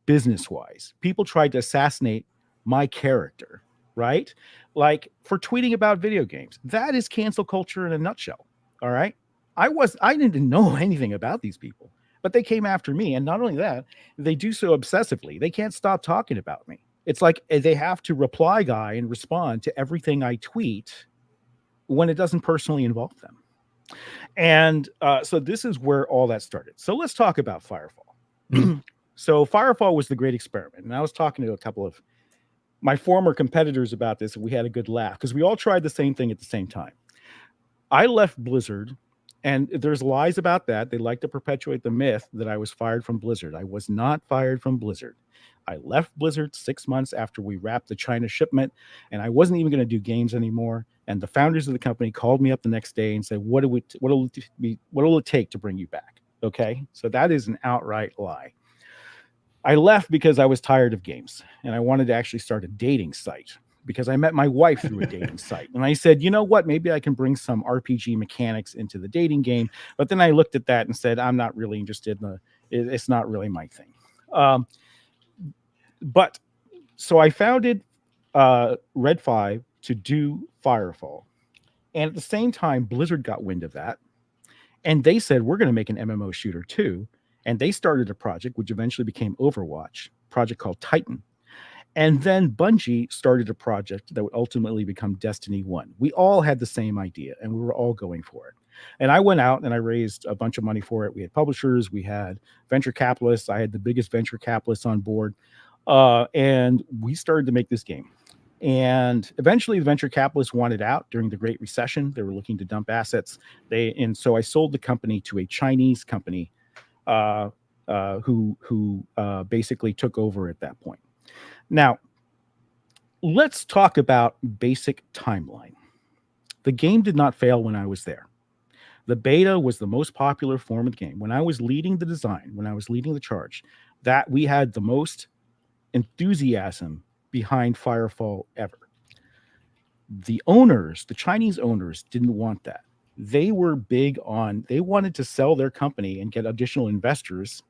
business-wise. People tried to assassinate my character, right? Like for tweeting about video games. That is cancel culture in a nutshell, all right? I didn't know anything about these people, but they came after me. And not only that, they do so obsessively. They can't stop talking about me. It's like they have to reply guy and respond to everything I tweet when it doesn't personally involve them. And so this is where all that started. So let's talk about Firefall. So Firefall was the great experiment. And I was talking to a couple of my former competitors about this, and we had a good laugh because we all tried the same thing at the same time. I left Blizzard, and there's lies about that. They like to perpetuate the myth that I was fired from Blizzard. I was not fired from Blizzard. I left Blizzard 6 months after we wrapped the China shipment, and I wasn't even going to do games anymore. And the founders of the company called me up the next day and said, what'll it take to bring you back? Okay, so that is an outright lie. I left because I was tired of games, and I wanted to actually start a dating site because I met my wife through a dating site. And I said, you know what, maybe I can bring some RPG mechanics into the dating game. But then I looked at that and said, I'm not really interested in it's not really my thing. But so I founded Red 5 to do Firefall. And at the same time, Blizzard got wind of that. And they said, we're going to make an MMO shooter too. And they started a project which eventually became Overwatch, a project called Titan. And then Bungie started a project that would ultimately become Destiny 1. We all had the same idea, and we were all going for it. And I went out and I raised a bunch of money for it. We had publishers, we had venture capitalists. I had the biggest venture capitalists on board. And we started to make this game. And eventually the venture capitalists wanted out during the Great Recession. They were looking to dump assets. So I sold the company to a Chinese company who basically took over at that point. Now, let's talk about basic timeline. The game did not fail when I was there. The beta was the most popular form of the game. When I was leading the design, when I was leading the charge, that we had the most enthusiasm behind Firefall ever. The owners, the Chinese owners, didn't want that. They were big on, they wanted to sell their company and get additional investors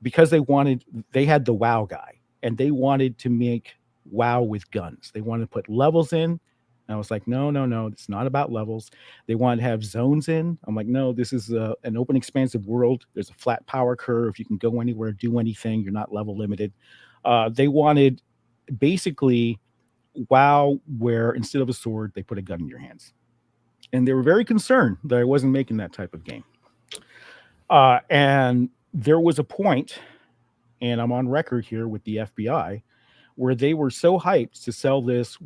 because they had the WoW guy, and they wanted to make WoW with guns. They wanted to put levels in. And I was like, no, it's not about levels. They wanted to have zones in. I'm like, no, this is an open, expansive world. There's a flat power curve. You can go anywhere, do anything. You're not level limited. They wanted basically WoW where instead of a sword, they put a gun in your hands. And they were very concerned that I wasn't making that type of game. And there was a point, and I'm on record here with the FBI, where they were so hyped to sell this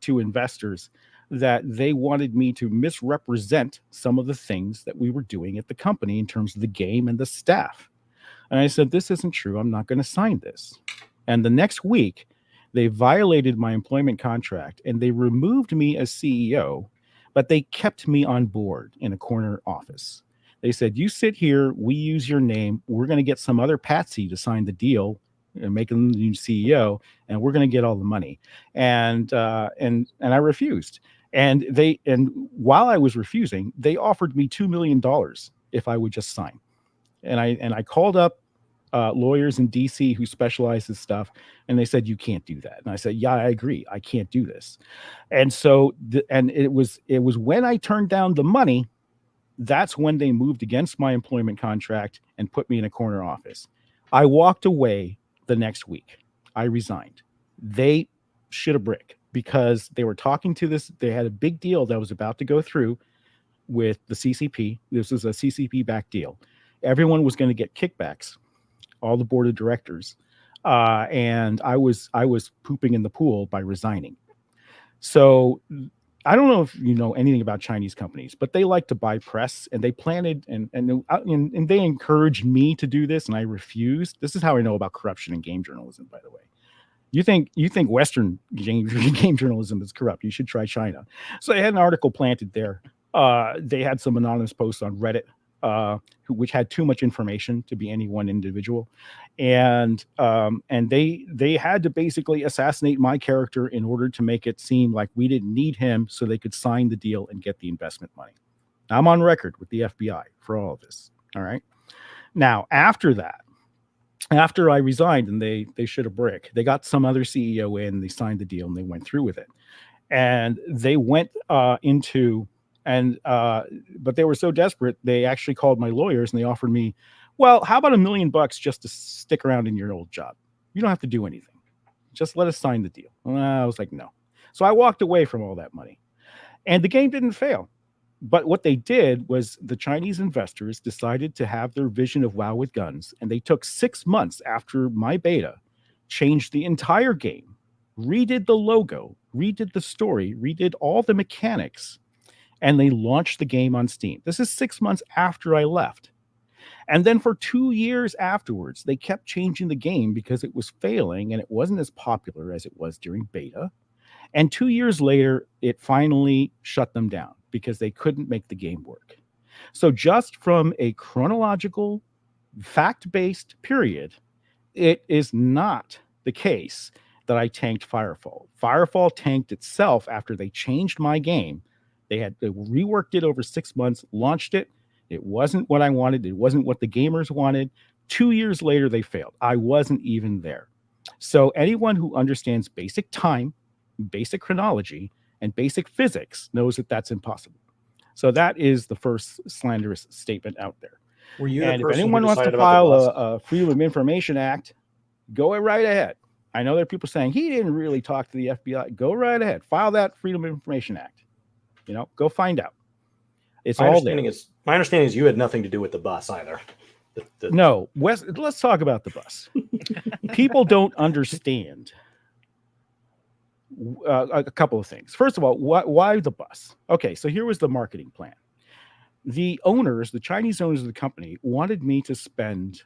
to investors that they wanted me to misrepresent some of the things that we were doing at the company in terms of the game and the staff. And I said, this isn't true. I'm not going to sign this. And the next week, they violated my employment contract and they removed me as CEO, but they kept me on board in a corner office. They said, you sit here, we use your name, we're going to get some other patsy to sign the deal and make them the new CEO, and we're going to get all the money. And I refused. And while I was refusing, they offered me $2 million if I would just sign. And I called up lawyers in DC who specialize in stuff, and they said, you can't do that. And I said, yeah, I agree, I can't do this. And so it was when I turned down the money, that's when they moved against my employment contract and put me in a corner office. I walked away the next week. I resigned. They shit a brick because they were talking to this. They had a big deal that was about to go through with the CCP. This was a CCP backed deal. Everyone was going to get kickbacks, all the board of directors. And I was pooping in the pool by resigning. So I don't know if you know anything about Chinese companies, but they like to buy press, and they planted and they encouraged me to do this, and I refused. This is how I know about corruption in game journalism, by the way. You think Western game journalism is corrupt? You should try China. So they had an article planted there. They had some anonymous posts on Reddit, which had too much information to be any one individual, and they had to basically assassinate my character in order to make it seem like we didn't need him, so they could sign the deal and get the investment money. I'm on record with the FBI for all of this. All right. Now, after that, after I resigned and they shit a brick, they got some other CEO in, they signed the deal, and they went through with it. And they went but they were so desperate, they actually called my lawyers and they offered me, well, how about $1 million just to stick around in your old job? You don't have to do anything. Just let us sign the deal. And I was like, no. So I walked away from all that money. And the game didn't fail. But what they did was the Chinese investors decided to have their vision of WoW with guns. And they took 6 months after my beta, changed the entire game, redid the logo, redid the story, redid all the mechanics, and they launched the game on Steam. This is 6 months after I left. And then for 2 years afterwards, they kept changing the game because it was failing and it wasn't as popular as it was during beta. And 2 years later, it finally shut them down because they couldn't make the game work. So just from a chronological, fact-based period, it is not the case that I tanked Firefall. Firefall tanked itself after they changed my game. They reworked it over 6 months, launched it. It wasn't what I wanted. It wasn't what the gamers wanted. 2 years later, they failed. I wasn't even there. So anyone who understands basic time, basic chronology, and basic physics knows that that's impossible. So that is the first slanderous statement out there. Were you And the if person anyone who wants to decided about the file bust? a Freedom of Information Act, go right ahead. I know there are people saying he didn't really talk to the FBI. Go right ahead. File that Freedom of Information Act. Go find out. It's My all understanding there. my understanding is you had nothing to do with the bus either. No, Wes, let's talk about the bus. People don't understand a couple of things. First of all, why the bus? Okay, so here was the marketing plan. The owners, the Chinese owners of the company, wanted me to spend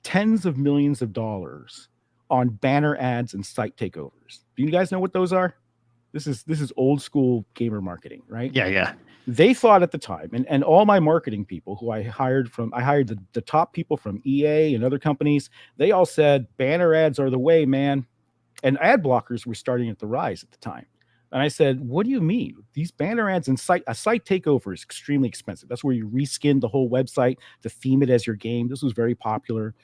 tens of millions of dollars on banner ads and site takeovers. Do you guys know what those are? This is old school gamer marketing, right? Yeah. They thought at the time, and all my marketing people who I hired the top people from EA and other companies, they all said banner ads are the way, man. And ad blockers were starting at the rise at the time. And I said, what do you mean? These banner ads and a site takeover is extremely expensive. That's where you reskin the whole website to theme it as your game. This was very popular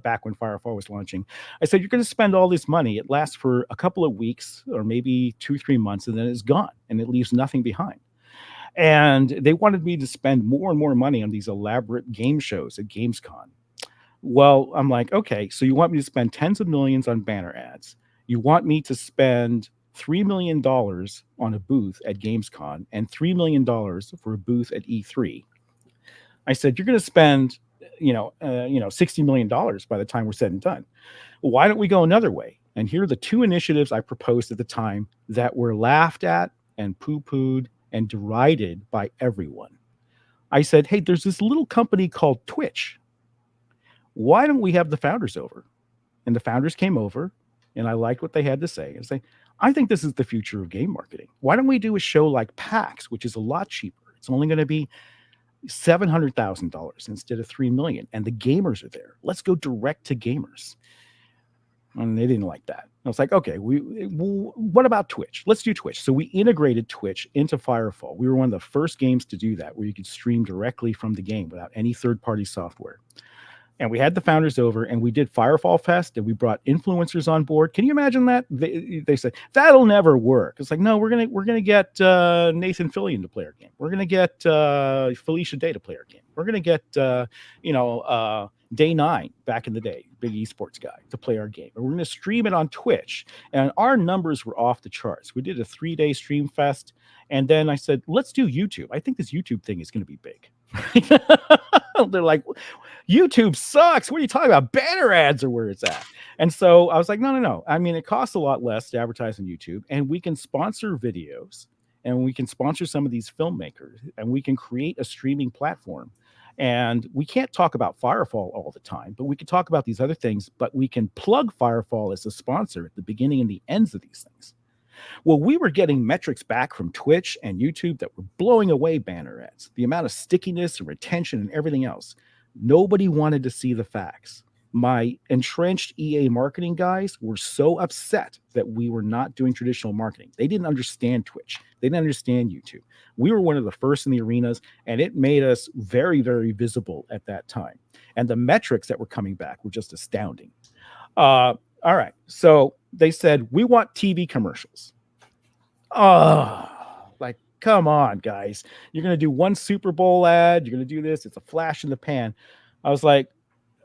back when Firefall was launching. I said, you're going to spend all this money. It lasts for a couple of weeks or maybe 2-3 months, and then it's gone, and it leaves nothing behind. And they wanted me to spend more and more money on these elaborate game shows at Gamescom. Well, I'm like, okay, so you want me to spend tens of millions on banner ads. You want me to spend $3 million on a booth at Gamescom and $3 million for a booth at E3. I said, you're going to spend, $60 million by the time we're said and done. Why don't we go another way? And here are the two initiatives I proposed at the time that were laughed at and poo-pooed and derided by everyone. I said, hey, there's this little company called Twitch. Why don't we have the founders over? And the founders came over, and I liked what they had to say. And say, I think this is the future of game marketing. Why don't we do a show like PAX, which is a lot cheaper? It's only going to be $700,000 instead of $3 million, and the gamers are there. Let's go direct to gamers. And they didn't like that. I was like, okay, what about Twitch? Let's do Twitch. So we integrated Twitch into Firefall. We were one of the first games to do that, where you could stream directly from the game without any third-party software. And we had the founders over, and we did Firefall Fest, and we brought influencers on board. Can you imagine that? They said that'll never work. It's like, no, we're gonna get Nathan Fillion to play our game. We're gonna get Felicia Day to play our game. We're gonna get Day 9 back in the day, big esports guy, to play our game. And we're gonna stream it on Twitch. And our numbers were off the charts. We did a 3-day stream fest, and then I said, let's do YouTube. I think this YouTube thing is gonna be big. They're like, YouTube sucks. What are you talking about? Banner ads are where it's at. And so I was like, no. I mean, it costs a lot less to advertise on YouTube, and we can sponsor videos, and we can sponsor some of these filmmakers, and we can create a streaming platform. And we can't talk about Firefall all the time, but we can talk about these other things, but we can plug Firefall as a sponsor at the beginning and the ends of these things. Well, we were getting metrics back from Twitch and YouTube that were blowing away banner ads, the amount of stickiness and retention and everything else. Nobody wanted to see the facts. My entrenched EA marketing guys were so upset that we were not doing traditional marketing. They didn't understand Twitch. They didn't understand YouTube. We were one of the first in the arenas, and it made us very, very visible at that time. And the metrics that were coming back were just astounding. All right. So they said, we want TV commercials. Like, come on, guys. You're going to do one Super Bowl ad. You're going to do this. It's a flash in the pan. I was like,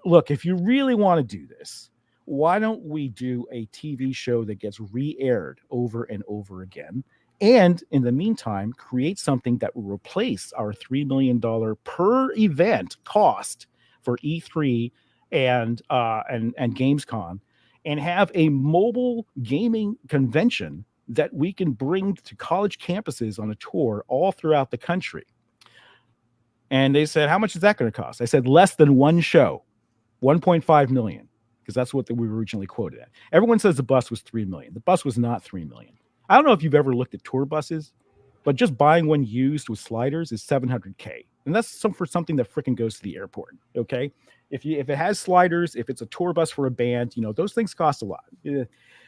look, if you really want to do this, why don't we do a TV show that gets re-aired over and over again? And in the meantime, create something that will replace our $3 million per event cost for E3 and Gamescom, and have a mobile gaming convention that we can bring to college campuses on a tour all throughout the country. And they said, how much is that going to cost? I said, less than one show, 1.5 million, because that's what we were originally quoted at. Everyone says the bus was 3 million. The bus was not 3 million. I don't know if you've ever looked at tour buses, but just buying one used with sliders is $700K. And that's for something that freaking goes to the airport. Okay. If it has sliders, if it's a tour bus for a band, those things cost a lot.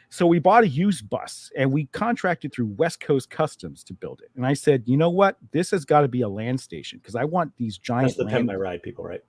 So we bought a used bus and we contracted through West Coast Customs to build it. And I said, you know what? This has got to be a land station because I want these giant. That's the Pimp My Ride people, right?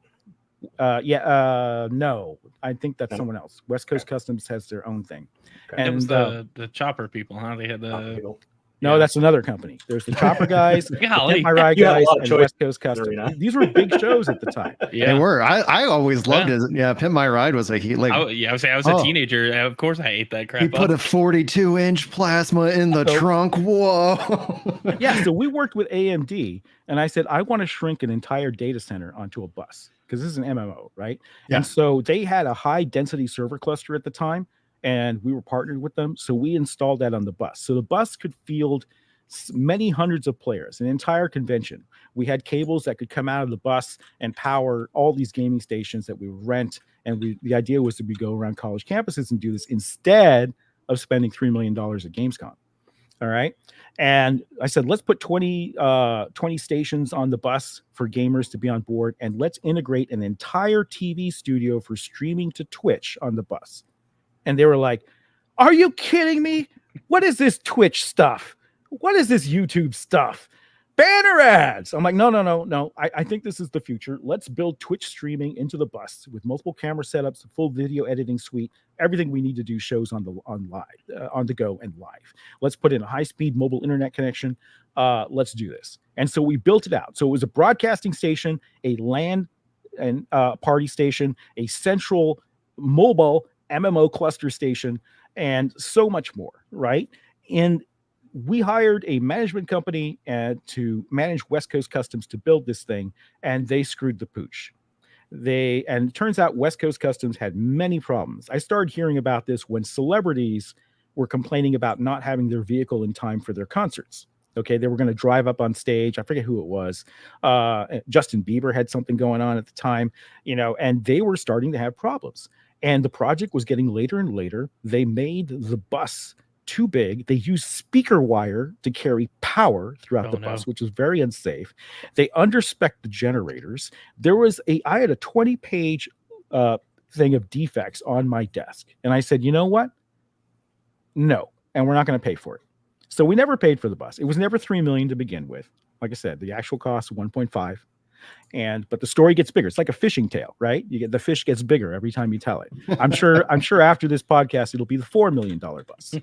No, I think that's someone else. West Coast Customs has their own thing. Okay. And it was the chopper people, huh? They had the. No, that's another company. There's the Chopper guys, Pimp My Ride guys, and West Coast Customs. These were big shows at the time. Yeah, they were. I always loved it. Yeah, Pimp My Ride was I was a teenager. Of course, I ate that crap. He put a 42-inch plasma in the trunk. Whoa. Yeah, so we worked with AMD, and I said I want to shrink an entire data center onto a bus because this is an MMO, right? Yeah. And so they had a high density server cluster at the time. And we were partnered with them. So we installed that on the bus. So the bus could field many hundreds of players, an entire convention. We had cables that could come out of the bus and power all these gaming stations that we would rent. And the idea was that we go around college campuses and do this instead of spending $3 million at Gamescom. All right. And I said, let's put 20 stations on the bus for gamers to be on board. And let's integrate an entire TV studio for streaming to Twitch on the bus. And they were like, are you kidding me? What is this Twitch stuff? What is this YouTube stuff? Banner ads. I'm like, no. I think this is the future. Let's build Twitch streaming into the bus with multiple camera setups, a full video editing suite, everything we need to do shows on the go and live. Let's put in a high-speed mobile internet connection. Let's do this. And so we built it out. So it was a broadcasting station, a LAN and party station, a central mobile MMO cluster station, and so much more, right? And we hired a management company to manage West Coast Customs to build this thing, and they screwed the pooch. And it turns out West Coast Customs had many problems. I started hearing about this when celebrities were complaining about not having their vehicle in time for their concerts. Okay, they were going to drive up on stage. I forget who it was. Justin Bieber had something going on at the time, and they were starting to have problems. And the project was getting later and later. They made the bus too big. They used speaker wire to carry power throughout the bus, which was very unsafe. They underspec'd the generators. I had a 20-page thing of defects on my desk. And I said, you know what? No. And we're not going to pay for it. So we never paid for the bus. It was never $3 million to begin with. Like I said, the actual cost, 1.5. But the story gets bigger. It's like a fishing tale, right? The fish gets bigger every time you tell it. I'm sure after this podcast, it'll be the $4 million bus,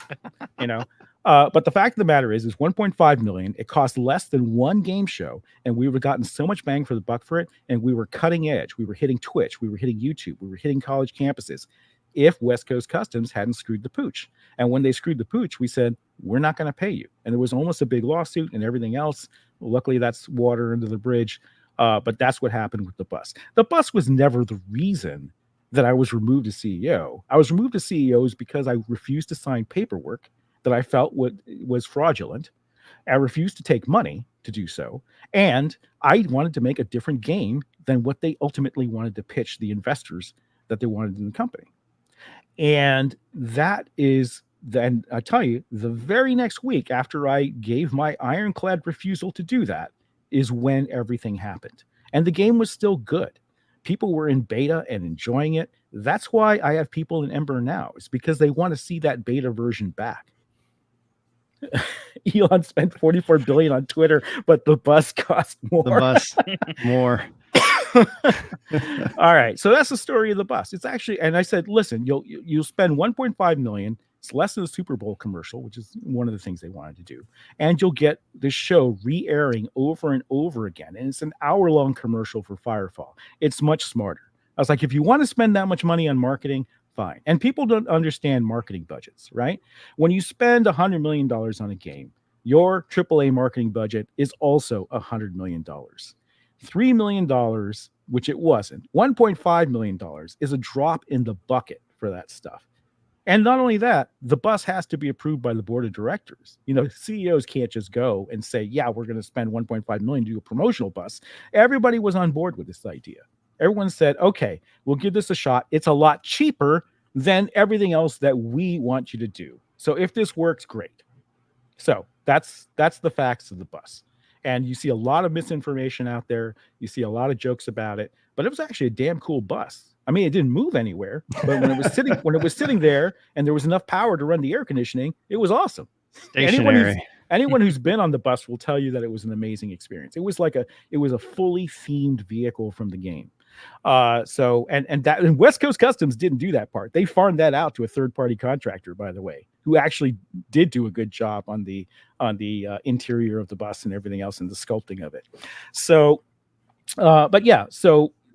but the fact of the matter is 1.5 million. It cost less than one game show. And we would have gotten so much bang for the buck for it. And we were cutting edge. We were hitting Twitch. We were hitting YouTube. We were hitting college campuses. If West Coast Customs hadn't screwed the pooch. And when they screwed the pooch, we said, we're not going to pay you. And there was almost a big lawsuit and everything else. Well, luckily, that's water under the bridge. But that's what happened with the bus. The bus was never the reason that I was removed as CEO. I was removed as CEO because I refused to sign paperwork that I felt was fraudulent. I refused to take money to do so. And I wanted to make a different game than what they ultimately wanted to pitch the investors that they wanted in the company. And that is, then I tell you, the very next week after I gave my ironclad refusal to do that is when everything happened. And the game was still good. People were in beta and enjoying it. That's why I have people in Ember now. It's because they want to see that beta version back. Elon spent $44 billion on Twitter, but the bus cost more. The bus more. All right, so that's the story of the bus. It's actually, and I said, listen, you'll spend 1.5 million. It's less than a Super Bowl commercial, which is one of the things they wanted to do, and you'll get the show re-airing over and over again. And it's an hour-long commercial for Firefall. It's much smarter. I was like, if you want to spend that much money on marketing, fine. And people don't understand marketing budgets, right? When you spend $100 million on a game, your AAA marketing budget is also $100 million. $3 million, which it wasn't, $1.5 million is a drop in the bucket for that stuff. And not only that, the bus has to be approved by the board of directors. CEOs can't just go and say, yeah, we're going to spend 1.5 million to do a promotional bus. Everybody was on board with this idea. Everyone said, okay, we'll give this a shot. It's a lot cheaper than everything else that we want you to do. So if this works, great. So that's the facts of the bus. And you see a lot of misinformation out there. You see a lot of jokes about it, but it was actually a damn cool bus. I mean, it didn't move anywhere, but when it was sitting there and there was enough power to run the air conditioning, it was awesome. Stationary. Anyone who's been on the bus will tell you that it was an amazing experience. It was a fully themed vehicle from the game. And West Coast Customs didn't do that part. They farmed that out to a third-party contractor, by the way, who actually did do a good job on the interior of the bus and everything else and the sculpting of it. So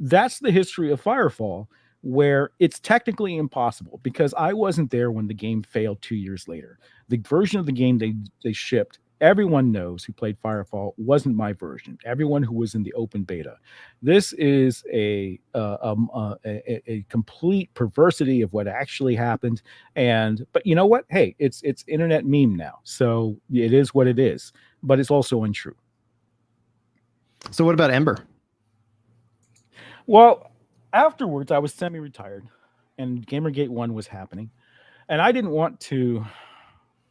that's the history of Firefall, where it's technically impossible because I wasn't there when the game failed 2 years later. The version of the game they shipped, everyone knows who played Firefall, wasn't my version. Everyone who was in the open beta. This is a complete perversity of what actually happened. But you know what? Hey, it's internet meme now, so it is what it is. But it's also untrue. So what about Ember? Well, afterwards, I was semi-retired, and Gamergate 1 was happening, and I didn't want to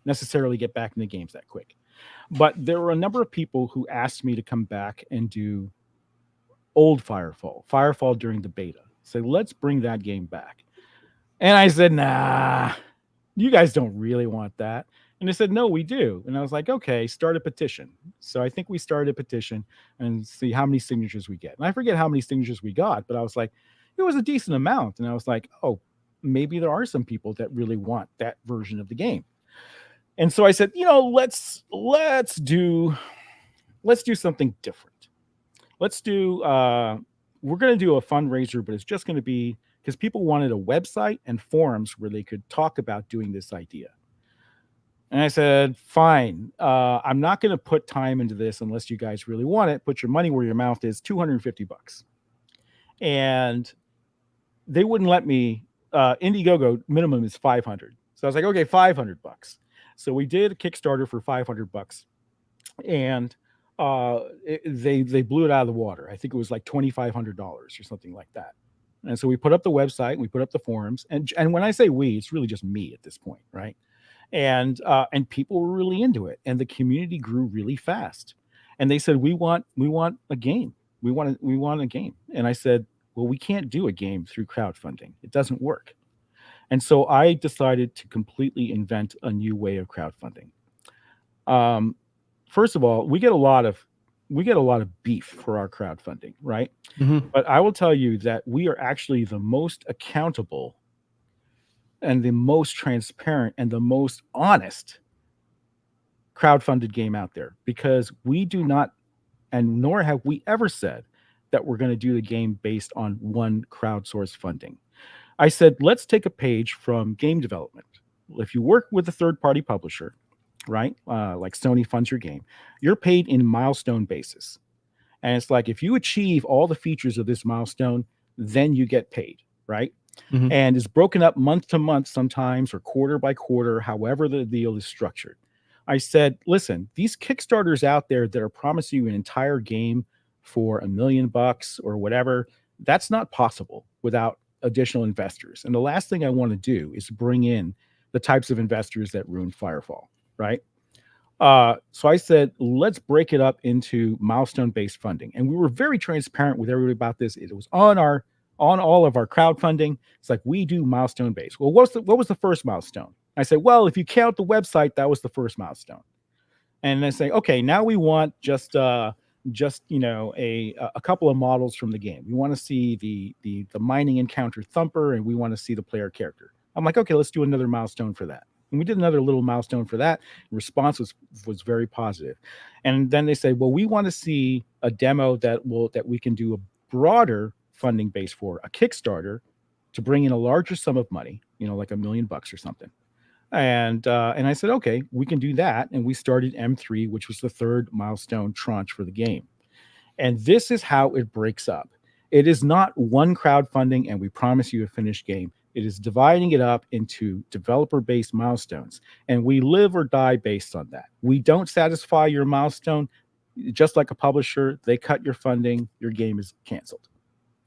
necessarily get back into games that quick. But there were a number of people who asked me to come back and do old Firefall during the beta. So let's bring that game back. And I said, nah, you guys don't really want that. And they said, no, we do. And I was like, okay, start a petition. So I think we started a petition and see how many signatures we get. And I forget how many signatures we got, but I was like, it was a decent amount. And I was like, oh, maybe there are some people that really want that version of the game. And so I said, let's do something different. We're going to do a fundraiser, but it's just going to be because people wanted a website and forums where they could talk about doing this idea. And I said, fine, I'm not going to put time into this unless you guys really want it. Put your money where your mouth is, $250. And they wouldn't let me. Indiegogo minimum is 500. So I was like, okay, $500. So we did a Kickstarter for $500, and they blew it out of the water. I think it was like $2,500 or something like that. And so we put up the website, we put up the forums, and when I say we, it's really just me at this point, right? And people were really into it, and the community grew really fast. And they said, we want a game. We want a game. And I said, well, we can't do a game through crowdfunding. It doesn't work. And so I decided to completely invent a new way of crowdfunding. First of all, we get a lot of beef for our crowdfunding, right? Mm-hmm. But I will tell you that we are actually the most accountable and the most transparent and the most honest crowdfunded game out there, because we do not, and nor have we ever said that we're going to do the game based on one crowdsourced funding. I said, let's take a page from game development. If you work with a third-party publisher, right, like Sony funds your game, you're paid in milestone basis. And it's like, if you achieve all the features of this milestone, then you get paid, right? Mm-hmm. And it's broken up month to month sometimes, or quarter by quarter, however the deal is structured. I said, listen, these Kickstarters out there that are promising you an entire game for $1 million or whatever, that's not possible without additional investors. And the last thing I want to do is bring in the types of investors that ruined Firefall, right? So I said, let's break it up into milestone-based funding. And we were very transparent with everybody about this. It was on all of our crowdfunding. It's like, we do milestone-based. Well, what was the first milestone? I said, well, if you count the website, that was the first milestone. And they say, okay, now we want just a couple of models from the game. We want to see the mining encounter Thumper, and we want to see the player character. I'm like, okay, let's do another milestone for that. And we did another little milestone for that. The response was very positive. And then they said, well, we want to see a demo that we can do a broader funding base for, a Kickstarter, to bring in a larger sum of money, like $1 million or something. And I said, okay, we can do that. And we started M3, which was the third milestone tranche for the game. And this is how it breaks up. It is not one crowdfunding and we promise you a finished game. It is dividing it up into developer-based milestones, and we live or die based on that. We don't satisfy your milestone, just like a publisher, they cut your funding, your game is canceled.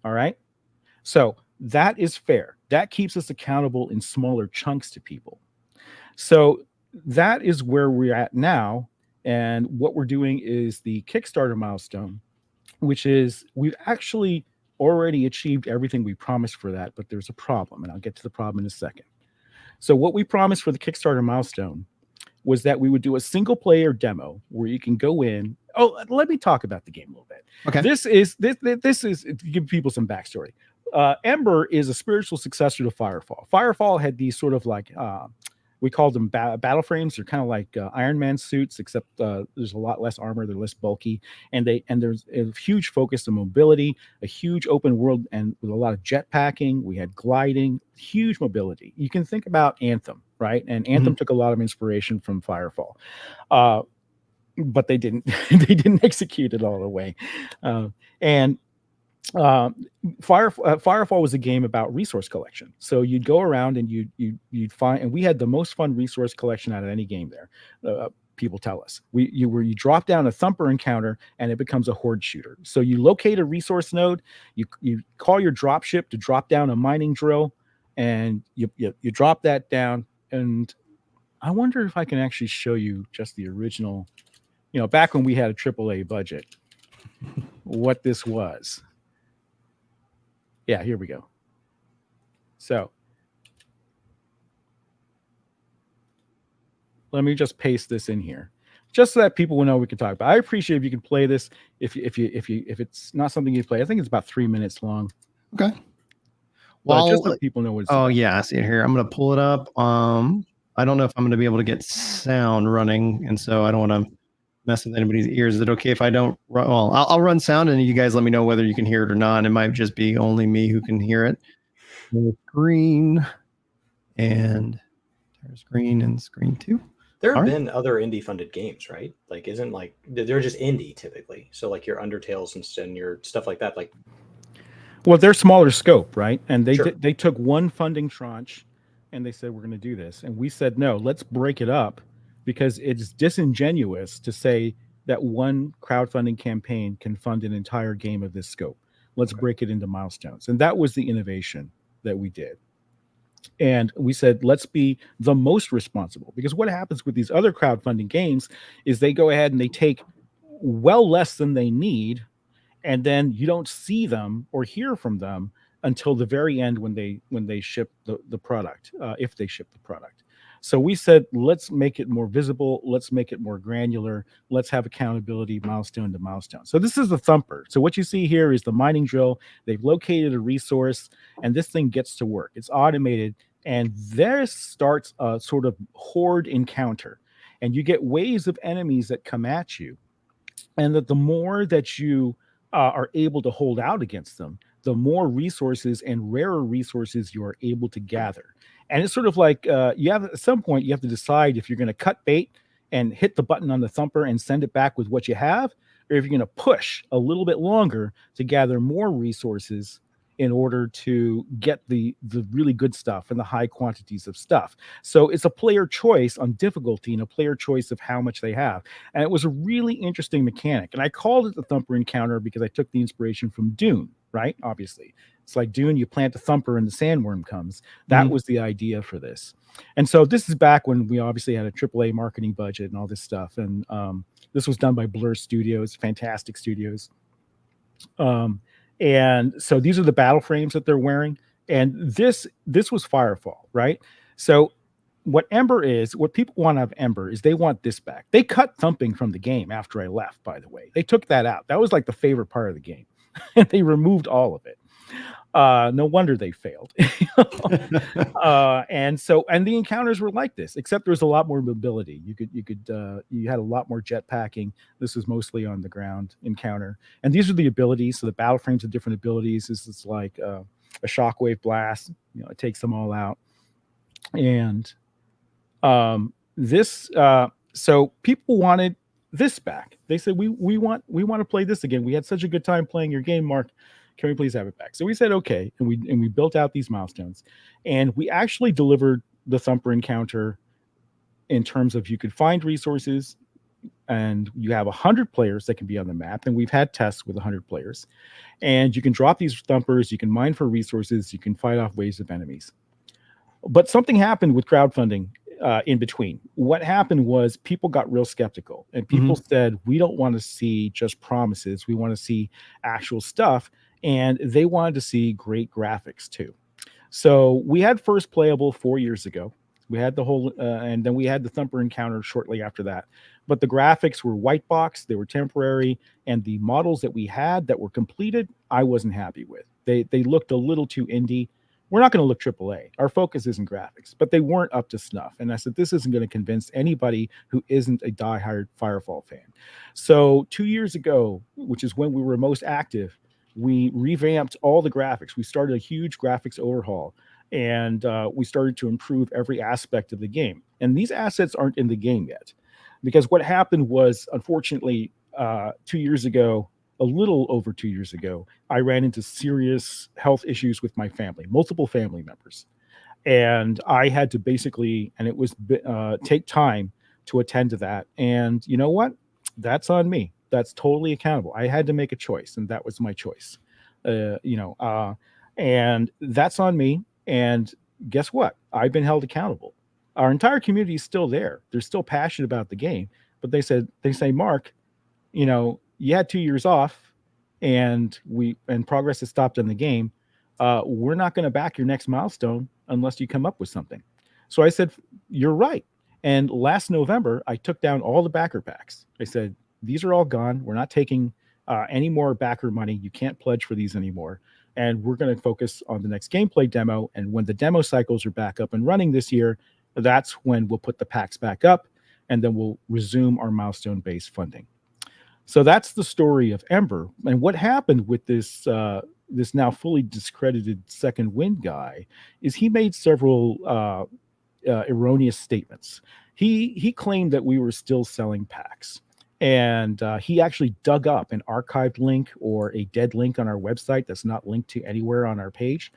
All right? So that is fair. That keeps us accountable in smaller chunks to people. So that is where we're at now. And what we're doing is the Kickstarter milestone, which is we've actually already achieved everything we promised for that, but there's a problem, and I'll get to the problem in a second. So what we promised for the Kickstarter milestone was that we would do a single player demo where you can go in. Oh, let me talk about the game a little bit. Okay. This is to give people some backstory. Ember is a spiritual successor to Firefall. Firefall had these sort of like we called them battle frames. They're kind of like Iron Man suits, except there's a lot less armor. They're less bulky, and there's a huge focus on mobility, a huge open world, and with a lot of jet packing. We had gliding, huge mobility. You can think about Anthem, right? And Anthem took a lot of inspiration from Firefall, but they didn't they didn't execute it all the way. Firefall was a game about resource collection. So you'd go around and you'd find, and we had the most fun resource collection out of any game there. People tell us you drop down a Thumper encounter and it becomes a horde shooter. So you locate a resource node, you call your dropship to drop down a mining drill, and you drop that down. And I wonder if I can actually show you just the original, back when we had a AAA budget, what this was. Yeah, here we go. So let me just paste this in here, just so that people will know we can talk about. I appreciate if you can play this. If it's not something you play, I think it's about 3 minutes long. Okay. Well, just so people know what it's about. Yeah, I see it here. I'm going to pull it up. I don't know if I'm going to be able to get sound running, and so I don't want to mess with anybody's ears. Is it okay if I don't run? Well, I'll run sound, and you guys let me know whether you can hear it or not. It might just be only me who can hear it. Screen and screen 2. There have been other indie funded games, right? Like, they're just indie typically. So like your Undertales and your stuff like that. Like, well, they're smaller scope, right? And they Sure. they took one funding tranche, and they said we're going to do this, and we said no, let's break it up, because it's disingenuous to say that one crowdfunding campaign can fund an entire game of this scope. Let's break it into milestones. And that was the innovation that we did. And we said, let's be the most responsible, because what happens with these other crowdfunding games is they go ahead and they take well less than they need, and then you don't see them or hear from them until the very end when they ship the product, if they ship the product. So we said, let's make it more visible. Let's make it more granular. Let's have accountability milestone to milestone. So this is the Thumper. So what you see here is the mining drill. They've located a resource, and this thing gets to work. It's automated, and there starts a sort of horde encounter. And you get waves of enemies that come at you. And that the more that you are able to hold out against them, the more resources and rarer resources you are able to gather. And it's sort of like at some point you have to decide if you're going to cut bait and hit the button on the Thumper and send it back with what you have, or if you're going to push a little bit longer to gather more resources in order to get the really good stuff and the high quantities of stuff. So it's a player choice on difficulty and a player choice of how much they have. And it was a really interesting mechanic. And I called it the Thumper encounter because I took the inspiration from Dune, right? Obviously. It's like Dune, you plant a Thumper and the sandworm comes. That was the idea for this. And so this is back when we obviously had a AAA marketing budget and all this stuff. And this was done by Blur Studios, fantastic studios. And so these are the battle frames that they're wearing. And this was Firefall, right? So what Ember is, what people want out of Ember is they want this back. They cut thumping from the game after I left, by the way. They took that out. That was like the favorite part of the game. They removed all of it. No wonder they failed. And the encounters were like this, except there was a lot more mobility. You had a lot more jet packing. This was mostly on the ground encounter. And these are the abilities. So the battle frames have different abilities. This is like a shockwave blast. It takes them all out. And so people wanted this back. They said, we want to play this again. We had such a good time playing your game, Mark. Can we please have it back? So we said okay, and we built out these milestones, and we actually delivered the Thumper encounter in terms of you could find resources, and you have 100 players that can be on the map, and we've had tests with 100 players, and you can drop these Thumpers, you can mine for resources, you can fight off waves of enemies. But something happened with crowdfunding in between. What happened was people got real skeptical, and people said, we don't want to see just promises, we want to see actual stuff, and they wanted to see great graphics too. So we had first playable 4 years ago. We had the whole, and then we had the Thumper encounter shortly after that. But the graphics were white box, they were temporary, and the models that we had that were completed, I wasn't happy with. They looked a little too indie. We're not going to look AAA. Our focus isn't graphics, but they weren't up to snuff. And I said, this isn't going to convince anybody who isn't a diehard Firefall fan. So 2 years ago, which is when we were most active, we revamped all the graphics. We started a huge graphics overhaul, and we started to improve every aspect of the game. And these assets aren't in the game yet, because what happened was, unfortunately, 2 years ago, a little over 2 years ago, I ran into serious health issues with my family, multiple family members. And I had to basically, and it was take time to attend to that. And you know what? That's on me. That's totally accountable. I had to make a choice, and that was my choice. And that's on me. And guess what? I've been held accountable. Our entire community is still there. They're still passionate about the game, but they say, Mark, you had 2 years off, and progress has stopped in the game. We're not going to back your next milestone unless you come up with something. So I said, you're right. And last November, I took down all the backer packs. I said, these are all gone. We're not taking any more backer money. You can't pledge for these anymore. And we're going to focus on the next gameplay demo. And when the demo cycles are back up and running this year, that's when we'll put the packs back up, and then we'll resume our milestone-based funding. So that's the story of Ember. And what happened with this this now fully discredited Second Wind guy is he made several erroneous statements. He claimed that we were still selling packs. And he actually dug up an archived link or a dead link on our website that's not linked to anywhere on our page.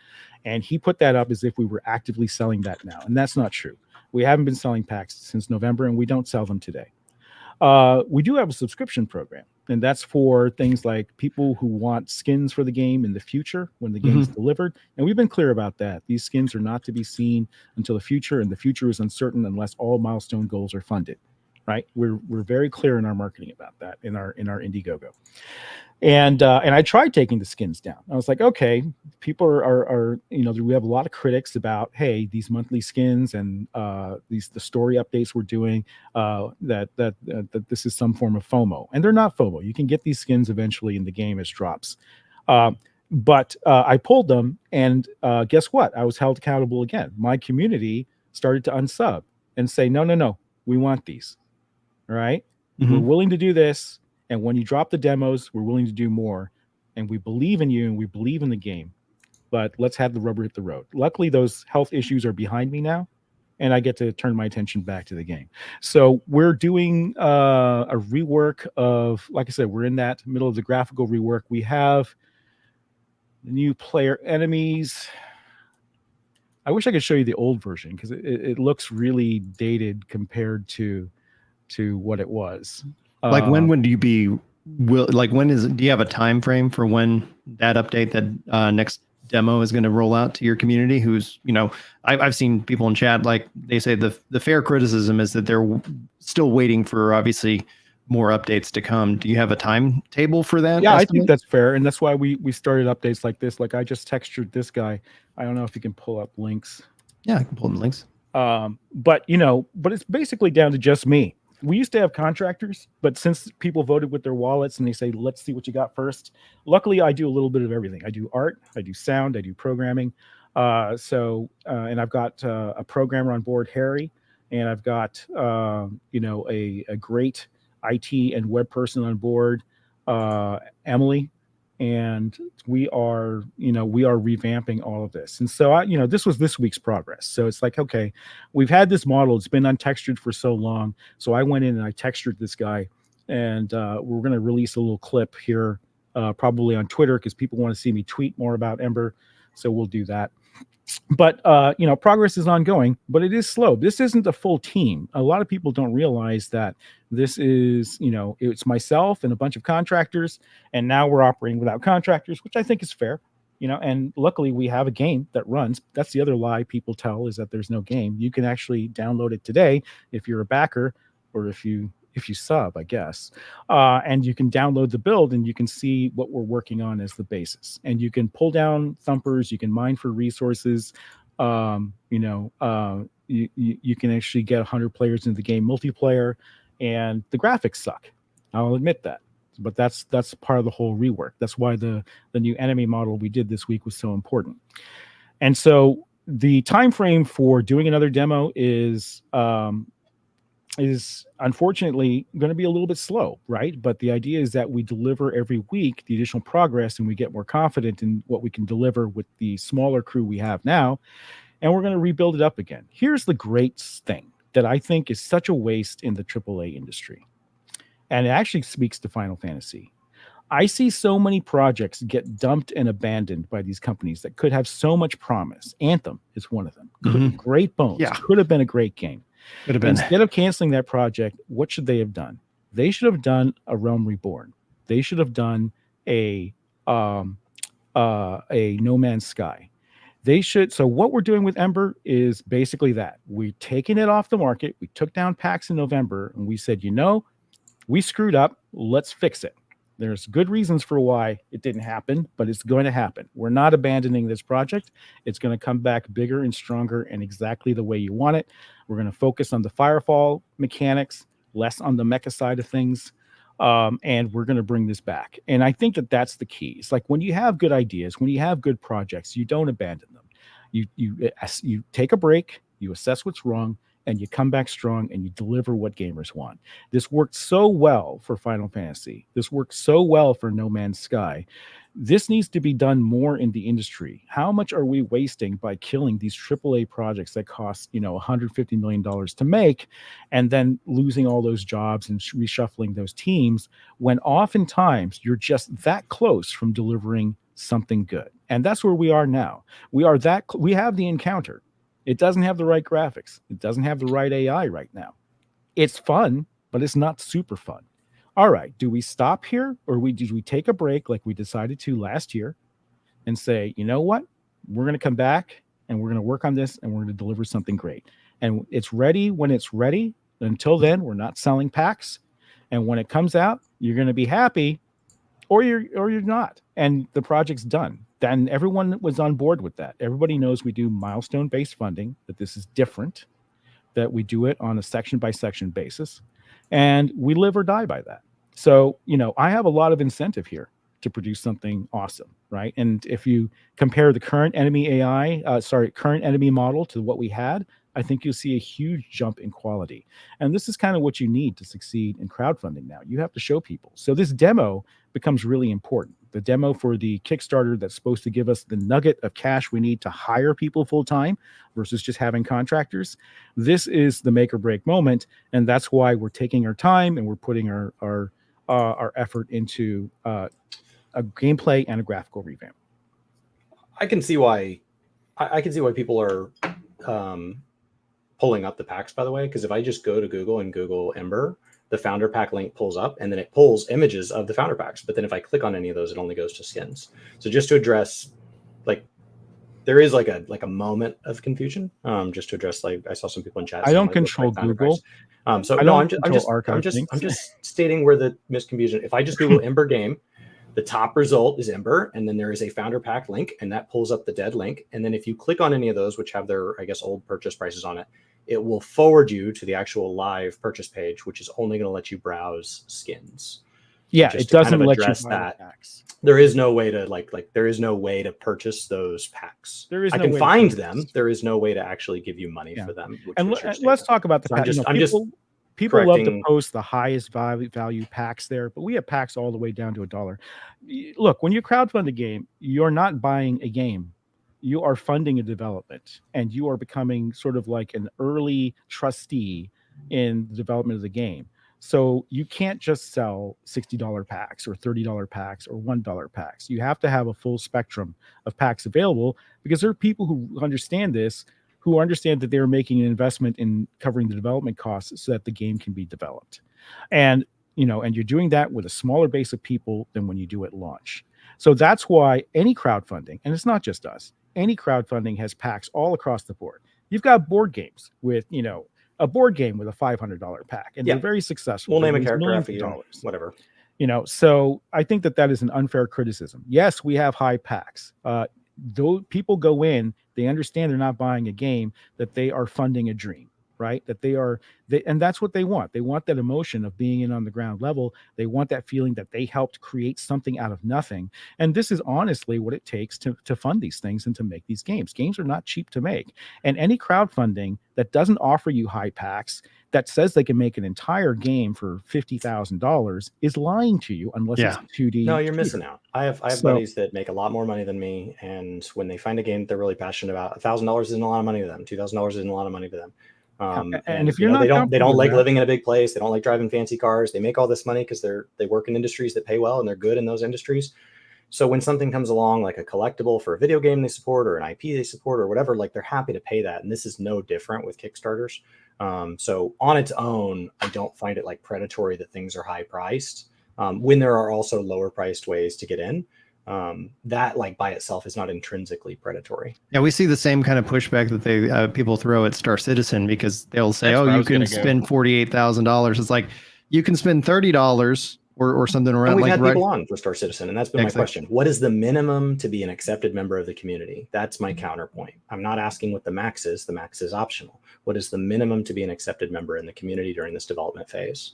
And he put that up as if we were actively selling that now. And that's not true. We haven't been selling packs since November, and we don't sell them today. We do have a subscription program, and that's for things like people who want skins for the game in the future when the game is delivered. And we've been clear about that. These skins are not to be seen until the future, and the future is uncertain unless all milestone goals are funded. Right? We're very clear in our marketing about that in our Indiegogo. And I tried taking the skins down. I was like, okay, people are we have a lot of critics about, hey, these monthly skins and the story updates we're doing, that this is some form of FOMO. And they're not FOMO. You can get these skins eventually in the game as drops. But I pulled them, and guess what? I was held accountable again. My community started to unsub and say, no, we want these. All right. We're willing to do this. And when you drop the demos, we're willing to do more. And we believe in you, and we believe in the game. But let's have the rubber hit the road. Luckily, those health issues are behind me now, and I get to turn my attention back to the game. So we're doing a rework of, like I said, we're in that middle of the graphical rework. We have the new player enemies. I wish I could show you the old version, because it looks really dated compared to what it was. Like, when would you be do you have a time frame for when that update, that next demo is going to roll out to your community? Who's, I've seen people in chat, like, they say the fair criticism is that they're still waiting for, obviously, more updates to come. Do you have a timetable for that? Yeah, estimate? I think that's fair. And that's why we started updates like this. Like, I just textured this guy. I don't know if you can pull up links. Yeah, I can pull the links. But it's basically down to just me. We used to have contractors, but since people voted with their wallets and they say, let's see what you got first. Luckily, I do a little bit of everything. I do art, I do sound, I do programming. And I've got a programmer on board, Harry, and I've got, a great IT and web person on board, Emily. And we are revamping all of this. And so, this was this week's progress. So it's like, okay, we've had this model. It's been untextured for so long. So I went in and I textured this guy, and we're going to release a little clip here probably on Twitter, because people want to see me tweet more about Ember. So we'll do that. But progress is ongoing, but it is slow. This isn't a full team. A lot of people don't realize that this is, it's myself and a bunch of contractors, and now we're operating without contractors, which I think is fair. And luckily we have a game that runs. That's the other lie people tell, is that there's no game. You can actually download it today if you're a backer, or if you sub, I guess, and you can download the build and you can see what we're working on as the basis, and you can pull down thumpers, you can mine for resources. You can actually get 100 players into the game multiplayer, and the graphics suck. I'll admit that, but that's part of the whole rework. That's why the new enemy model we did this week was so important. And so the time frame for doing another demo is unfortunately going to be a little bit slow, right? But the idea is that we deliver every week the additional progress, and we get more confident in what we can deliver with the smaller crew we have now, and we're going to rebuild it up again. Here's the great thing that I think is such a waste in the AAA industry, and it actually speaks to Final Fantasy. I see so many projects get dumped and abandoned by these companies that could have so much promise. Anthem is one of them. Great bones. Yeah. Could have been a great game. Instead of canceling that project, what should they have done? They should have done a Realm Reborn. They should have done a No Man's Sky. They should. So what we're doing with Ember is basically that. We're taking it off the market. We took down PAX in November, and we said, we screwed up. Let's fix it. There's good reasons for why it didn't happen, but it's going to happen. We're not abandoning this project. It's going to come back bigger and stronger and exactly the way you want it. We're going to focus on the Firefall mechanics, less on the mecha side of things, and we're going to bring this back. And I think that that's the key. It's like when you have good ideas, when you have good projects, you don't abandon them. You take a break, you assess what's wrong, and you come back strong and you deliver what gamers want. This worked so well for Final Fantasy. This worked so well for No Man's Sky. This needs to be done more in the industry. How much are we wasting by killing these AAA projects that cost, $150 million to make, and then losing all those jobs and reshuffling those teams, when oftentimes you're just that close from delivering something good? And that's where we are now. We have the Encounter. It doesn't have the right graphics. It doesn't have the right AI right now. It's fun, but it's not super fun. All right, do we stop here, or do we take a break like we decided to last year and say, you know what? We're going to come back and we're going to work on this and we're going to deliver something great. And it's ready when it's ready. Until then, we're not selling packs. And when it comes out, you're going to be happy, or you're not. And the project's done. Then everyone was on board with that. Everybody knows we do milestone-based funding, that this is different, that we do it on a section-by-section basis, and we live or die by that. So, I have a lot of incentive here to produce something awesome, right? And if you compare the current enemy current enemy model to what we had, I think you'll see a huge jump in quality. And this is kind of what you need to succeed in crowdfunding now. You have to show people. So this demo becomes really important. The demo for the Kickstarter that's supposed to give us the nugget of cash we need to hire people full-time versus just having contractors. This is the make or break moment. And that's why we're taking our time and we're putting our effort into a gameplay and a graphical revamp. I can see why people are pulling up the packs, by the way, because if I just go to Google and Google Ember, the founder pack link pulls up, and then it pulls images of the founder packs. But then if I click on any of those, it only goes to skins. So just to address, there is like a moment of confusion. Just to address, I saw some people in chat. I don't control Google. I'm just stating where the misconfusion. If I just Google Ember game, the top result is Ember, and then there is a founder pack link, and that pulls up the dead link. And then if you click on any of those, which have their, old purchase prices on it, it will forward you to the actual live purchase page, which is only going to let you browse skins. Yeah, it doesn't let you buy that. Packs. There is no way to there is no way to purchase those packs. I can find them. There is no way to actually give you money for them. And let's talk about the packs. People love to post the highest value packs there, but we have packs all the way down to $1. Look, when you crowdfund a game, you're not buying a game. You are funding a development, and you are becoming sort of like an early trustee in the development of the game. So you can't just sell $60 packs or $30 packs or $1 packs. You have to have a full spectrum of packs available, because there are people who understand this, who understand that they're making an investment in covering the development costs so that the game can be developed. And, and you're doing that with a smaller base of people than when you do at launch. So that's why any crowdfunding, and it's not just us, any crowdfunding has packs all across the board. You've got board games with, a board game with a $500 pack, and they're very successful. We'll name a character after you, whatever. So I think that is an unfair criticism. Yes, we have high packs. Though people go in, they understand they're not buying a game, that they are funding a dream, right? That and that's what they want. They want that emotion of being in on the ground level. They want that feeling that they helped create something out of nothing. And this is honestly what it takes to fund these things and to make these games. Games are not cheap to make. And any crowdfunding that doesn't offer you high packs, that says they can make an entire game for $50,000, is lying to you, unless it's 2D. No, you're missing out. I have buddies that make a lot more money than me, and when they find a game that they're really passionate about, $1,000 isn't a lot of money to them. $2,000 isn't a lot of money to them. And if you're not, they don't like living in a big place. They don't like driving fancy cars. They make all this money because they work in industries that pay well, and they're good in those industries. So when something comes along, like a collectible for a video game they support, or an IP they support, or whatever, like, they're happy to pay that. And this is no different with Kickstarters. So on its own, I don't find it like predatory that things are high priced, when there are also lower priced ways to get in. That, like, by itself is not intrinsically predatory. Yeah, we see the same kind of pushback that people throw at Star Citizen, because they'll say, "Oh, you can spend $48,000." It's like, you can spend $30 or something around. And we've like had people on for Star Citizen, and that's been my question. What is the minimum to be an accepted member of the community? That's my counterpoint. I'm not asking what the max is. The max is optional. What is the minimum to be an accepted member in the community during this development phase?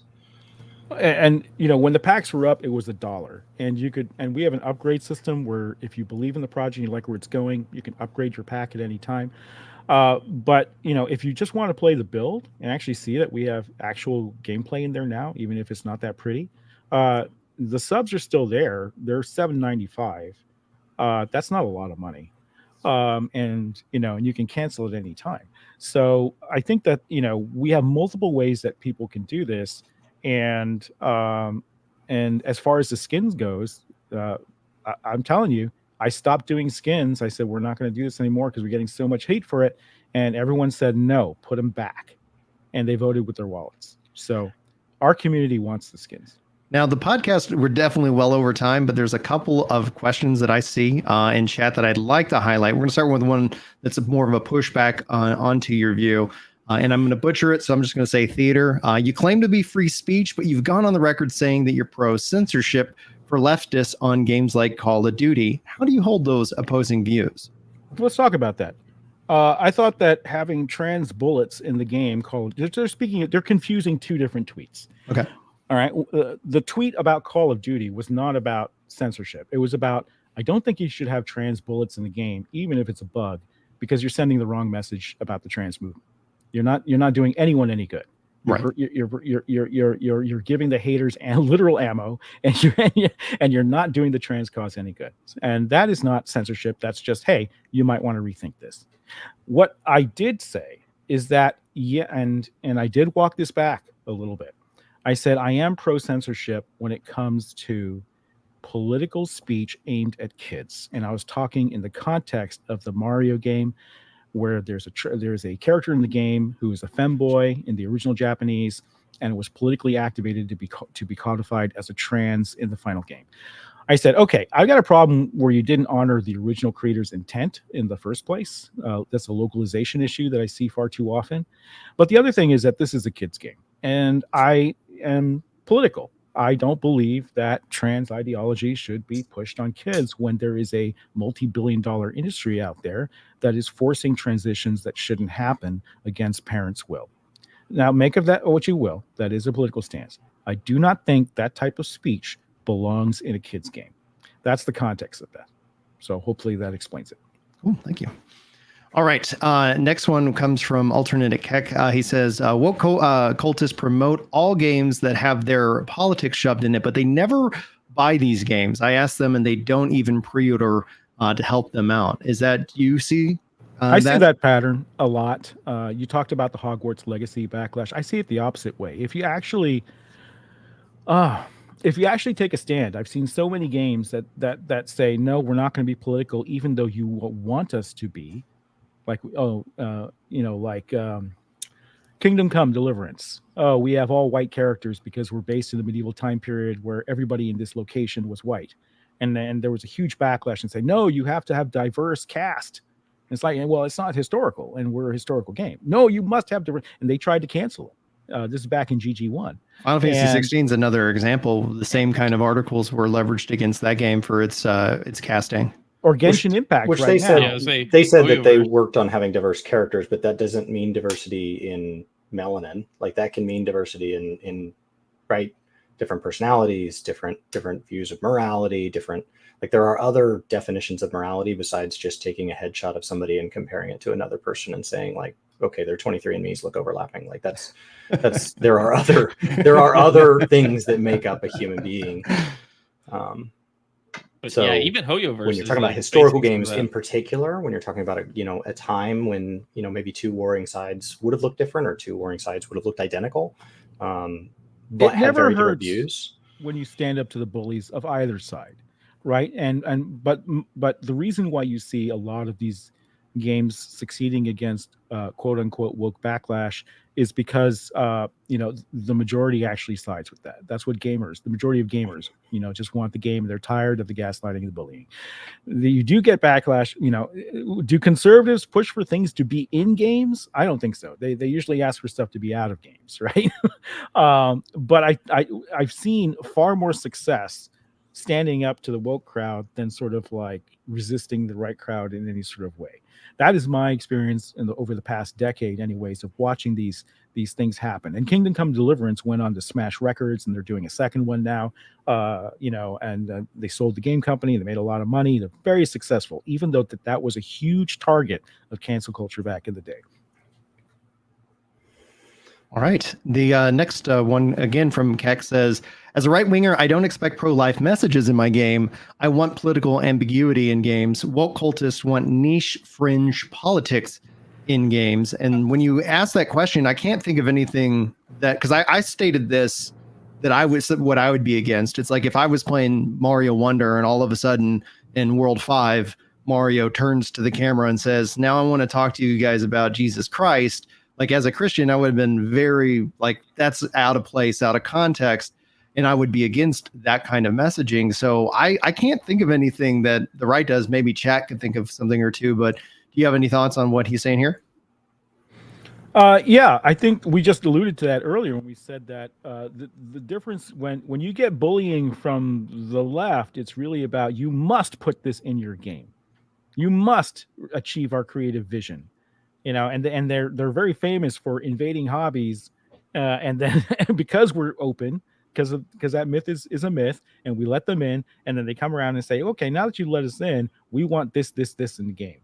And when the packs were up, it was $1, and we have an upgrade system where if you believe in the project and you like where it's going, you can upgrade your pack at any time. But if you just want to play the build and actually see that we have actual gameplay in there now, even if it's not that pretty, the subs are still there. They're $7.95. That's not a lot of money. And you can cancel at any time. So I think that, we have multiple ways that people can do this. And as far as the skins goes, I'm telling you, I stopped doing skins. I said, we're not going to do this anymore because we're getting so much hate for it. And everyone said, no, put them back. And they voted with their wallets. So our community wants the skins. Now, the podcast, we're definitely well over time, but there's a couple of questions that I see in chat that I'd like to highlight. We're going to start with one that's more of a pushback onto your view. And I'm going to butcher it, so I'm just going to say theater. You claim to be free speech, but you've gone on the record saying that you're pro-censorship for leftists on games like Call of Duty. How do you hold those opposing views? Let's talk about that. I thought that having trans bullets in the game they're confusing two different tweets. Okay. All right. The tweet about Call of Duty was not about censorship. It was about, I don't think you should have trans bullets in the game, even if it's a bug, because you're sending the wrong message about the trans movement. You're not doing anyone any good. Right. You're giving the haters and literal ammo, and you're not doing the trans cause any good. And that is not censorship. That's just, hey, you might want to rethink this. What I did say is that, and I did walk this back a little bit. I said I am pro-censorship when it comes to political speech aimed at kids, and I was talking in the context of the Mario game, where there's a character in the game who is a femboy in the original Japanese, and it was politically activated to be codified as a trans in the final game. I said, okay, I've got a problem where you didn't honor the original creator's intent in the first place. That's a localization issue that I see far too often. But the other thing is that this is a kid's game, and I am political. I don't believe that trans ideology should be pushed on kids when there is a multi-billion-dollar industry out there that is forcing transitions that shouldn't happen against parents' will. Now, make of that what you will. That is a political stance. I do not think that type of speech belongs in a kid's game. That's the context of that. So hopefully that explains it. Cool. Thank you. All right. Next one comes from Alternate Keck. He says, woke cultists promote all games that have their politics shoved in it, but they never buy these games. I ask them and they don't even pre-order to help them out. Is that, you see? I see that pattern a lot. You talked about the Hogwarts Legacy backlash. I see it the opposite way. If you actually If you actually take a stand, I've seen so many games that say, no, we're not going to be political, even though you want us to be. Like, Kingdom Come Deliverance. Oh, we have all white characters because we're based in the medieval time period where everybody in this location was white. And then there was a huge backlash and say, no, you have to have diverse cast. And it's like, well, it's not historical, and we're a historical game. No, you must have diverse. And they tried to cancel it. This is back in GG1. Final Fantasy 16 is another example. The same kind of articles were leveraged against that game for its casting. Or Genshin Impact, which right they said that they worked on having diverse characters, but that doesn't mean diversity in melanin. Like, that can mean diversity in right, different personalities, different views of morality, different, like, there are other definitions of morality besides just taking a headshot of somebody and comparing it to another person and saying, like, okay, their 23andMe's look overlapping. Like, that's there are other things that make up a human being. But so yeah, even Hoyoverse, when you're talking about historical games in particular, when you're talking about a time when maybe two warring sides would have looked different, or two warring sides would have looked identical, but had very different views. When you stand up to the bullies of either side, right? But the reason why you see a lot of these games succeeding against quote unquote woke backlash is because the majority actually sides with that. That's what the majority of gamers just want the game. They're tired of the gaslighting and the bullying. You do get backlash. Do conservatives push for things to be in games? I don't think so. They usually ask for stuff to be out of games, right? But I've seen far more success standing up to the woke crowd than sort of like resisting the right crowd in any sort of way. That is my experience over the past decade, anyways, of watching these things happen. And Kingdom Come Deliverance went on to smash records, and they're doing a second one now. And they sold the game company. They made a lot of money. They're very successful, even though that was a huge target of cancel culture back in the day. All right. The next one, again from Keck, says, as a right-winger, I don't expect pro-life messages in my game. I want political ambiguity in games. Woke cultists want niche fringe politics in games. And when you ask that question, I can't think of anything that, because I stated this, that what I would be against. It's like if I was playing Mario Wonder and all of a sudden in World 5, Mario turns to the camera and says, now I want to talk to you guys about Jesus Christ. Like, as a Christian, I would have been very, like, that's out of place, out of context, and I would be against that kind of messaging. So I can't think of anything that the right does. Maybe chat could think of something or two, but do you have any thoughts on what he's saying here? Yeah, I think we just alluded to that earlier when we said that the difference when you get bullying from the left, it's really about, you must put this in your game. You must achieve our creative vision. And they're very famous for invading hobbies, and then because we're open, because that myth is a myth, and we let them in, and then they come around and say, okay, now that you let us in, we want this in the game.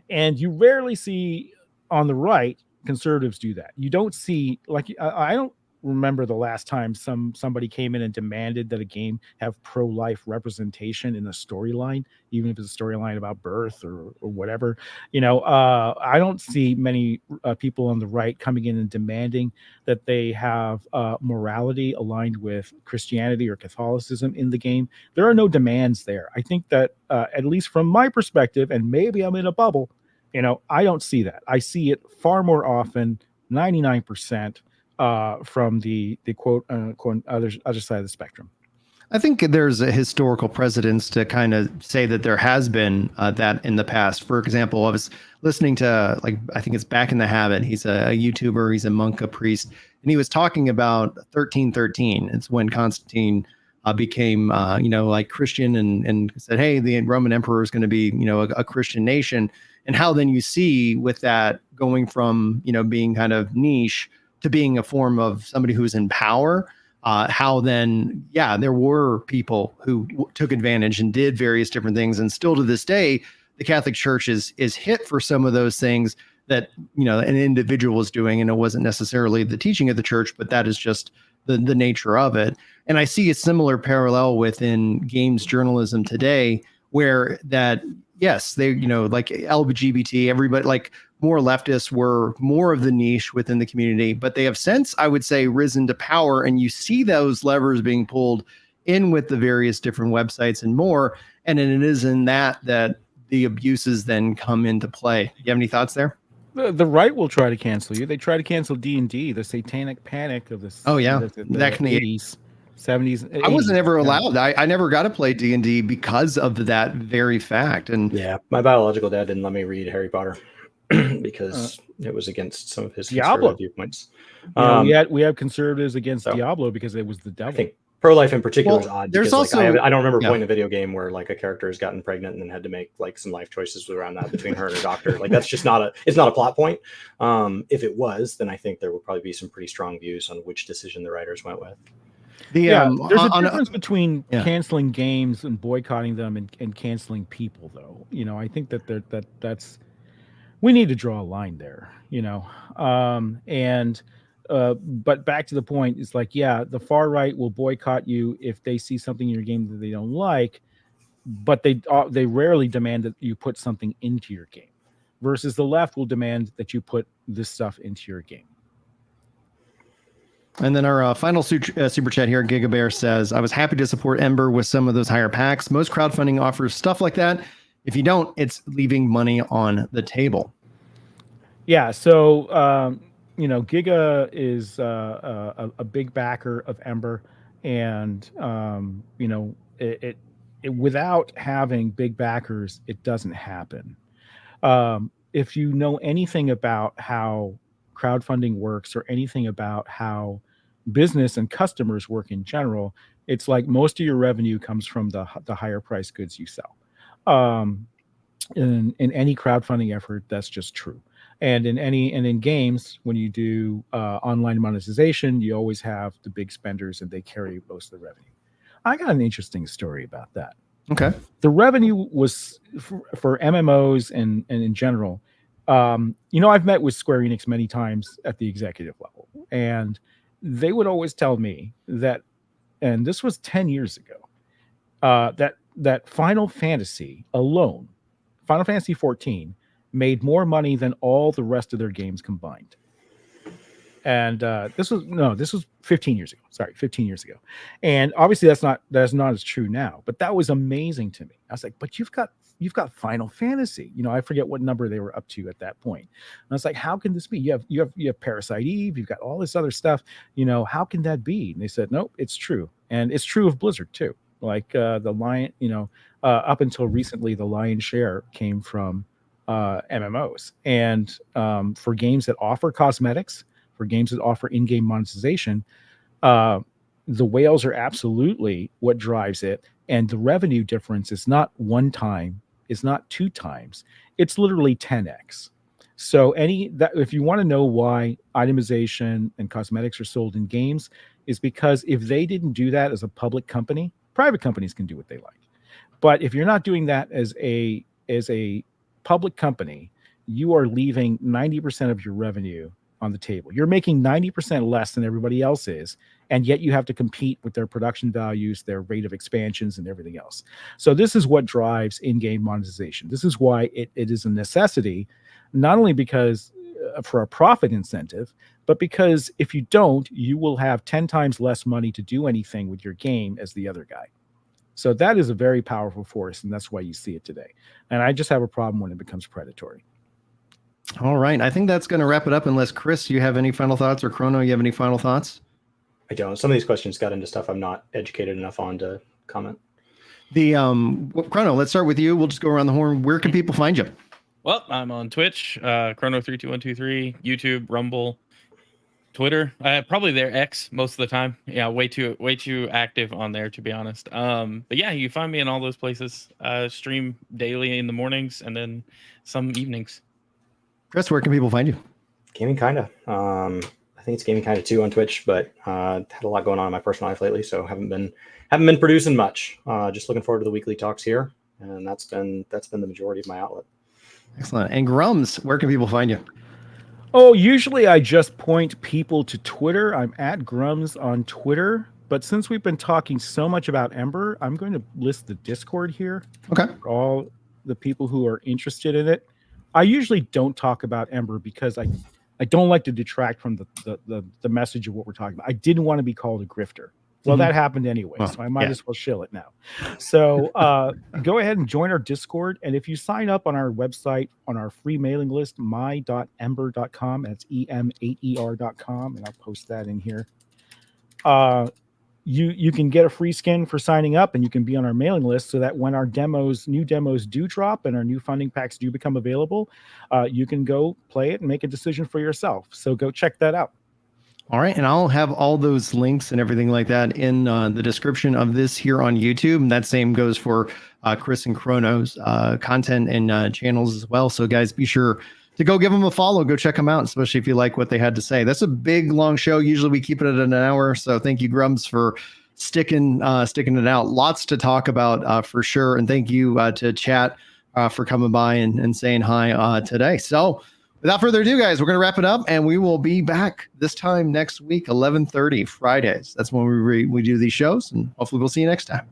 And you rarely see on the right conservatives do that. You don't see, like, I don't remember the last time somebody came in and demanded that a game have pro-life representation in a storyline, even if it's a storyline about birth or whatever. I don't see many people on the right coming in and demanding that they have morality aligned with Christianity or Catholicism in the game. There are no demands there. I think that at least from my perspective, and maybe I'm in a bubble, I don't see that. I see it far more often, 99%. From the quote unquote other side of the spectrum. I think there's a historical precedence to kind of say that there has been that in the past. For example, I was listening to, like, I think it's Back in the Habit. He's a YouTuber. He's a monk, a priest, and he was talking about 1313. It's when Constantine became, like Christian and said, hey, the Roman emperor is going to be, a Christian nation, and how then you see with that going from, being kind of niche to being a form of somebody who's in power, how then, there were people who took advantage and did various different things. And still to this day, the Catholic Church is hit for some of those things that, an individual is doing. And it wasn't necessarily the teaching of the church, but that is just the nature of it. And I see a similar parallel within games journalism today, where that, yes, they, like LGBT, everybody, like more leftists were more of the niche within the community, but they have since, I would say, risen to power, and you see those levers being pulled in with the various different websites and more. And it is in that the abuses then come into play. You have any thoughts there? The right will try to cancel you. They try to cancel D&D, the satanic panic of the Oh yeah, the back in the 80s, 70s. 80s. I wasn't ever allowed. I never got to play D&D because of that very fact. And yeah, my biological dad didn't let me read Harry Potter because it was against some of his Diablo conservative viewpoints. We have conservatives against Diablo because it was the devil. I think pro-life in particular is odd. There's because, also I don't remember playing a video game where like a character has gotten pregnant and then had to make like some life choices around that between her and her doctor. Like that's just it's not a plot point. If it was, then I think there would probably be some pretty strong views on which decision the writers went with. There's a difference between canceling games and boycotting them and canceling people, though. I think that's we need to draw a line there. But back to the point, it's like, the far right will boycott you if they see something in your game that they don't like, but they rarely demand that you put something into your game, versus the left will demand that you put this stuff into your game. And then our final super chat here, Gigabear says, I was happy to support Ember with some of those higher packs. Most crowdfunding offers stuff like that. If you don't, it's leaving money on the table. Yeah, so Giga is a big backer of Ember, and it without having big backers, it doesn't happen. If you know anything about how crowdfunding works or anything about how business and customers work in general, it's like most of your revenue comes from the higher price goods you sell. In any crowdfunding effort, that's just true. And in games, when you do online monetization, you always have the big spenders and they carry most of the revenue. I got an interesting story about that. Okay. The revenue was for MMOs and in general. I've met with Square Enix many times at the executive level, and they would always tell me that, and this was 10 years ago, that Final Fantasy alone, Final Fantasy 14, made more money than all the rest of their games combined. And this was 15 years ago. Sorry, 15 years ago. And obviously that's not as true now, but that was amazing to me. I was like, but you've got Final Fantasy. I forget what number they were up to at that point. And I was like, how can this be? You have Parasite Eve, you've got all this other stuff. How can that be? And they said, nope, it's true. And it's true of Blizzard too. Like the lion, up until recently, the lion's share came from MMOs. And for games that offer cosmetics, for games that offer in-game monetization, the whales are absolutely what drives it. And the revenue difference is not one time, it's not two times, it's literally 10x. So if you want to know why itemization and cosmetics are sold in games, is because if they didn't do that as a public company, private companies can do what they like. But if you're not doing that as a public company, you are leaving 90% of your revenue on the table. You're making 90% less than everybody else is, and yet you have to compete with their production values, their rate of expansions, and everything else. So this is what drives in-game monetization. This is why it is a necessity, not only because for a profit incentive, but because if you don't, you will have 10 times less money to do anything with your game as the other guy. So that is a very powerful force, and that's why you see it today. And I just have a problem when it becomes predatory. All right. I think that's going to wrap it up, unless, Chris, you have any final thoughts, or Crono, you have any final thoughts? I don't. Some of these questions got into stuff I'm not educated enough on to comment. Crono, let's start with you. We'll just go around the horn. Where can people find you? Well, I'm on Twitch, Chrono32123, YouTube, Rumble, Twitter. Probably there, X most of the time. Yeah, way too active on there, to be honest. But yeah, you find me in all those places. Stream daily in the mornings and then some evenings. Chris, where can people find you? GameyKinda. I think it's GameyKinda 2 on Twitch, but had a lot going on in my personal life lately, so haven't been producing much. Just looking forward to the weekly talks here, and that's been the majority of my outlet. Excellent. And Grums, where can people find you? Oh, usually I just point people to Twitter. I'm at Grums on Twitter. But since we've been talking so much about Ember, I'm going to list the Discord here. Okay. For all the people who are interested in it. I usually don't talk about Ember because I don't like to detract from the message of what we're talking about. I didn't want to be called a grifter. Well, that happened anyway, so I might as well shill it now. So go ahead and join our Discord. And if you sign up on our website, on our free mailing list, my.ember.com, that's EM8ER.com, and I'll post that in here. You can get a free skin for signing up, and you can be on our mailing list so that when our new demos do drop and our new funding packs do become available, you can go play it and make a decision for yourself. So go check that out. All right. And I'll have all those links and everything like that in the description of this here on YouTube. And that same goes for Chris and Kronos content and channels as well. So guys, be sure to go give them a follow. Go check them out, especially if you like what they had to say. That's a big, long show. Usually we keep it at an hour. So thank you, Grumps, for sticking it out. Lots to talk about for sure. And thank you to chat for coming by and saying hi today. So without further ado, guys, we're going to wrap it up, and we will be back this time next week, 11:30 Fridays. That's when we do these shows, and hopefully we'll see you next time.